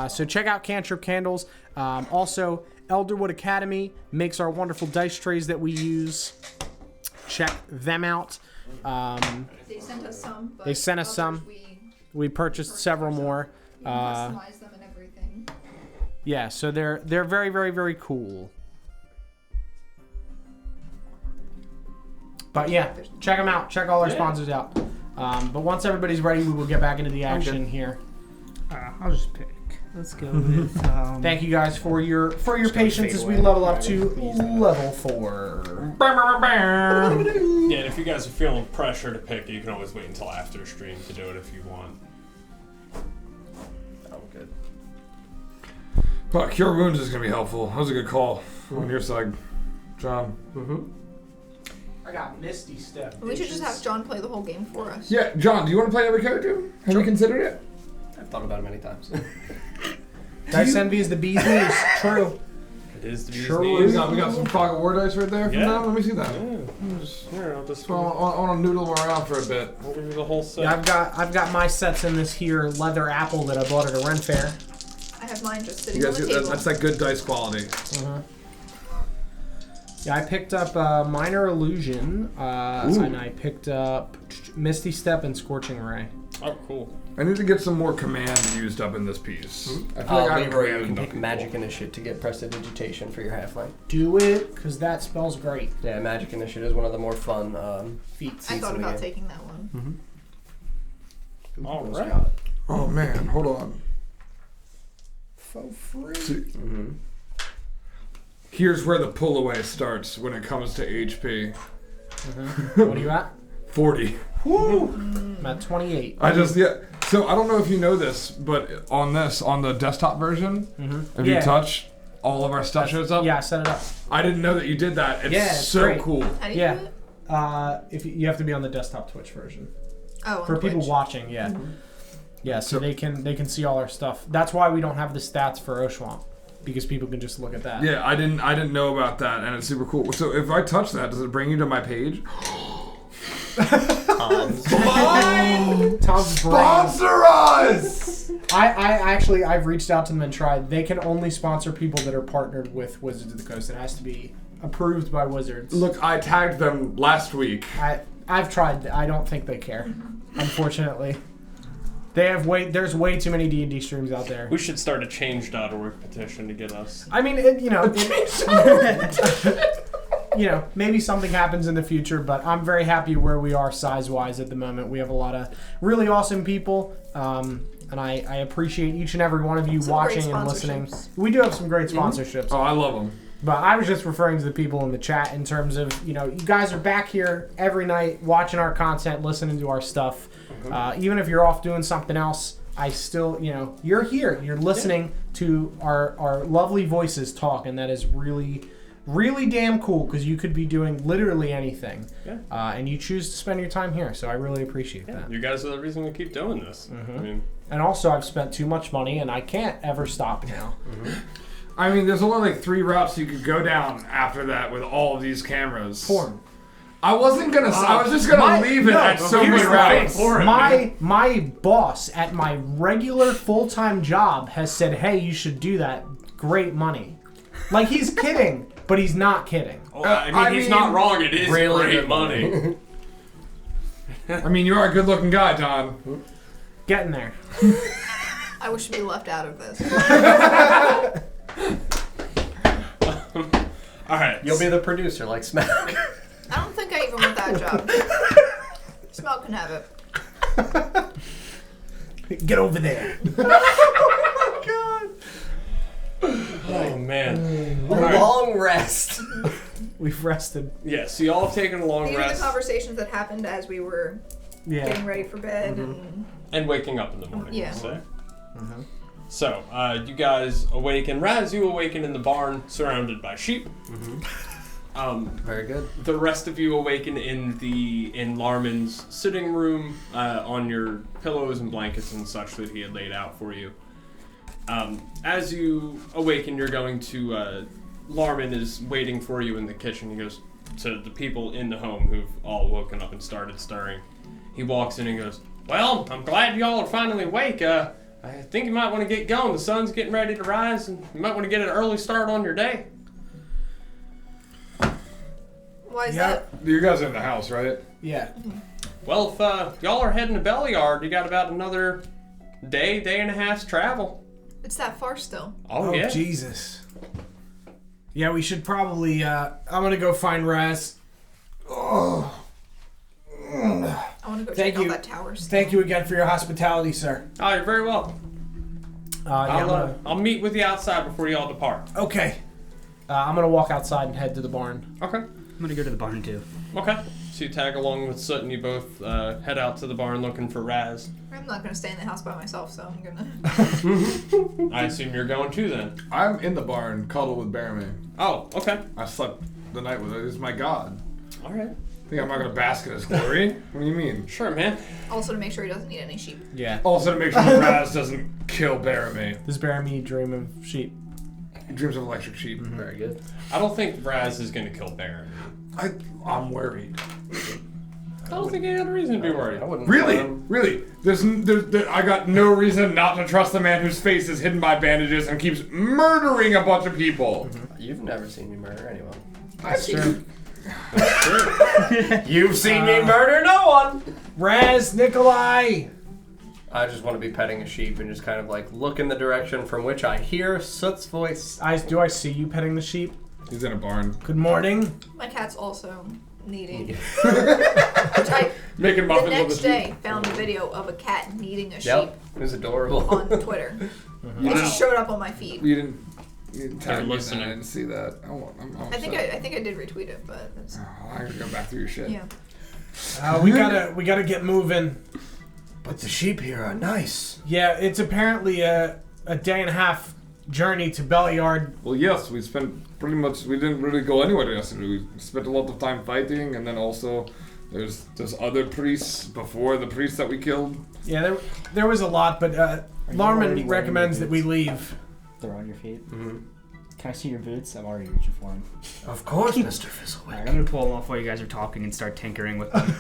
So check out Cantrip Candles. Also, Elderwood Academy makes our wonderful dice trays that we use. Check them out. They sent us some. But They sent us some. We purchased several more. You can customize them and everything. Yeah, so they're very, very, very cool. But yeah, check them out. Check all our sponsors out. But once everybody's ready, we will get back into the action here. I'll just pick. Let's go with. Thank you guys for your patience as we level up to level 4. Yeah, and if you guys are feeling pressure to pick, you can always wait until after stream to do it if you want. Oh, good. But Cure Wounds is going to be helpful. That was a good call on your side, John. I got Misty Step. We should just have John play the whole game for us. Yeah, John, do you want to play every character? Have you considered it? I've thought about it many times. Dice Envy is the bee's knees. True. It is the bee's Sure knees. We got some Fog of War dice right there from Yeah. them. Let me see that. Here, I'll just I want to noodle them around for a bit. I'll give you the whole set. Yeah, I've got my sets in this here leather apple that I bought at a Ren Fair. I have mine just sitting You on guys, the table. that's like good dice quality. Yeah, I picked up Minor Illusion, and I picked up Misty Step and Scorching Ray. Oh, cool. I need to get some more command used up in this piece. I feel like I haven't Leroy, you commanded can enough take people. Magic Initiative to get Prestidigitation for your halfling. Do it, because that spell's great. Yeah, Magic Initiative is one of the more fun feats. I thought in the about game. taking that one. All Who's right. got it? Oh man, hold on. For free. See, here's where the pull away starts when it comes to HP. What are you at? 40. Woo! I'm at 28. So I don't know if you know this, but on the desktop version, if you touch, all of our stuff shows up. Yeah, I set it up. I didn't know that you did that. It's so great. cool. How do you Yeah. do it? If you have to be on the desktop Twitch version. Oh, on For people Twitch. watching, yeah. Yeah, so they can see all our stuff. That's why we don't have the stats for Oshwamp, because people can just look at that. Yeah, I didn't know about that, and it's super cool. So if I touch that, does it bring you to my page? Tom's brain. Sponsor us! I've reached out to them and tried. They can only sponsor people that are partnered with Wizards of the Coast. It has to be approved by Wizards. Look, I tagged them last week. I've tried. I don't think they care. Unfortunately, there's way too many D&D streams out there. We should start a change.org petition to get us. I mean, maybe something happens in the future, but I'm very happy where we are size-wise at the moment. We have a lot of really awesome people, and I appreciate each and every one of you Some watching great and listening. sponsorships. We do have some great sponsorships. Oh, I love them. But I was just referring to the people in the chat in terms of, you guys are back here every night watching our content, listening to our stuff. Even if you're off doing something else, I still, you're here. You're listening to our lovely voices talk, and that is really, really damn cool, because you could be doing literally anything. Yeah. And you choose to spend your time here, so I really appreciate that. You guys are the reason we keep doing this. I mean, And also, I've spent too much money, and I can't ever stop now. I mean, there's only like 3 routes you could go down after that with all of these cameras. Porn. I wasn't gonna. I was just gonna leave it at so many routes. My boss at my regular full-time job has said, "Hey, you should do that. Great money." Like, he's kidding, but he's not kidding. he's not wrong. It is really great good money. I mean, you are a good-looking guy, Don. Getting there. I wish to be left out of this. All right. You'll be the producer, like Smack. I don't think I even want that job. Smell can have it. Get over there. Oh man. Long rest. We've rested. Yeah. So y'all have taken a long These are rest the conversations that happened as we were getting Yeah. ready for bed. and waking up in the morning. Yeah. we'll say. So you guys awaken. Raz, you awaken in the barn, surrounded by sheep. Very good. The rest of you awaken in Larman's sitting room on your pillows and blankets and such that he had laid out for you. As you awaken, you're going to... Larman is waiting for you in the kitchen. He goes to the people in the home who've all woken up and started stirring. He walks in and goes, "Well, I'm glad y'all are finally awake. I think you might want to get going. The sun's getting ready to rise, and you might want to get an early start on your day." Why is that? You guys are in the house, right? Yeah. Well, if y'all are heading to Beliard, you got about another day and a half's travel. It's that far still. Oh yeah. Jesus. Yeah, we should probably, I'm gonna go find Raz. Oh. I want to go check out that tower still. Thank you again for your hospitality, sir. Oh, you're very welcome. I'll meet with you outside before y'all depart. Okay. I'm gonna walk outside and head to the barn. Okay. I'm gonna go to the barn too. Okay. So you tag along with Soot and you both head out to the barn looking for Raz. I'm not going to stay in the house by myself, so I'm going to... I assume you're going too then. I'm in the barn, cuddled with Bearman. Oh, okay. I slept the night with it. It's my god. All right. Think I'm not gonna bask in his glory? What do you mean? Sure, man. Also to make sure he doesn't eat any sheep. Yeah. Also to make sure Raz doesn't kill Bearman. Does Bearman dream of sheep? He dreams of electric sheep. Mm-hmm. Very good. I don't think Raz is going to kill Baron. I'm worried. I don't think any other reason to be worried. I wouldn't. Really? There's I got no reason not to trust the man whose face is hidden by bandages and keeps murdering a bunch of people. You've never seen me murder anyone. That's true. You've seen me murder no one. Raz, Nikolai! I just want to be petting a sheep and just kind of like look in the direction from which I hear Soot's voice. Do I see you petting the sheep? He's in a barn. Good morning. My cat's also kneading. Making The muffins with next the day, sheep. found a video of a cat kneading a sheep Yep, it was adorable. on Twitter. It just showed up on my feed. You didn't tag me, listening. I didn't see that. I'm I think I did retweet it, but it's, I gotta go back through your shit. yeah. We gotta get moving. But the sheep here are nice. Yeah, it's apparently a day and a half journey to Beliard. Well, yes, we didn't really go anywhere yesterday. We spent a lot of time fighting, and then also there's other priests before the priests that we killed. Yeah, there was a lot, but already Larman wearing recommends your that we boots? leave. They're on your feet. Mm-hmm. Can I see your boots? I'm already reaching for them. Of course, Mr. Alright, Fizzlewick. I'm gonna pull them off while you guys are talking and start tinkering with them.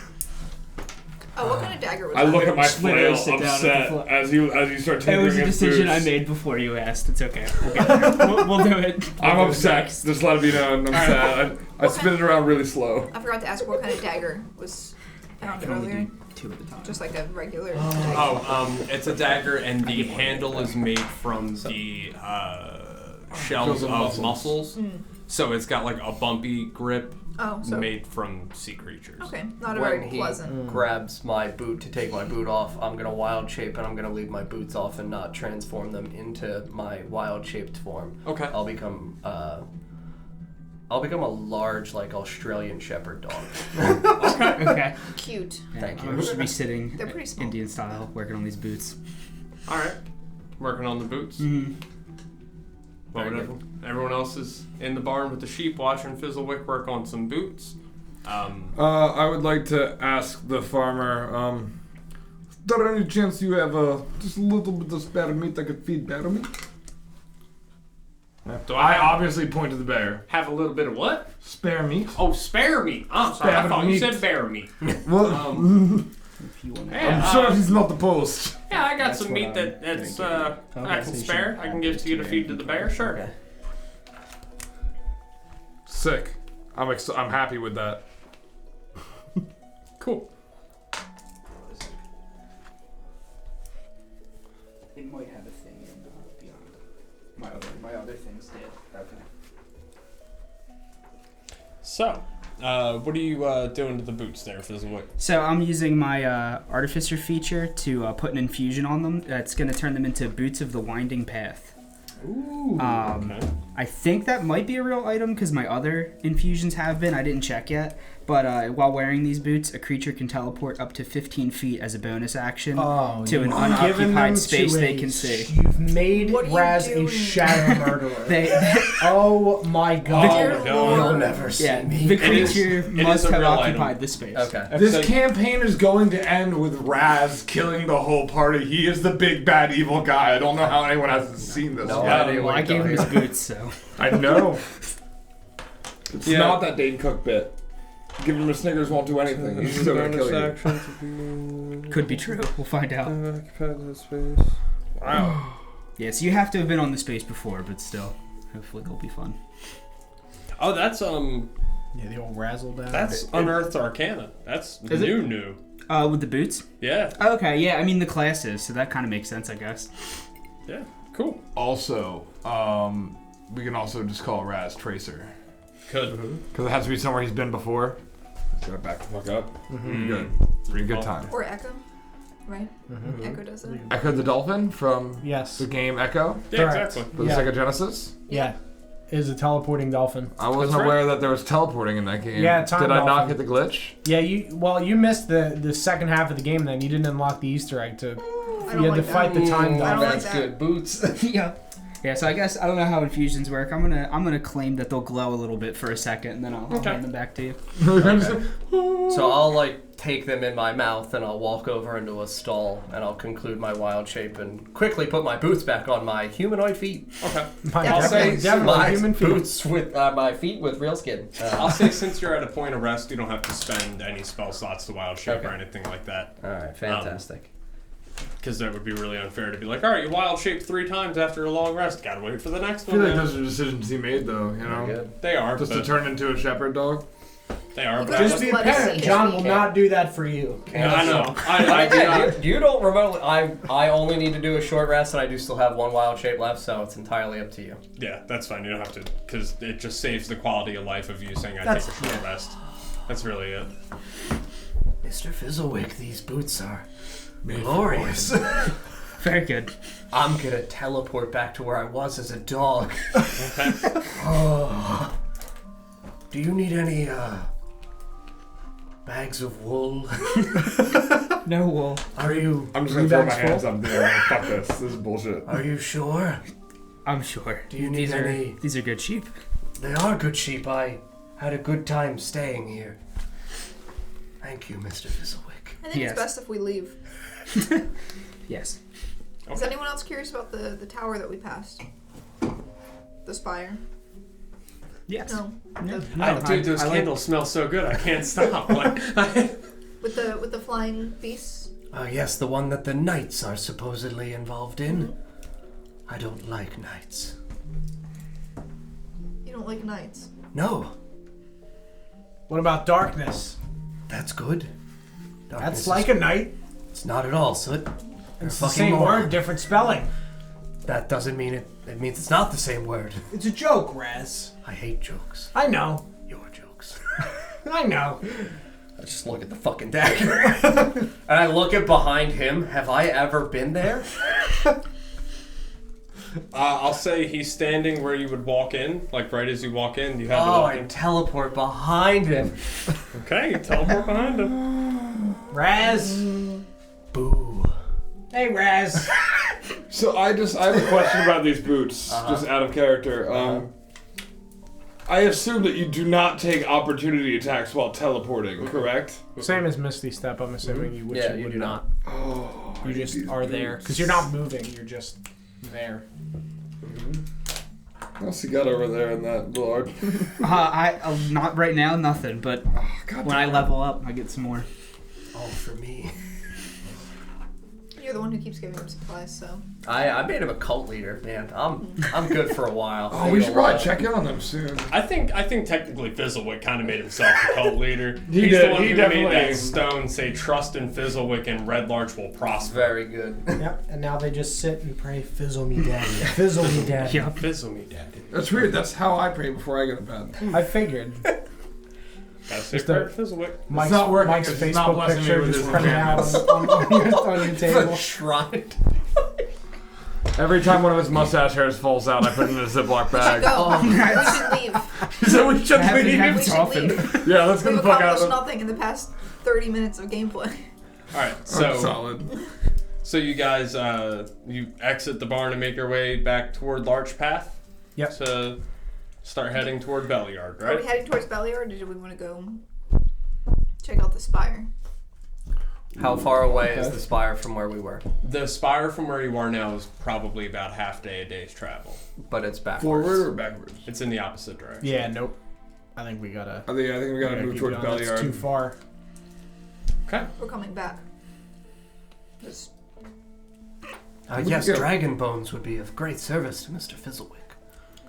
Oh, what kind of dagger was I that? look at my Literally flail sit down at the upset fla- as you start That tinkering was a his decision I boots. made before you asked. It's okay. We'll get there. We'll do it. I'm We'll do it upset. next. Just let it be known. I'm sad. I spin it around really slow. I forgot to ask what kind of dagger was found can only earlier. do 2 at a time. Just like a regular dagger. Oh, it's a dagger, and the handle is made from the shells of mussels. So it's got like a bumpy grip Oh, so made from sea creatures. okay, not a When very he pleasant. grabs my boot to take my boot off, I'm gonna wild shape and I'm gonna leave my boots off and not transform them into my wild shaped form. Okay. I'll become a large like Australian Shepherd dog. Okay. Cute. Thank you. I'm just be sitting They're pretty small. Indian style, working on these boots. All right. Working on the boots. Mm-hmm. Well, everyone else is in the barn with the sheep watching Fizzlewick work on some boots. I would like to ask the farmer, is there any chance you have just a little bit of spare meat I could feed Bearman? Do I obviously point to the bear. have a little bit of what? Spare meat? Oh, spare meat. I'm sorry. I Spare thought you meat. said bear meat. Well, If you want to. Yeah, I'm sure he's not opposed. Yeah, I got That's some what meat I'm that's gonna give you. I Okay, can so you spare. should I can give to you to feed to the bear. Sure. Okay. Sick. I'm happy with that. Cool. It might have a thing beyond. My other things did. Okay. So, what are you doing to the boots there, Fizzlewick? So I'm using my artificer feature to put an infusion on them. That's going to turn them into boots of the winding path. Ooh. Um, Okay. I think that might be a real item because my other infusions have been. I didn't check yet. But while wearing these boots, a creature can teleport up to 15 feet as a bonus action to an Given them unoccupied to space they a can see. You've made What are you Raz a doing? shadow murderer. They, Oh my god. You'll never see yeah, me. the creature is must a have real occupied item. the space. Okay. This campaign is going to end with Raz killing the whole party. He is the big bad evil guy. I don't know how anyone hasn't seen this. No, yet. I gave him his boots, so. I know. It's Yeah. not that Dane Cook bit. Giving him a Snickers won't do anything. He's still gonna kill you. Could be true. We'll find out. Wow. Yeah, so you have to have been on the space before, but still. Hopefully it'll be fun. Oh, that's Yeah, the old razzle dazzle. that's Unearthed Arcana. That's Is it? new. With the boots? Yeah. Okay, yeah, I mean the classes, so that kind of makes sense, I guess. Yeah. Cool. Also, we can also just call Raz Tracer. Good. Because it has to be somewhere he's been before. Gotta back the fuck up. Good. Pretty good time. Or Echo, right? Echo does it. Echo the Dolphin from Yes. the game Echo Yeah, Correct. exactly. for the Yeah. Sega Genesis. Yeah. Is a teleporting dolphin. I wasn't That's right. aware that there was teleporting in that game. Yeah, time Did I not dolphin. hit the glitch? Yeah, you missed the second half of the game then. You didn't unlock the Easter egg to I you don't had to like fight that. the time I don't dolphin. like That's that. good boots. Yeah. Yeah, so I guess I don't know how infusions work. I'm gonna claim that they'll glow a little bit for a second, and then I'll hand them back to you. So I'll like take them in my mouth and I'll walk over into a stall and I'll conclude my wild shape and quickly put my boots back on my humanoid feet. Okay. My I'll definitely my human feet. boots with my feet with real skin. I'll say since you're at a point of rest, you don't have to spend any spell slots to wild shape or Okay. anything like that. All right, fantastic. Because that would be really unfair to be like, all right, you wild shaped 3 times after a long rest. Gotta wait for the next I feel one. like man. those are decisions he made, though. You know, Good. They are. just to but turn into a shepherd dog. They are. You But guys Just be let us apparent, see John it. will not do that for you. yeah, I know. I do Yeah, not. you don't remotely. I only need to do a short rest, and I do still have one wild shape left, so it's entirely up to you. Yeah, that's fine. You don't have to, because it just saves the quality of life of you saying I That's- take a short rest. That's really it. Mr. Fizzlewick, these boots are glorious. Very good. I'm gonna teleport back to where I was as a dog. Okay. Oh. Do you need any bags of wool? No wool. Are you I'm just gonna throw my Reback's hands full? up there. Like, fuck this. This is bullshit. are you sure? I'm sure. Do you need any? These are good sheep. They are good sheep. I had a good time staying here. Thank you, Mr. Fizzlewick. I think Yes. it's best if we leave. Yes. Is anyone else curious about the tower that we passed? The spire? Yes. No. No, Dude, those I like- candles smell so good. I can't stop. Like, With the flying beasts? Yes, the one that the knights are supposedly involved in. I don't like knights. You don't like knights. No, What about darkness? that's good. Darkness That's is- like a night. It's not at all, Soot. You're It's a the fucking same moron. word, different spelling. That doesn't mean it. It means it's not the same word. It's a joke, Raz. I hate jokes. I know. Your jokes. I know. I just look at the fucking dagger. And I look at behind him. Have I ever been there? I'll say he's standing where you would walk in, like right as you walk in. You have to Oh, walk I in. teleport behind him. Okay, you teleport behind him. Raz. Boo. Hey, Raz. So I have a question about these boots, just out of character. I assume that you do not take opportunity attacks while teleporting, correct? Same as Misty Step, I'm assuming you would. Yeah, you you would do not. Oh, You just are there. Because you're not moving, you're just there. What else you got over there in that Beliard? Not right now, nothing. But when I level up, I get some more. All for me. You're the one who keeps giving him supplies, so. I made him a cult leader, man. I'm good for a while. Oh, we should probably check in on them soon. I think technically Fizzlewick kind of made himself a cult leader. He He's did, the one he who definitely- made that stone say trust in Fizzlewick and Red Larch will prosper. Very good. Yep, and now they just sit and pray, fizzle me daddy, fizzle me daddy. Yeah. Fizzle me, daddy. That's weird. That's how I pray before I go to bed. I figured. Gotta say Just prayer a- to Fizzlewick. Mike's, not working Mike's 'cause he's not Facebook blessing me picture with just his printed out enchantments. on your table. Shrine. Every time one of his mustache hairs falls out, I put it in a Ziploc bag. Go. We should leave. So we should Happens- leave. happens We should often. leave. Yeah, let's get We've the fuck out accomplished of nothing in the past 30 minutes of gameplay. All right, So so solid. so you guys you exit the barn and make your way back toward Larch Path. Yep. To start heading toward Beliard, Are we right? heading towards Beliard, or do we want to go check out the spire? How far away is the spire from where we were? The spire from where you are now is probably about half a day's travel. But it's backwards. Forward or backwards? It's in the opposite direction. Yeah, nope. I think we gotta. I think we gotta move keep towards going. That's too Beliard. far. Okay. We're coming back. Just Yes, go. dragon bones would be of great service to Mr. Fizzlewick.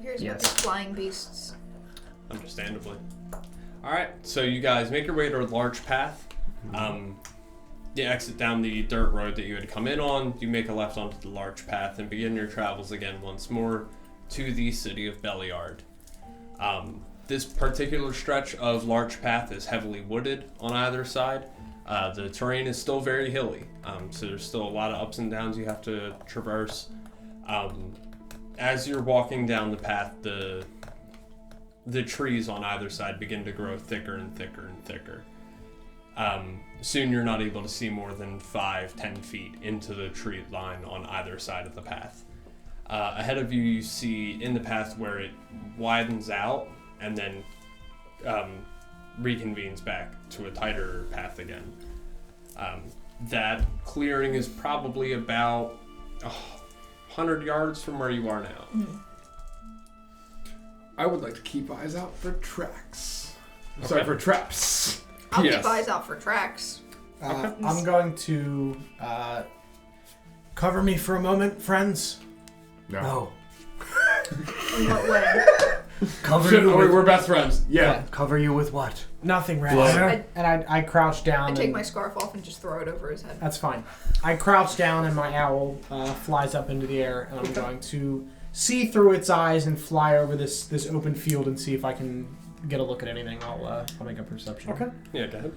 here's Yes. these flying beasts. Understandably. All right, so you guys make your way to Larch Path. You exit down the dirt road that you had come in on. You make a left onto the Larch Path and begin your travels again once more to the city of Beliard. This particular stretch of Larch Path is heavily wooded on either side. The terrain is still very hilly, so there's still a lot of ups and downs you have to traverse. As you're walking down the path, the trees on either side begin to grow thicker and thicker and thicker. Soon you're not able to see more than 5-10 feet into the tree line on either side of the path. Ahead of you, you see in the path where it widens out and then reconvenes back to a tighter path again. That clearing is probably about 100 yards from where you are now. I would like to keep eyes out for tracks. Okay. Sorry, for traps. I'll Yes. keep eyes out for tracks. I'm going to cover me for a moment, friends. No. In what way? Cover Shit, you with... we're best friends. Yeah. Cover you with what? Nothing, Red. Fire? And I crouch down. I take and- my scarf off and just throw it over his head. That's fine. I crouch down and my owl flies up into the air, and I'm going to see through its eyes and fly over this open field and see if I can get a look at anything. I'll make a perception. Okay. Yeah, go ahead.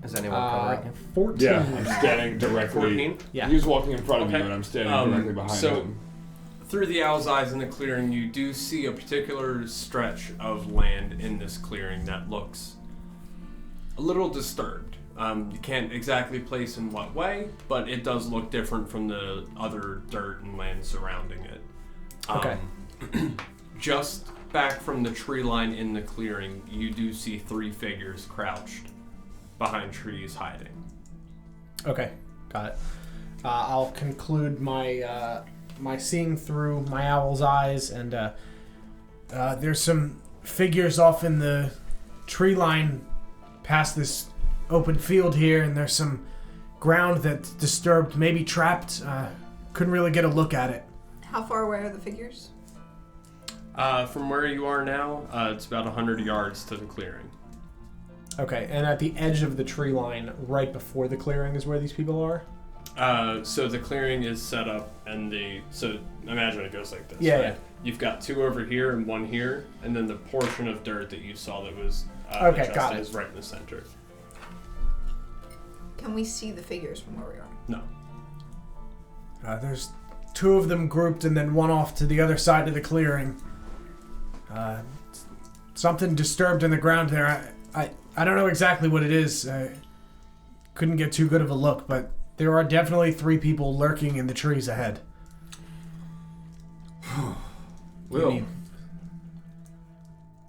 Is anyone covering you? 14. Yeah, I'm standing directly. 14? Yeah. He's walking in front of Okay. you, and I'm standing directly behind so him. through the owl's eyes in the clearing, you do see a particular stretch of land in this clearing that looks a little disturbed. You can't exactly place in what way, but it does look different from the other dirt and land surrounding it. Okay. Just back from the tree line in the clearing, you do see 3 figures crouched behind trees hiding. Okay, got it. I'll conclude my my seeing through my owl's eyes, and there's some figures off in the tree line past this open field here, and there's some ground that's disturbed, maybe trapped. Couldn't really get a look at it. How far away are the figures? From where you are now, it's about 100 yards to the clearing. Okay, and at the edge of the tree line, right before the clearing, is where these people are? So the clearing is set up, and so imagine it goes like this. Yeah, right? yeah. You've got 2 over here and 1 here, and then the portion of dirt that you saw that was Okay, adjusted got it. is right in the center. Can we see the figures from where we are? No. There's 2 of them grouped, and then 1 off to the other side of the clearing. Something disturbed in the ground there. I don't know exactly what it is. Couldn't get too good of a look, but there are definitely 3 people lurking in the trees ahead. Well, Maybe.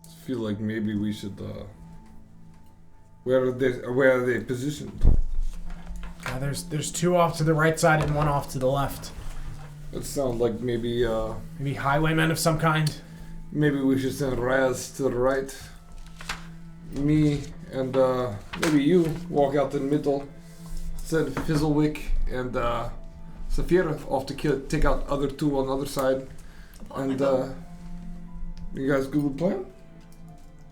I feel like maybe we should. Where are they positioned? There's 2 off to the right side and 1 off to the left. It sounds like maybe Maybe highwaymen of some kind. maybe we should send Raz to the right. Me and maybe you walk out in the middle. Send Fizzlewick and Saphira off to take out other 2 on the other side. And you guys good with plan?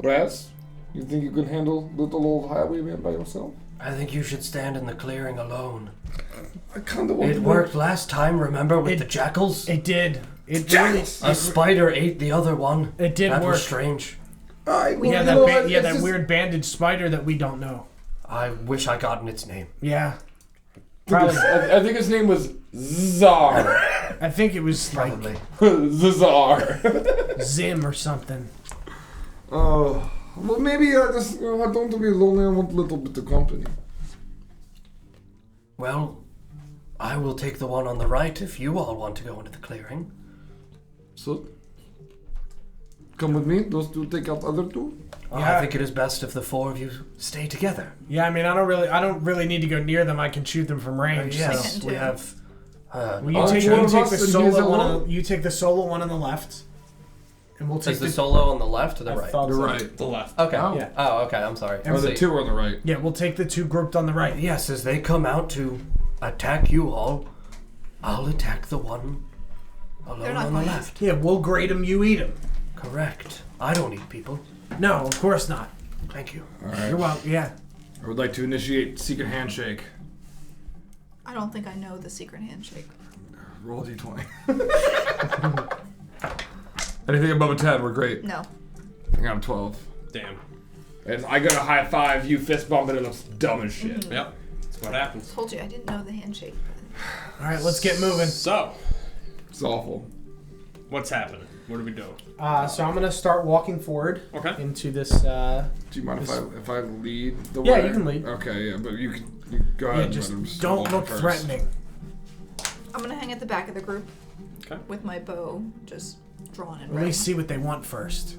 Raz, you think you can handle little old highwayman by yourself? I think you should stand in the clearing alone. I kind of want It to worked last time, remember, with It- the jackals? It did. It Jackals! A spider ate the other one. It did That work. was strange. Yeah, that weird bandaged spider that we don't know. I wish I'd gotten its name. Yeah. Probably. I think his name was Czar. I think it was like The Czar. Zim or something. Oh, well, maybe I don't want to be lonely. I want a little bit of company. Well, I will take the one on the right if you all want to go into the clearing. So, come with me. Those two take out other two. I think it is best if the four of you stay together. Yeah, I mean, I don't really need to go near them. I can shoot them from range. Yes, so- we have. Well, you All take, four you of take us the and he's solo one. alone? You take the solo one on the left, and we'll take Is the solo on the left or the I right? thought The so. right. The left. Okay. Oh. Yeah. Oh, okay. I'm sorry. And Or the two on the right. Yeah, we'll take the two grouped on the right. Yes, as they come out to attack you all, I'll attack the one alone They're not on the going to- left. Yeah, we'll grade them. You eat them. Correct. I don't eat people. No, of course not. Thank you. All right. You're welcome. Yeah. I would like to initiate secret handshake. I don't think I know the secret handshake. Roll a d20. Anything above a 10, we're great. No. I got a 12. Damn. And I got a high five, you fist bump, and it looks dumb as shit. Yep. That's what happens. Told you I didn't know the handshake. All right, let's get moving. So, It's awful. what's happening? What are we doing? So I'm gonna start walking forward Okay. into this. Do you mind if I lead the way? Yeah, you can lead. Okay, yeah, but you go ahead. Yeah, and just let him don't walk look first. threatening. I'm gonna hang at the back of the group. Okay. With my bow just drawn and At ready. least see what they want first.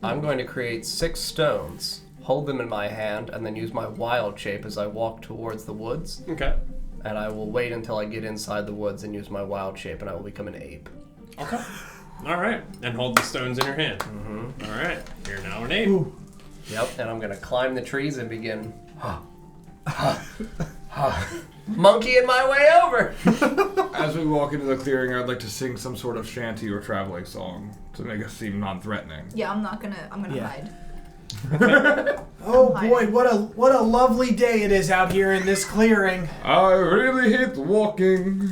I'm going to create 6 stones, hold them in my hand, and then use my wild shape as I walk towards the woods. Okay. And I will wait until I get inside the woods and use my wild shape, and I will become an ape. Okay. All right. And hold the stones in your hand. Mm-hmm. All right. You're now an ape. Ooh. Yep, and I'm going to climb the trees and begin monkeying my way over. As we walk into the clearing, I'd like to sing some sort of shanty or traveling song to make us seem non-threatening. Yeah, I'm gonna Yeah. hide. Oh Hi. boy, what a lovely day it is out here in this clearing. I really hate walking.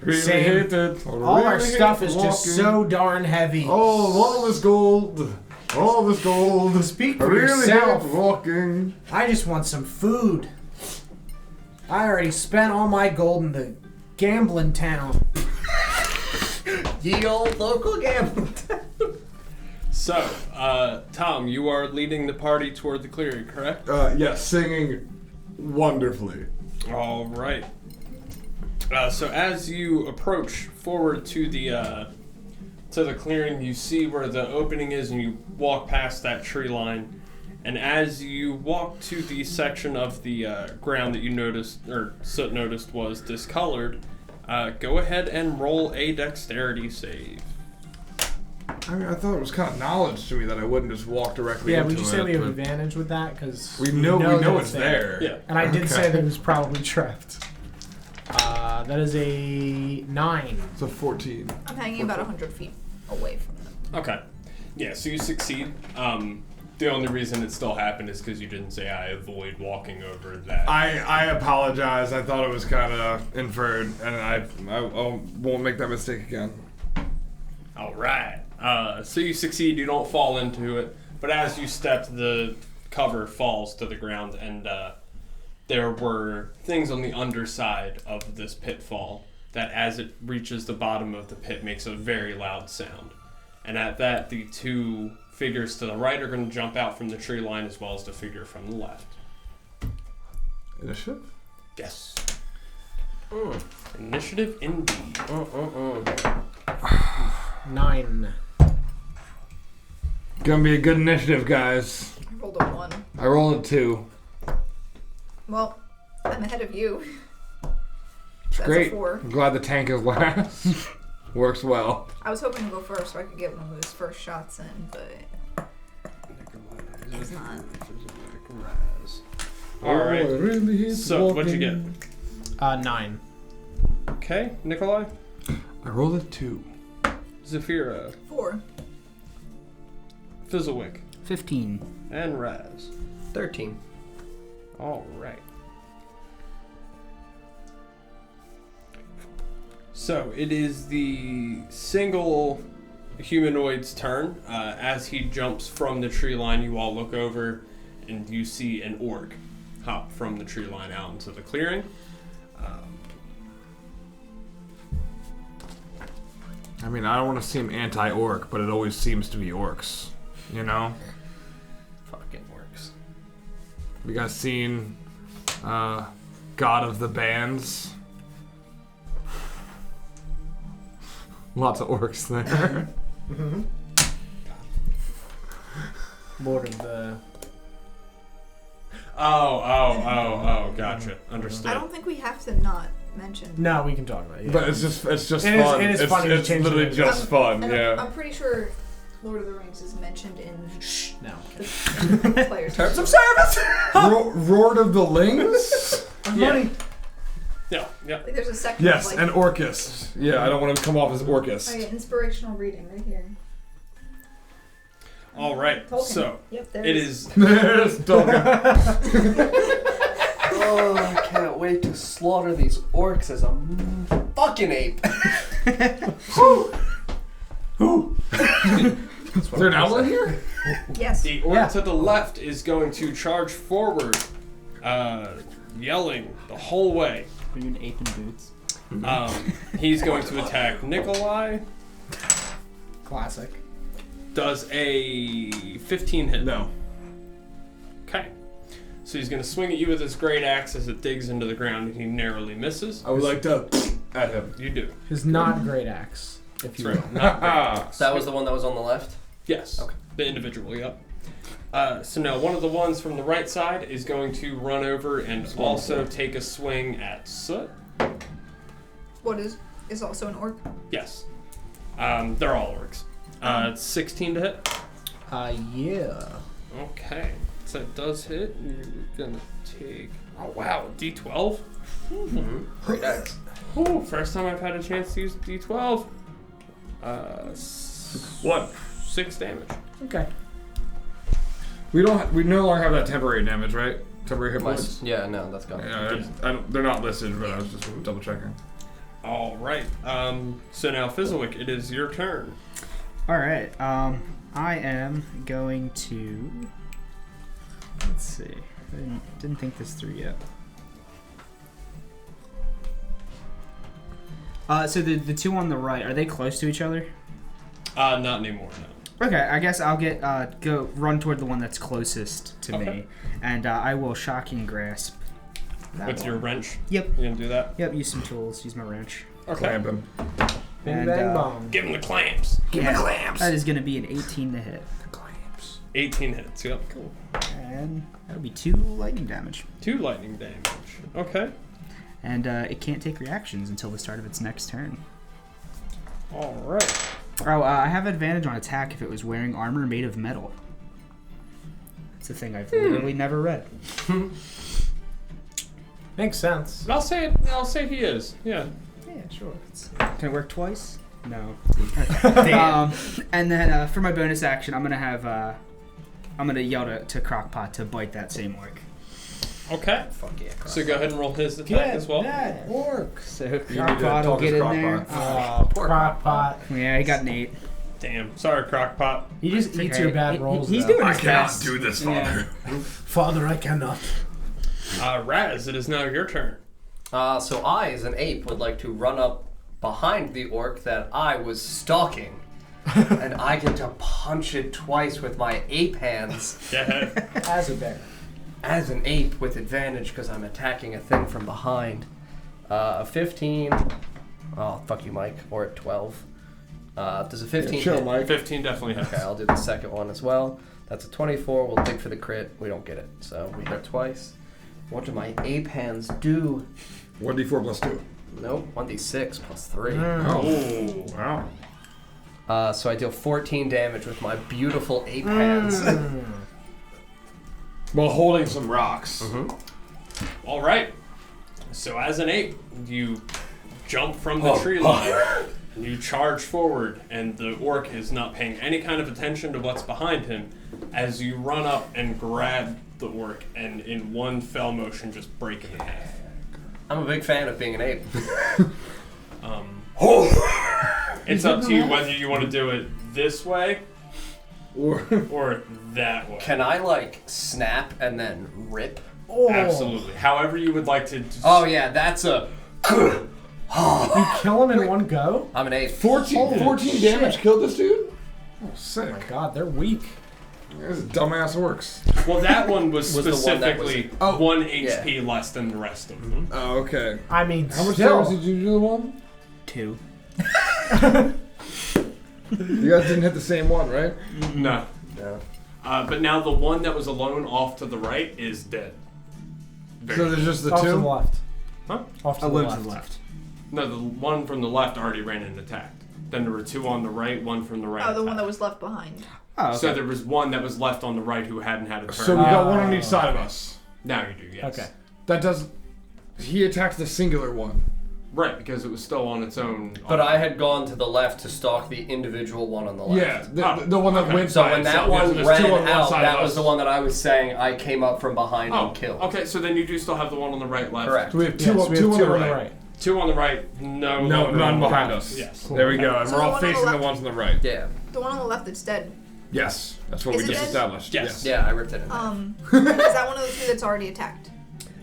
Really Same. hate it. I All our really stuff hate is just walking. so darn heavy. Oh, all this gold. All this gold. Speak I for really yourself. hate walking. I just want some food. I already spent all my gold in the gambling town. Ye old local gambling. So, Tom, you are leading the party toward the clearing, correct? Yes, singing wonderfully. All right. So as you approach forward to the clearing, you see where the opening is, and you walk past that tree line. And as you walk to the section of the ground that you noticed, or Soot noticed was discolored, go ahead and roll a dexterity save. I mean, I thought it was kind of knowledge to me that I wouldn't just walk directly Yeah, into would you say it, we have but advantage with that? Because we know that it's there. Yeah. And I did Okay. say that it was probably trapped. That is a 9. It's a 14. I'm hanging about 100 feet away from them. Okay. Yeah, so you succeed. The only reason it still happened is because you didn't say I avoid walking over that. I apologize. I thought it was kind of inferred, and I won't make that mistake again. All right. So you succeed. You don't fall into it, but as you step, the cover falls to the ground, and there were things on the underside of this pitfall that, as it reaches the bottom of the pit, makes a very loud sound. And at that, the two figures to the right are going to jump out from the tree line, as well as the figure from the left. Initiative? Yes. Initiative indeed. 9. Gonna be a good initiative, guys. I rolled a 1. I rolled a 2. Well, I'm ahead of you. It's That's great. a 4. I'm glad the tank is last. Works well. I was hoping to go first so I could get one of those first shots in, but it's not. All right. Oh, I really hate So, what'd you get? walking. 9. Okay, Nikolai, I rolled a 2. Zafira, 4. Fizzlewick, 15. and Raz. 13. All right. So it is the single humanoid's turn. As he jumps from the tree line, you all look over and you see an orc hop from the tree line out into the clearing. I mean, I don't want to seem anti-orc, but it always seems to be orcs. You know? Fucking works. You guys seen God of the Bands? Lots of orcs there. Lord of the... Oh, gotcha. Understood. I don't think we have to not mention. No, we can talk about it. Yeah. But it's just It is- fun. it is funny to It's change literally it. just fun, And yeah. I'm pretty sure Lord of the Rings is mentioned in No. the players. Terms of service! Roared of the Lings? Yeah. Yeah. Like there's a section Yes, of like, and Orcus. Yeah, I don't want to come off as Orcus. oh yeah, inspirational reading right here. All right. Tolkien. So Yep, there it it is. There's Tolkien. Oh, I can't wait to slaughter these orcs as a fucking ape. Is there an outlet here? Yes. The orc Yeah. to the left is going to charge forward, yelling the whole way. Are you an ape in boots? He's going to attack Nikolai. Classic. Does a 15 hit? No. Okay. So he's going to swing at you with his great axe as it digs into the ground, and he narrowly misses. I would like to at him. You do. His not great axe, if you That's will. right. Not great axe. That was the one that was on the left? Yes. Okay. The individual, yep. So now one of the ones from the right side is going to run over and also take a swing at Soot. What is also an orc? Yes. They're all orcs. It's 16 to hit. Yeah. Okay. So it does hit. You're gonna take. Oh wow, a D12. Great axe. Ooh, first time I've had a chance to use a D12. What? 6 damage. Okay. We don't. We no longer have that temporary damage, right? Temporary hit points. Yeah, no, that's gone. Yeah, they're not listed, but I was just double checking. All right. So now Fizziwick, it is your turn. All right. I am going to. Let's see. I didn't think this through yet. So the two on the right, are they close to each other? Not anymore. No. Okay, I guess I'll get go run toward the one that's closest to Okay. me, and I will shocking grasp. that With your one. wrench. Yep. You gonna do that? Use some tools. Use my wrench. Okay. Clamp him. Bing And, bang bomb. Give him the clamps. That is going to be an 18 to hit, 18 hits. Yep. Cool. and that'll be 2 lightning damage. 2 lightning damage. Okay. And it can't take reactions until the start of its next turn. All right. Oh, I have advantage on attack if it was wearing armor made of metal. It's a thing I've literally never read. Makes sense. I'll say he is. Yeah. Yeah, sure. Can it work twice? No. And then for my bonus action, I'm gonna yell to Crockpot to bite that same orc. Okay. Fuck yeah. So go ahead and roll his attack as well. that orc. So need to Crockpot will talk get as in there. Crockpot. Poor Crockpot. Yeah, he got an 8. Damn. Sorry, Crockpot. He just It's eats okay. your bad rolls. He's though. doing I his cannot best. do this, Yeah. Father. Father, I cannot. Raz, it is now your turn. So I, as an ape, would like to run up behind the orc that I was stalking. And I get to punch it twice with my ape hands. Go ahead. As a bear. As an ape with advantage because I'm attacking a thing from behind. A 15. Oh, fuck you, Mike. Or a 12. Does a 15 Chill, hit? Mike. 15 definitely hits. Okay, I'll do the second one as well. That's a 24. We'll dig for the crit. We don't get it. So we hit twice. What do my ape hands do? 1d4 plus 2. Nope. 1d6 plus 3. Oh, wow. So I deal 14 damage with my beautiful ape hands. While holding some rocks. All right. So as an ape, you jump from the tree line. And you charge forward, and the orc is not paying any kind of attention to what's behind him as you run up and grab the orc and in one fell motion just break him in half. I'm a big fan of being an ape. It's up to you whether you want to do it this way Or or that way. Can I, like, snap and then rip Oh. Absolutely. However you would like to. Oh yeah, that's a. You kill him in one go? I'm an 8. 14 damage killed this dude? Oh, Oh sick. my god, they're weak. This is dumbass orcs. Well, that one was Was the one that was- specifically Oh. 1 HP less than the rest of them. Oh, okay. I mean, How much still. damage did you do to the one? 2. You guys didn't hit the same one, right? No. No. But now the one that was alone off to the right is dead. So there's just the Off to the two? left. Huh? Off to A the little left. to the left. No, the one from the left already ran and attacked. Then there were 2 on the right, 1 from the right. Oh, the one attacked. that was left behind. Oh, okay. So there was 1 that was left on the right who hadn't had a turn. So we got one on each side of us. Now you do, yes. Okay. That does... He attacked the singular one. Right, because it was still on its own. But I had gone to the left to stalk the individual one on the left. Yeah, the one that Okay. went So by when that itself. one There's ran two on one out, side that of was us. the one that I was saying I came up from behind Oh, and killed. okay, so then you do still have the one on the right, left. Correct. So we have Yes, two, we have two on two the right. 2 on the right, no. No, none behind us. Yes. There we go. And So we're the all one on the facing the left- ones on the right. Yeah. The one on the left that's dead. Yes. That's what Is we it just dead? established. Yes. Yeah, I ripped it in. Is that one of the 2 that's already attacked?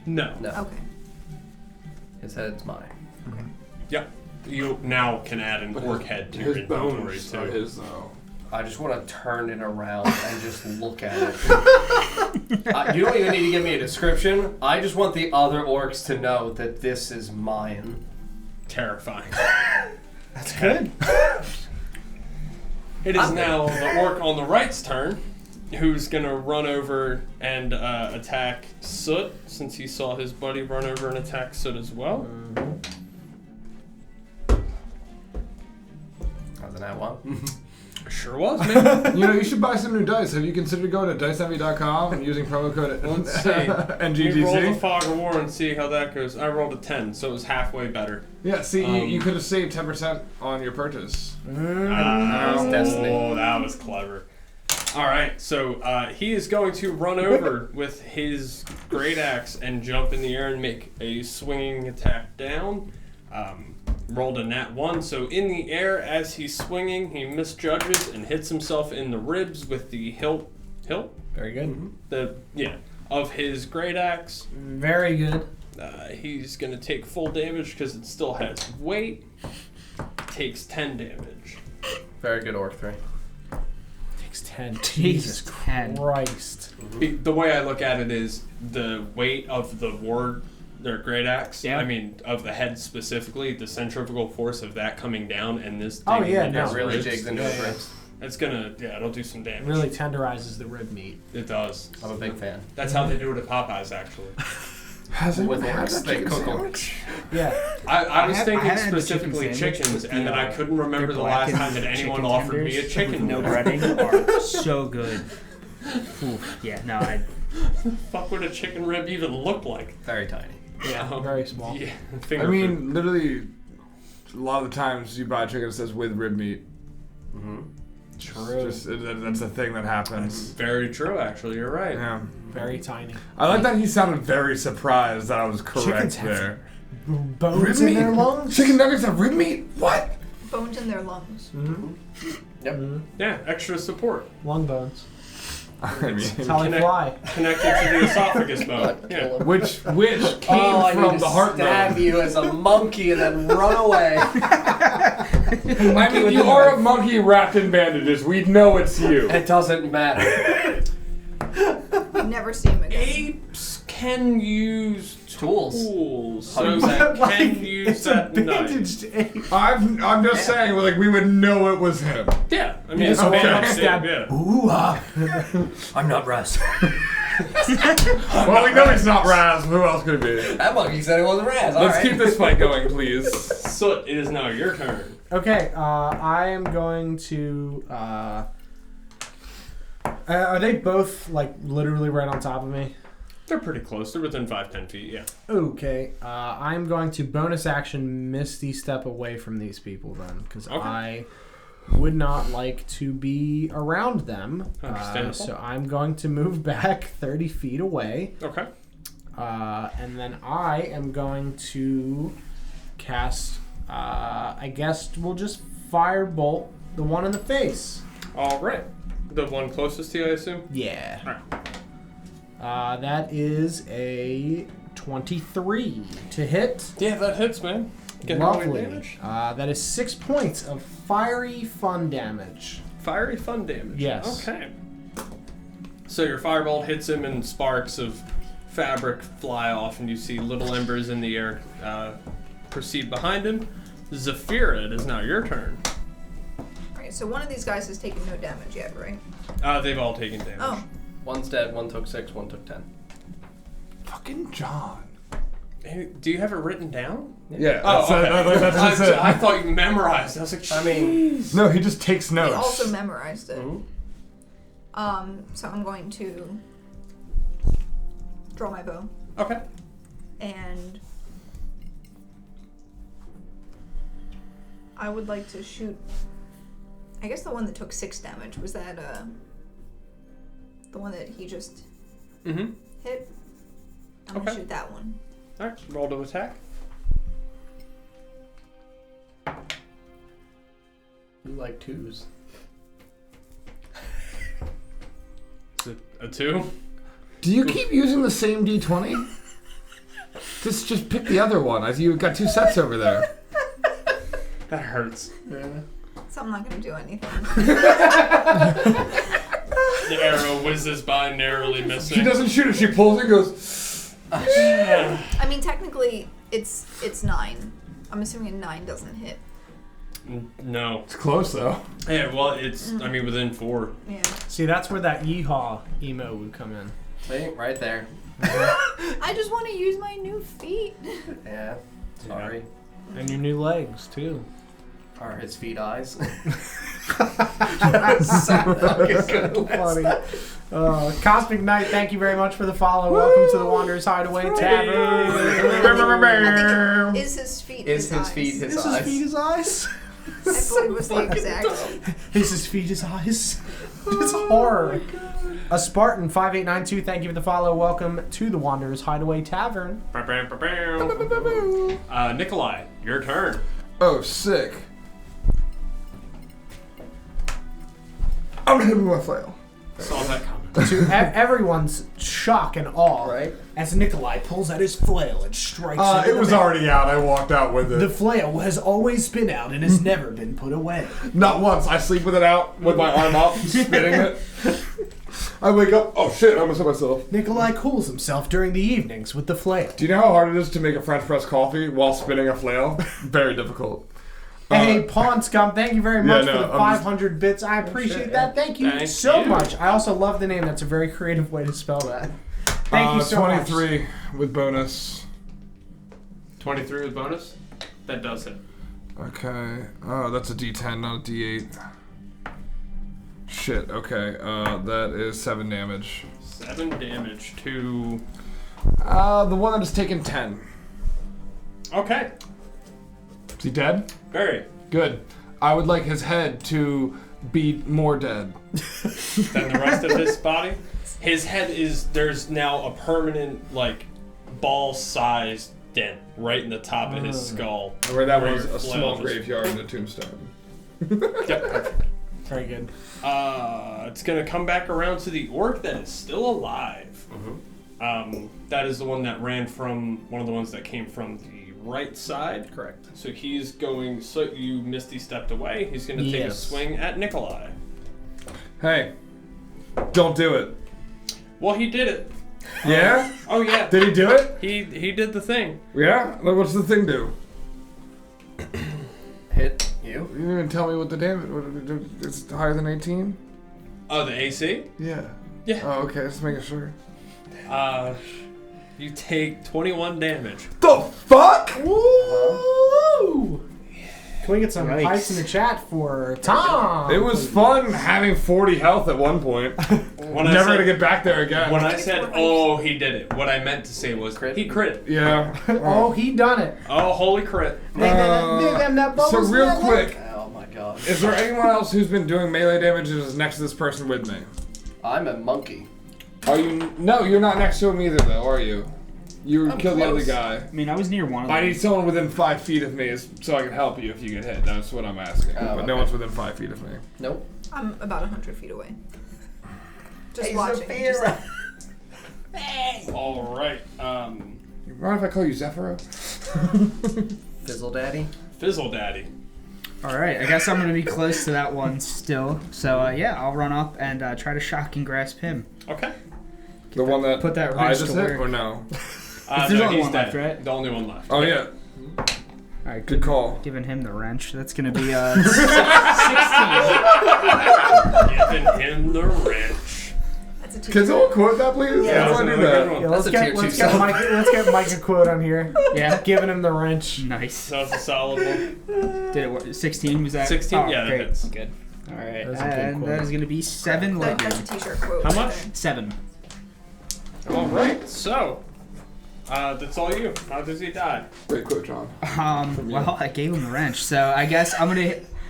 No. No. Okay. His head's mine. Yep. You now can add an orc head to your His inventory bones too. are his, though. I just want to turn it around and just look at it. You don't even need to give me a description. I just want the other orcs to know that this is mine. Terrifying. That's good. It is now the orc on the right's turn, who's gonna run over and attack Soot, since he saw his buddy run over and attack Soot as well. Other than that one. Sure was, man. You know, you should buy some new dice. Have you considered going to diceenvy.com and using promo code Let's see. We roll the NGGC? Fog of War and see how that goes. I rolled a 10, so it was halfway better. Yeah, see, you could have saved 10% on your purchase. was destiny. Oh, that was clever. All right, so he is going to run over with his great axe and jump in the air and make a swinging attack down. Rolled a nat 1, so in the air as he's swinging, he misjudges and hits himself in the ribs with the hilt. Very good. Of his great axe. Very good. He's gonna take full damage because it still has weight. Takes 10 damage. Very good, Orc 3. Takes 10. Jesus Christ. The way I look at it is the weight of the ward, their great axe. Yeah. I mean, of the head specifically, the centrifugal force of that coming down and this. Oh, digging yeah, into no. his Really ribs, jigs into his ribs. It's gonna, it'll do some damage. Really tenderizes the rib meat. It does. I'm a big fan. That's how they do it at Popeyes, actually. Has With anyone had orcs, that they chicken cook sandwich? Yeah. I was I thinking haven't had the chicken specifically sandwich, chickens, but and then I the, couldn't remember their the last blackened time that anyone chicken offered me a tenders chicken with no meal. breading are so good. Oof, yeah, no, I. Fuck would a chicken rib even look like? Very tiny. Yeah, very small. Yeah, I finger mean, food. literally, a lot of the times you buy chicken that says with rib meat. Mm-hmm. True. That's a thing that happens. Very true, actually. You're right. Yeah. Very tiny. I like that he sounded very surprised that I was correct Chickens have there. Bones Rib in meat? their lungs? Chicken nuggets have rib meat? What? Bones in their lungs. Yep. Yeah, extra support. Lung bones. I mean, That's how they Connect- fly. Connected to the esophagus bone. Yeah. which came Oh, I need from to the heart stab bone. you as a monkey and then run away. I mean, you are a monkey wrapped in bandages. We know it's you. It doesn't matter. Never see him again. Apes can use Tools. so 100%. they can use It's a that knife. bandaged ape. I'm just saying, like, we would know it was him. Yeah, I mean, just it's a walk bad up, idea, stab. yeah. Ooh, ah. I'm not Russ. Well, we know he's not Raz. Who else could it be? That monkey said it wasn't Raz. Let's keep this fight going, please. Soot, it is now your turn. Okay, I am going to. Are they both like literally right on top of me? They're pretty close. They're within 5-10 feet, yeah. Okay, I'm going to bonus action Misty Step away from these people then, because Okay. I would not like to be around them. Understandable. So I'm going to move back 30 feet away, Okay. and then I am going to cast. I guess we'll just firebolt the one in the face. All right. The one closest to you, I assume? Yeah. That is a 23 to hit. Yeah, that hits, man. Get rolling Lovely. damage. That is 6 points of fiery fun damage. Fiery fun damage. Yes. Okay. So your firebolt hits him and sparks of fabric fly off, and you see little embers in the air proceed behind him. Zafira, it is now your turn. Alright, so one of these guys has taken no damage yet, right? They've all taken damage. Oh. One's dead, one took 6, one took 10. Fucking John. Hey, do you have it written down? Yeah. Oh, okay. That's just it. I thought you memorized. I was like, I mean, No, he just takes He notes. also memorized it. Mhm. So I'm going to draw my bow okay. and I would like to shoot. I guess the one that took 6 damage was that the one that he just Mm-hmm. hit. I'm gonna Okay. shoot that one. All right. Roll to attack. you like 2s. Is it a 2? Do you keep using the same D20? Just pick the other one. You've got 2 sets over there. That hurts. Yeah. So I'm not gonna do anything. The arrow whizzes by, narrowly missing. She doesn't shoot it. She pulls it and goes... I mean, technically, it's 9. I'm assuming a 9 doesn't hit. No. It's close, though. Yeah, well, it's, I mean, within 4. Yeah. See, that's where that yeehaw emo would come in. See, right there. I just want to use my new feet. Yeah. Sorry. And your new legs, too. Are his feet eyes? That's so fucking funny. Cosmic Knight, thank you very much for the follow. Welcome to the Wanderer's Hideaway Tavern. I think is his feet Is his his eyes? feet his Is his eyes? feet his eyes? I believe was the exact. Is his feet his eyes? It's horror. A Spartan 5892, thank you for the follow. Welcome to the Wanderer's Hideaway Tavern. Nikolai, your turn. Oh, sick. I'm gonna hit him with my flail. Saw that coming. To everyone's shock and awe, Right. as Nikolai pulls out his flail and strikes into It the was man. already out. I walked out with it. The flail has always been out and has never been put away. Not once. I sleep with it out, with my arm up, spinning it. I wake up. Oh shit! I almost hit myself. Nikolai cools himself during the evenings with the flail. Do you know how hard it is to make a French press coffee while spinning a flail? Very difficult. Hey, Pawn Scum, thank you very much yeah, for no, the I'm 500 bits. I appreciate that. Thank you Thank so you. much. I also love the name. That's a very creative way to spell that. Thank you so 23 with bonus. 23 with bonus? That does it. Okay. Oh, that's a D10, not a D8. Shit. Okay. That is 7 damage. 7 damage to... The one that has taken 10. Okay. Is he dead? Very. Good. I would like his head to be more dead. Then the rest of his body. His head is, there's now a permanent, like, ball-sized dent right in the top of his skull. Where that Where was your a flail small just- graveyard and a tombstone. Yep, perfect. Very good. It's gonna come back around to the orc that is still alive. That is the one that ran from, one of the ones that came from the right side. Correct. So he's going, so you Misty stepped away. He's gonna take a Yes. swing at Nikolai. Hey, don't do it. Well, he did it. Yeah? Oh yeah. Did he do it? He did the thing. Yeah? Like, what's the thing do? Hit you. You didn't even tell me what the damage. It's higher than 18? Oh, the AC? Yeah. Yeah. Oh, okay. Just making sure. You take 21 damage. The fuck? Woo! Can we get some Yikes. pipes in the chat for Tom? It was fun having 40 health at one point. When I Never said, gonna get back there again. When I think it's said, more "Oh, he did it," what I meant to say was, Crit? he crit. Yeah. Oh, he done it. Oh, holy crit! So real quick, Oh my god. is there anyone else who's been doing melee damage and is next to this person with me? I'm a monkey. Are you? No, you're not next to him either, though, are you? You I'm killed the other close. guy. I mean, I was near one of them. I need someone within 5 feet of me so I can help you if you get hit. That's what I'm asking. Oh, but no okay. one's within 5 feet of me. Nope. I'm about 100 feet away. Just Hey, watching. Sophia. All right. You mind if I call you Zephyro? Fizzle Daddy. Fizzle Daddy. All right, I guess I'm gonna be close to that one still. So yeah, I'll run up and try to shock and grasp him. Okay. The one that Put that I wrench just to hit, work. or no? There's No, only he's one dead. left, right? The only one left. Oh yeah, All right, good call. giving him the wrench. That's gonna be 16. Giving him the wrench. That's a two. Can someone quote that, please? Yeah, How do I do that's that? another good Yeah, one. let's That's a tier get two let's get sub. Mike a quote on here. Yeah, Giving him the wrench. nice. That was a solid one. Did it work? 16 was that? 16? Oh, Yeah, that great. hits. Good. All right, That was a good and quote. that is gonna be 7 lightning. That's a t-shirt quote. How right much? there. 7. All right. So, that's all you. How does he die? Great quote, John. Well, I gave him the wrench, so I guess I'm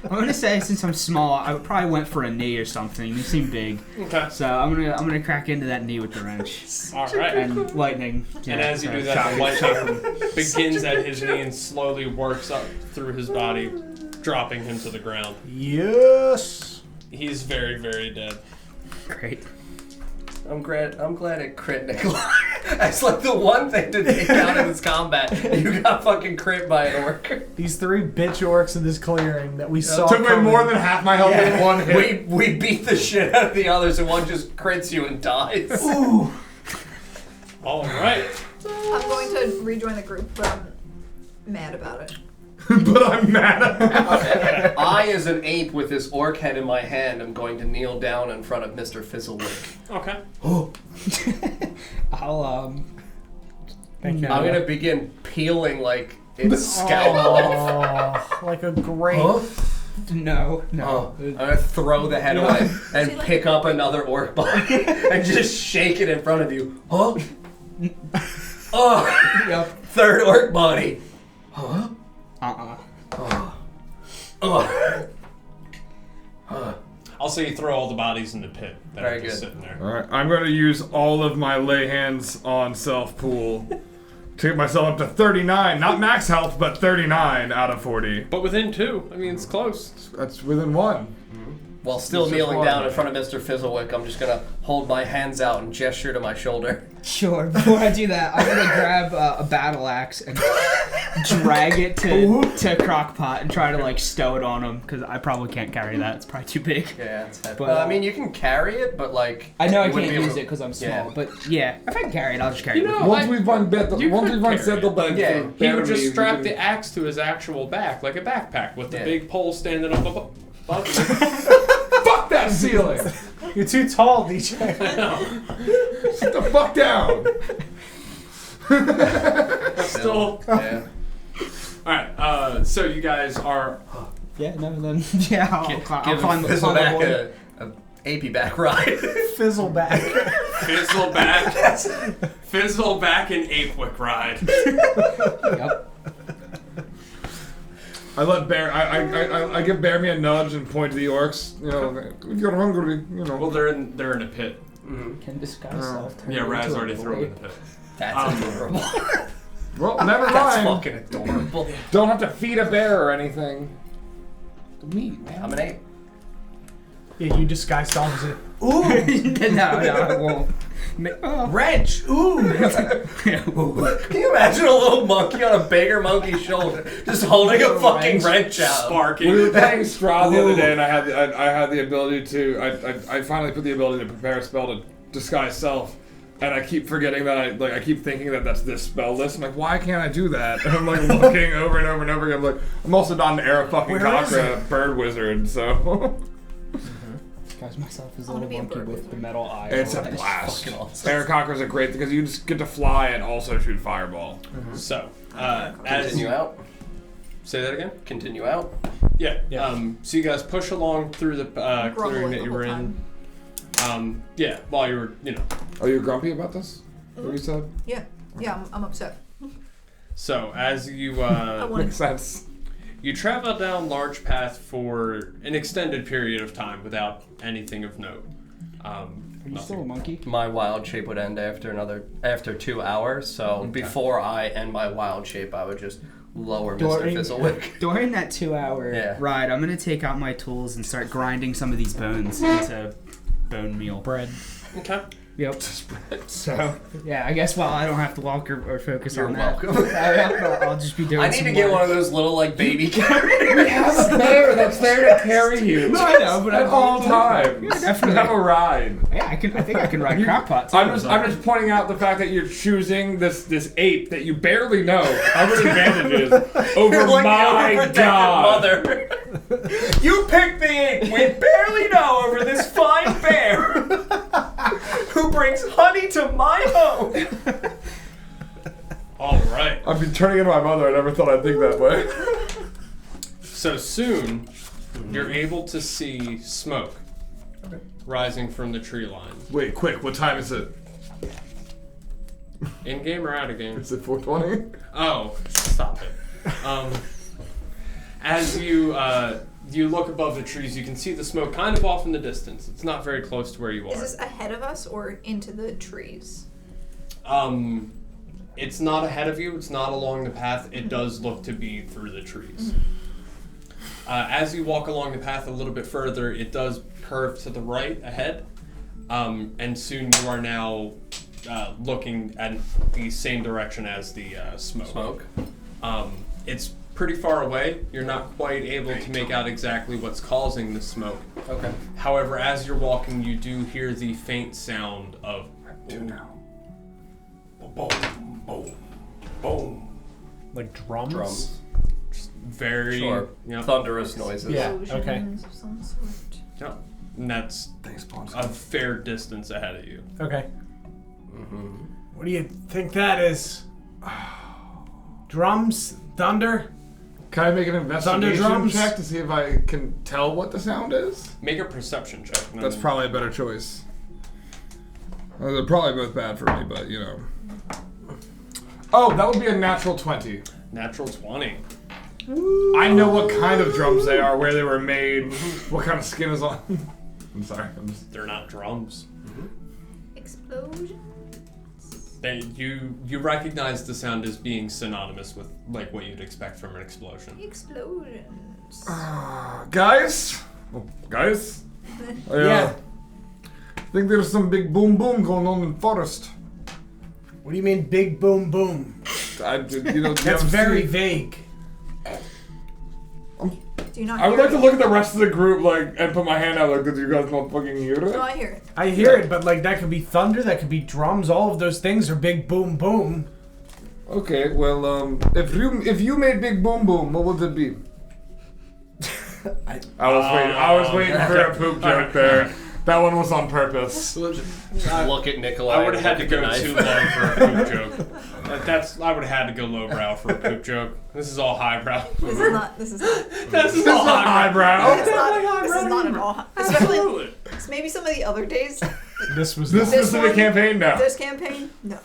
gonna say since I'm small, I probably went for a knee or something. They seem big, Okay. so I'm gonna crack into that knee with the wrench All right. and lightning. And as you do that, the lightning begins at his knee and slowly works up through his body, dropping him to the ground. Yes. He's very, very dead. Great. I'm glad it crit Nikolai. That's like the one thing to take out of this combat. You got fucking crit by an orc. These 3 bitch orcs in this clearing that we saw. Took me coming. more than half my health in one hit. We beat the shit out of the others, and one just crits you and dies. Ooh. All right. I'm going to rejoin the group, but I'm mad about it. But I'm mad about it. I, as an ape with this orc head in my hand, am going to kneel down in front of Mr. Fizzlewick. Okay. I'll Thank you. I'm gonna begin peeling like its scalp off. Oh, like a great. no. I'm gonna throw the head away and See, like- pick up another orc body and just shake it in front of you. Huh? Oh, Yep. third orc body. Huh? Oh. I'll say you throw all the bodies in the pit that Very are just good. sitting there. Alright, I'm going to use all of my lay hands on self pool to get myself up to 39. Not max health, but 39 out of 40. But within 2, I mean, it's close. That's within 1. While still It's just kneeling one. down in front of Mr. Fizzlewick, I'm just gonna hold my hands out and gesture to my shoulder. Sure. Before I do that, I'm gonna grab a battle axe and drag it to Crockpot and try to like stow it on him because I probably can't carry that. It's probably too big. Yeah, it's heavy. But- I mean, you can carry it, but like I know I you wouldn't can't be use able it because I'm small, Yeah. but yeah, if I can carry it, I'll just carry it. You with know, me. Once we've run you could carry Saddlebags Yeah, for He would Barony, just we strap can- the axe to his actual back, like a backpack, with the Yeah. big pole standing up above. Fuck that ceiling! You're too tall, DJ. Sit the fuck down! Still. Yeah. Alright, so you guys are. Yeah, no, then yeah, I'll Give climb the Fizzleback board. a AP back ride. Fizzle back. Fizzle back and apewick ride. Yep. I let Bear. I give Bear me a nudge and point to the orcs. You know, if you're hungry, you know. Well, they're in a pit. Can disguise self. turn Yeah, Raz into a already threw him boy? in the pit. That's adorable. Well, never That's mind. fucking adorable. Don't have to feed a bear or anything. The meat, man. I'm an ape. Yeah, you disguise self as it. no, I won't. Wrench! Ooh! Can you imagine a little monkey on a bigger monkey's shoulder just holding a fucking wrench out? Sparking. We were playing Straw the other day, and I had the ability to. I finally put the ability to prepare a spell to disguise self, and I keep forgetting that I keep thinking that that's this spell list. I'm like, why can't I do that? And I'm like looking over and over and over again. I'm like, I'm also not an Era fucking Where is Cochra bird wizard, so Disguise myself as a I wanna little be a monkey bird with wizard. the metal eye. it's a That is blast. fucking awesome. Era Cochra's a great thing because you just get to fly and also shoot fireball. So, as Continue you out. say that again. Continue out. Yeah. Yeah. So you guys push along through the clearing Grumbling that the you whole were in. Yeah, while you were, Are you grumpy about this? What you said? Yeah, I'm upset. So as you I want Makes sense. you travel down large path for an extended period of time without anything of note. Are you still a monkey? My wild shape would end after 2 hours, so before I end my wild shape, I would just lower Mr. Fizzlewick. During that 2-hour Yeah. ride, I'm gonna take out my tools and start grinding some of these bones into bone meal. Bread. Okay. Yep. So, yeah, I guess while I don't have to walk or focus You're on that, welcome. I'll just be doing I need some to get more. one of those little like baby carriers. We have a bear that's there to carry you. No, I know, but at all times. Yeah, definitely. Have a ride. Yeah, I think I can ride Crockpot too. I'm just pointing out the fact that you're choosing this ape that you barely know how many advantages over You're like my the overprotective god. mother. You picked the ape we barely know over this fine bear who brings honey to my home. All right. I've been turning into my mother. I never thought I'd think that way. So soon, you're able to see smoke rising from the tree line. Wait, quick. What time is it? In game or out of game? Is it 4:20? Oh, stop it. As you look above the trees, you can see the smoke kind of off in the distance. It's not very close to where you Is are. this ahead of us or into the trees? It's not ahead of you. It's not along the path. It does look to be through the trees. As you walk along the path a little bit further, it does curve to the right ahead, and soon you are now looking at the same direction as the smoke. It's pretty far away. You're not quite able to make out exactly what's causing the smoke. Okay. However, as you're walking, you do hear the faint sound of Do now. Boom, boom, boom. Like drums? Drums. very Sure. Yep. Thunderous noises. Yeah. Okay. Explosions of some sort. Yep. And that's Thanks, Bones. a fair distance ahead of you. Okay. Mm-hmm. What do you think that is? Drums? Thunder? Can I make an investigation drums? check to see if I can tell what the sound is? Make a perception check. That's probably a better choice. Well, they're probably both bad for me, but you know. Oh, that would be a natural 20. Natural 20. I know what kind of drums they are, where they were made, what kind of skin is on. I'm sorry. I'm just... They're not drums. Explosion. You recognize the sound as being synonymous with like what you'd expect from an explosion. Explosions. Guys? Oh, guys? Yeah. I think there's some big boom boom going on in the forest. What do you mean big boom boom? That's very vague. Do you not I would hear like to it? look at the rest of the group, and put my hand out, did you guys not fucking hear No, it? I hear it. I hear it, but like that could be thunder, that could be drums, all of those things are big boom boom. Okay, well, if you made big boom boom, what would it be? I was waiting for a poop joke there. That one was on purpose. Look at Nikolai. I would have had to look at go the knife. too low for a poop joke. I would have had to go lowbrow for a poop joke. This is all highbrow. This is not. This is It's all not highbrow. This is not at all. Especially maybe some of the other days. This was This not- is the campaign now. This campaign, no.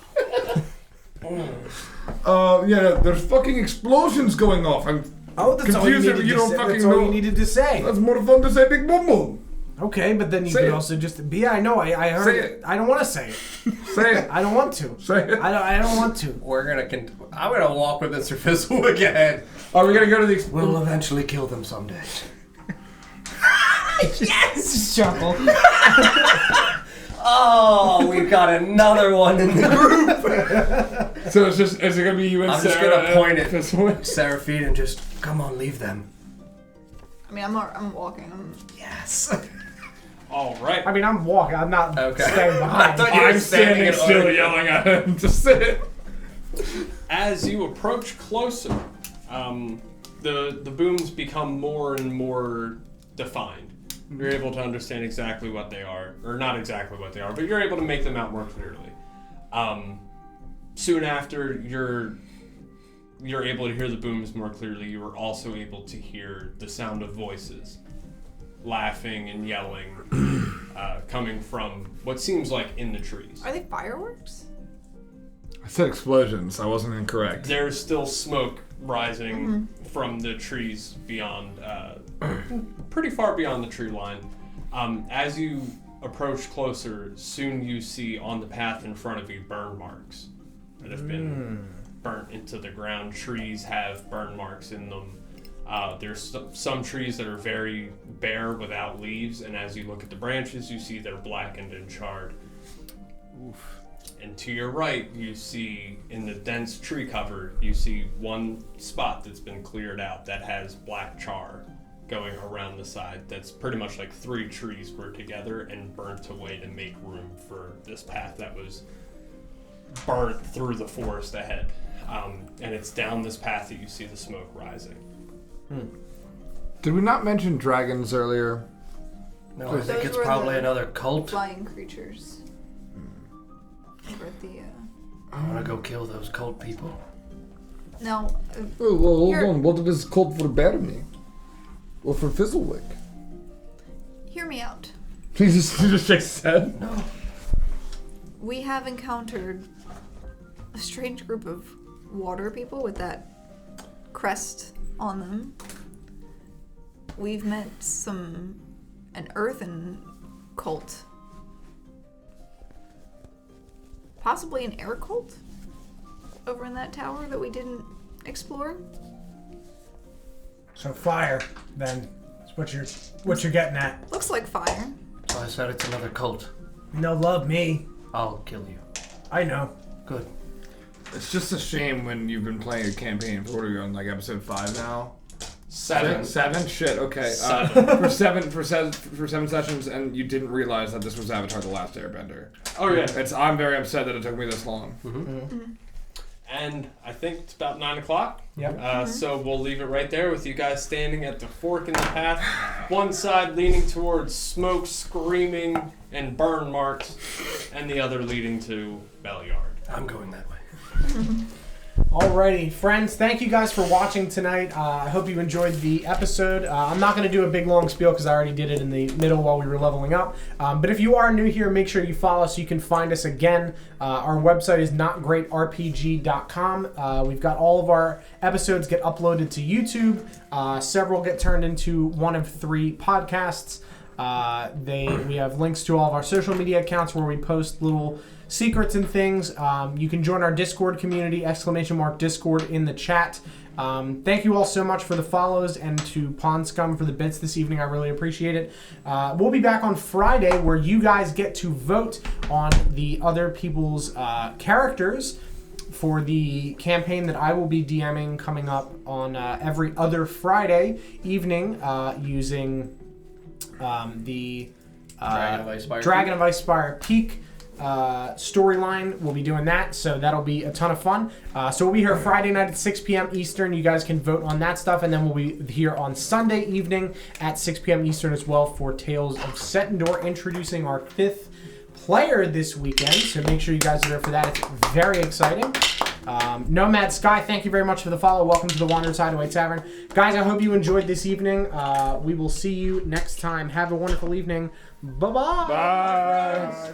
Yeah, there's fucking explosions going off. I'm Oh, that's all you confused needed if you to don't say. fucking That's all know. you needed to say. That's more fun to say big boom boom. Okay, but then you Say could it. also just yeah, I know. I heard Say it. it. I don't want to say it. Say it. I don't want to. Say it. I don't want to. We're gonna. I'm gonna walk with Mr. Fizzle again. Are we gonna go to the We'll eventually kill them someday. Yes, chuckle. Oh, we've got another one in the group. So is it gonna be you and I'm Sarah? just gonna point and it. Fizzle? Seraphine and just come on, leave them. I mean, I'm walking. Yes. All right. I mean, I'm walking. I'm not Okay. staying behind. I thought you were I'm standing in still order. yelling at him to sit. As you approach closer, the booms become more and more defined. You're able to understand exactly what they are, or not exactly what they are, but you're able to make them out more clearly. Soon after you're able to hear the booms more clearly, you are also able to hear the sound of voices, laughing and yelling, coming from what seems like in the trees. Are they fireworks? I said explosions. I wasn't incorrect. There's still smoke rising from the trees beyond, pretty far beyond the tree line. As you approach closer, soon you see on the path in front of you burn marks that have been burnt into the ground. Trees have burn marks in them. There's some trees that are very bare without leaves, and as you look at the branches, you see they're blackened and charred. And to your right, you see, in the dense tree cover, you see one spot that's been cleared out that has black char going around the side. That's pretty much like 3 trees were together and burnt away to make room for this path that was burnt through the forest ahead. And it's down this path that you see the smoke rising. Did we not mention dragons earlier? No, I think Those it's were probably the another cult. Flying creatures. Over at the, I want to go kill those cult people. No. Well, hold Here. on. What does cult forbid me? Or for Fizzlewick? Hear me out. He just shakes his head. No. We have encountered a strange group of water people with that crest on them. We've met an earthen cult. Possibly an air cult over in that tower that we didn't explore. So fire, then. That's what you're getting at. Looks like fire. So I said it's another cult. No, love me. I'll kill you. I know. Good. It's just a shame when you've been playing a campaign for what are we on, like episode 5 now? 7. 7? Shit, okay. 7. For 7 sessions, and you didn't realize that this was Avatar: The Last Airbender. Oh yeah. I'm very upset that it took me this long. And I think it's about 9 o'clock. Yep. So we'll leave it right there with you guys standing at the fork in the path. One side leaning towards smoke, screaming, and burn marks, and the other leading to Beliard. I'm going that way. Alrighty, friends, thank you guys for watching tonight. I hope you enjoyed the episode. I'm not going to do a big long spiel because I already did it in the middle while we were leveling up. But if you are new here, make sure you follow so you can find us again. Our website is notgreatrpg.com. We've got all of our episodes get uploaded to YouTube. Several get turned into one of 3 podcasts. We have links to all of our social media accounts where we post little secrets and things. You can join our Discord community, !Discord in the chat. Thank you all so much for the follows and to Pond Scum for the bits this evening. I really appreciate it. We'll be back on Friday where you guys get to vote on the other people's characters for the campaign that I will be DMing coming up on every other Friday evening using the Dragon of Icespire Peak storyline. We'll be doing that, so that'll be a ton of fun. So we'll be here Friday night at 6 p.m. Eastern. You guys can vote on that stuff, and then we'll be here on Sunday evening at 6 p.m. Eastern as well for Tales of Setendor, introducing our 5th player this weekend. So make sure you guys are there for that. It's very exciting. Nomad Sky, thank you very much for the follow. Welcome to the Wanderer's Hideaway Tavern. Guys, I hope you enjoyed this evening. We will see you next time. Have a wonderful evening. Bye-bye. Bye.